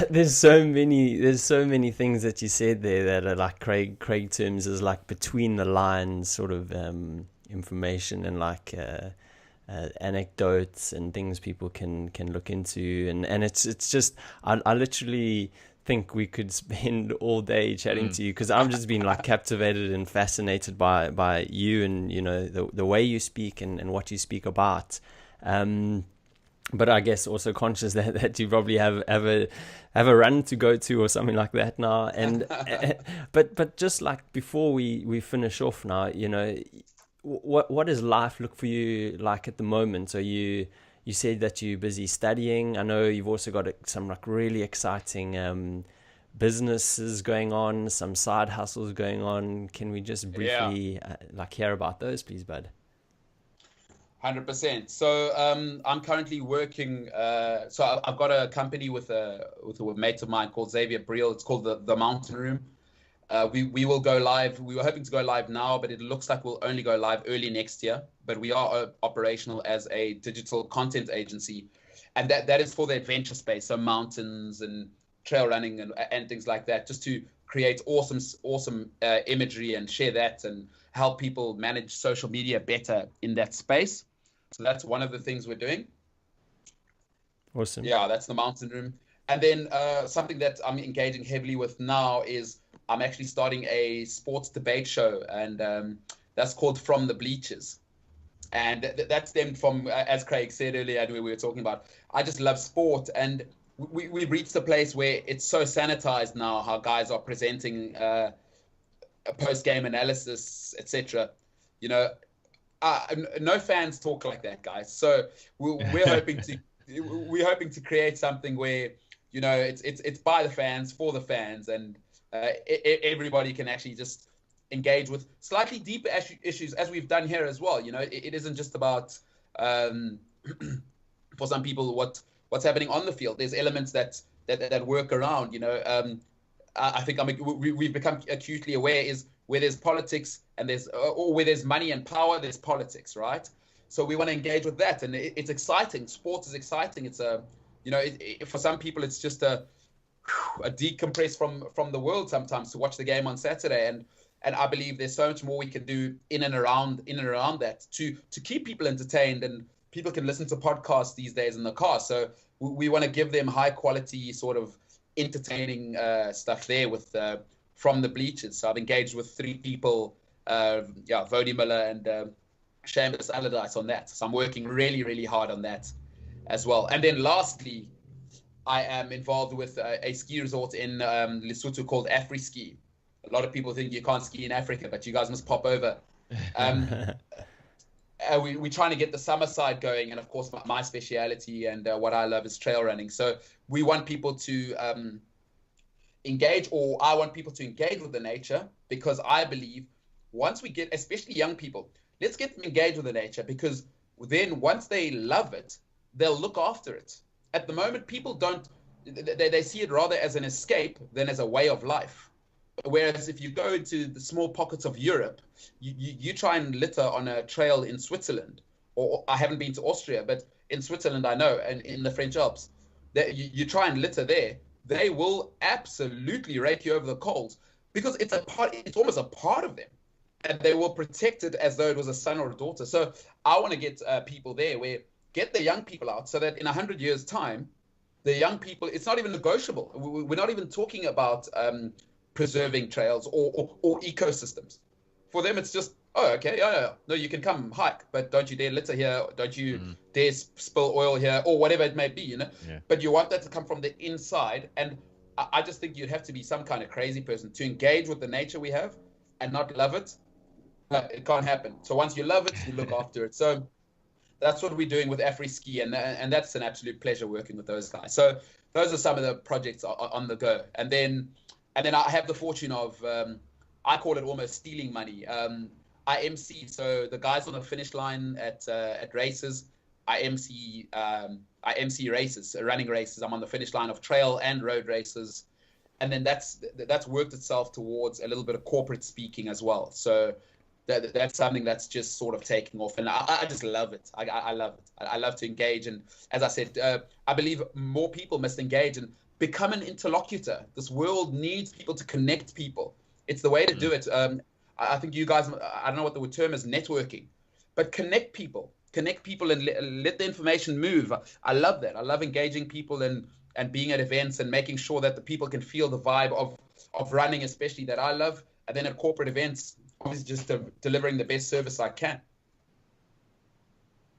there's so many things that you said there that are like Craig terms is like between the lines sort of information, and like anecdotes and things people can look into, and it's just I literally think we could spend all day chatting to you, because I'm just being like captivated and fascinated by you, and you know the way you speak and what you speak about. But I guess also conscious that you probably have a run to go to or something like that now. And but just like before we finish off now, you know, what does life look for you like at the moment? So you said that you're busy studying. I know you've also got some like really exciting businesses going on, some side hustles going on. Can we just briefly like hear about those, please, bud? 100%. So I'm currently working. So I've got a company with a mate of mine called Xavier Briel. It's called the Mountain Room. We will go live. We were hoping to go live now, but it looks like we'll only go live early next year. But we are operational as a digital content agency, and that is for the adventure space, so mountains and trail running and things like that, just to create awesome imagery and share that and help people manage social media better in that space. So that's one of the things we're doing. Awesome. Yeah, that's the Mountain Room. And then something that I'm engaging heavily with now is I'm actually starting a sports debate show, and that's called From the Bleachers. And that stemmed from, as Craig said earlier, and we were talking about, I just love sport, and we've reached a place where it's so sanitized now, how guys are presenting a post-game analysis, etc. You know, no fans talk like that, guys. So we're hoping to create something where, you know, it's by the fans, for the fans, and everybody can actually just engage with slightly deeper issues, as we've done here as well. You know, it isn't just about for some people what's happening on the field. There's elements that work around. You know, I think we've become acutely aware is where there's politics and or where there's money and power, there's politics, right? So we want to engage with that, and it's exciting. Sports is exciting. It's you know, for some people it's just a decompress from the world sometimes to watch the game on Saturday, and I believe there's so much more we can do in and around that to keep people entertained and people can listen to podcasts these days in the car. So we want to give them high quality sort of entertaining stuff there with from the Bleachers. So I've engaged with 3 people, Vody Miller and Seamus Allardyce on that. So I'm working really, really hard on that as well. And then lastly, I am involved with a ski resort in Lesotho called AfriSki. A lot of people think you can't ski in Africa, but you guys must pop over. We're trying to get the summer side going, and of course my speciality and what I love is trail running. So we want people to engage, or I want people to engage with the nature, because I believe once we get, especially young people, let's get them engaged with the nature, because then once they love it, they'll look after it. At the moment, people don't, they see it rather as an escape than as a way of life. Whereas if you go into the small pockets of Europe, you try and litter on a trail in Switzerland, or I haven't been to Austria, but in Switzerland I know, and in the French Alps, that you try and litter there, they will absolutely rake you over the coals, because it's almost a part of them, and they will protect it as though it was a son or a daughter. So I want to get people there, where get the young people out, so that in 100 years' time, the young people, it's not even negotiable. We're not even talking about preserving trails or ecosystems. For them, it's just, oh, okay, yeah. No, you can come hike, but don't you dare litter here, don't you dare spill oil here, or whatever it may be, you know. Yeah. But you want that to come from the inside, and I just think you'd have to be some kind of crazy person to engage with the nature we have and not love it. It can't happen. So once you love it, you look after it. So that's what we're doing with AfriSki, and that's an absolute pleasure working with those guys. So those are some of the projects on the go. And then I have the fortune of, I call it almost stealing money. I Emcee, so the guys on the finish line at races, I Emcee races, running races. I'm on the finish line of trail and road races. And then that's worked itself towards a little bit of corporate speaking as well. So that's something that's just sort of taking off, and I just love it. I love it. I love to engage, and as I said, I believe more people must engage and become an interlocutor. This world needs people to connect people. It's the way to do it. I think you guys, I don't know what the term is, networking, but connect people and let the information move. I love that. I love engaging people and being at events and making sure that the people can feel the vibe of running, especially, that I love. And then at corporate events, obviously just delivering the best service I can.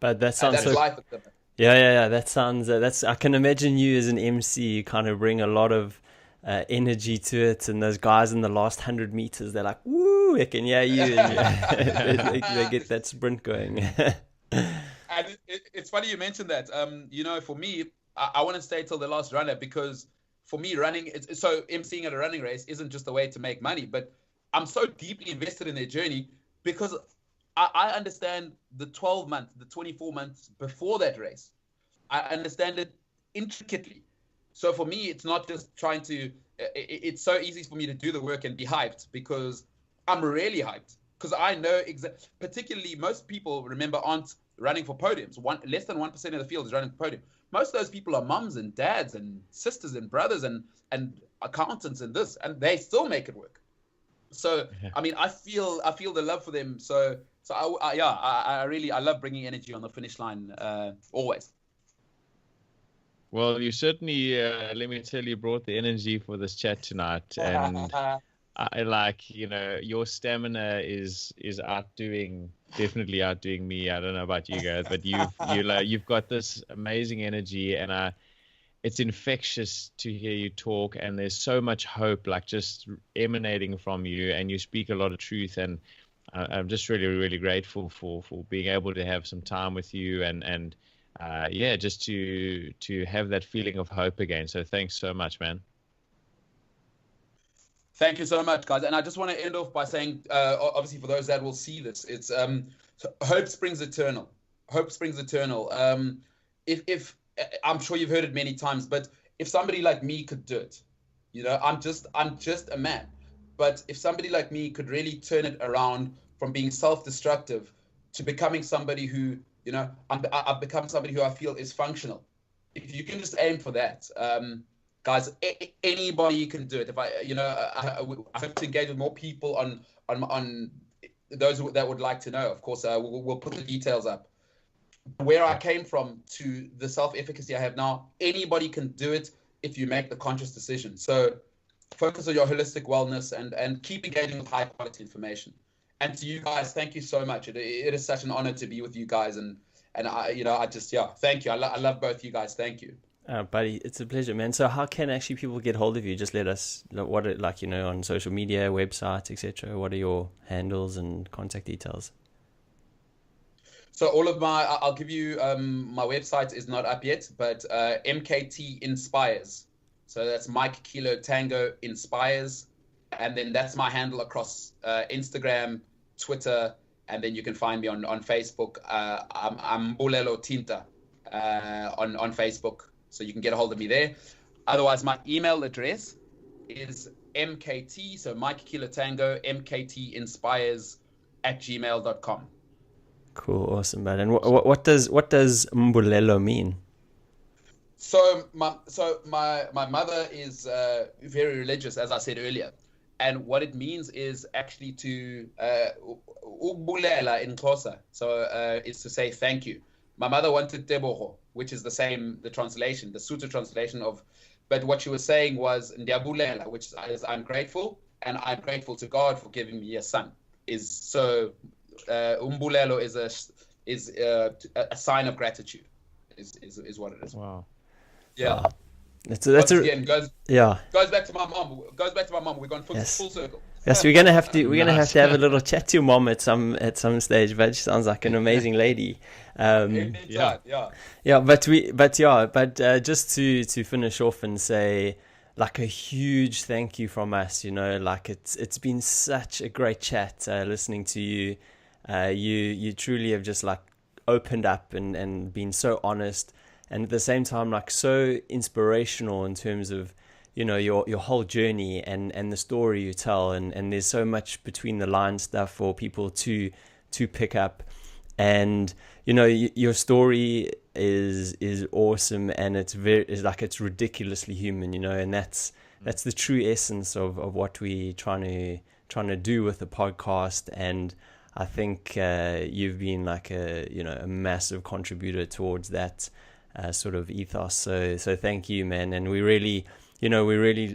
But that sounds so... life. Yeah. That sounds... I can imagine you as an MC, you kind of bring a lot of energy to it, and those guys in the last 100 meters, they're like, woo, I can hear you. And they get that sprint going. And it's funny you mentioned that. For me, I want to stay till the last runner, because for me, running, so emceeing at a running race isn't just a way to make money, but I'm so deeply invested in their journey, because I understand the 12 months, the 24 months before that race. I understand it intricately. So for me, it's not just trying to, it's so easy for me to do the work and be hyped, because I'm really hyped, because I know particularly most people, remember, aren't running for podiums. Less than 1% of the field is running for podium. Most of those people are mums and dads and sisters and brothers and accountants and this, and they still make it work. So, I mean, I feel the love for them. So I love bringing energy on the finish line, always. Well, you certainly, let me tell you, brought the energy for this chat tonight, and I like, your stamina is definitely outdoing me. I don't know about you guys, but you've got this amazing energy, and it's infectious to hear you talk, and there's so much hope, like, just emanating from you, and you speak a lot of truth, and I'm just really, really grateful for being able to have some time with you, and just to have that feeling of hope again. So thanks so much, man. Thank you so much, guys. And I just want to end off by saying, obviously, for those that will see this, it's hope springs eternal. Hope springs eternal. If I'm sure you've heard it many times, but if somebody like me could do it, I'm just a man. But if somebody like me could really turn it around from being self-destructive to becoming somebody who, I've become somebody who I feel is functional. If you can just aim for that, guys, anybody can do it. If I hope to engage with more people on those that would like to know. Of course, we'll put the details up. where I came from to the self-efficacy I have now, anybody can do it if you make the conscious decision. So focus on your holistic wellness and keep engaging with high quality information. And to you guys, thank you so much. It is such an honor to be with you guys. And I, I just, thank you. I love both you guys. Thank you. Buddy, it's a pleasure, man. So how can actually people get hold of you? Just let us know what it on social media, websites, etc. What are your handles and contact details? So all of I'll give you, my website is not up yet, but MKT Inspires. So that's Mike Kilo Tango Inspires. And then that's my handle across Instagram, Twitter, and then you can find me on Facebook. I'm Mbulelo Thinta on Facebook. So you can get a hold of me there. Otherwise, my email address is MKT, so Mike Kilo Tango, MKT Inspires @gmail.com. Cool, awesome, man. And what does Mbulelo mean? So my mother is very religious, as I said earlier, and what it means is actually to ukubulela in Xhosa. So it's to say thank you. My mother wanted teboho, which is the translation, the Sotho translation of, but what she was saying was ndiyabulela, which is I'm grateful, and I'm grateful to God for giving me a son. Umbulelo is a sign of gratitude, is what it is. Wow. Yeah. Wow. Goes back to my mom. We're going full circle. Yes, we're gonna have to have a little chat to your mom at some stage. But she sounds like an amazing lady. But just to finish off and say, like, a huge thank you from us. Like it's been such a great chat listening to you. You truly have just like opened up and been so honest, and at the same time like so inspirational in terms of your whole journey and the story you tell, and there's so much between the lines stuff for people to pick up, and your story is awesome, and it's ridiculously human, and that's the true essence of what we trying to do with the podcast. And I think you've been like a massive contributor towards that sort of ethos. So thank you, man. And we really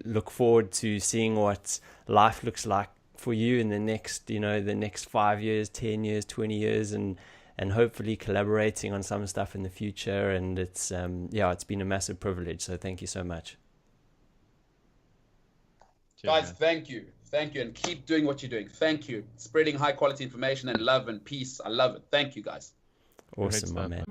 look forward to seeing what life looks like for you in the next 5 years, 10 years, 20 years, and hopefully collaborating on some stuff in the future. And it's been a massive privilege. So thank you so much. Guys, thank you, and keep doing what you're doing. Thank you, spreading high quality information and love and peace. I love it. Thank you, guys. Awesome, my man.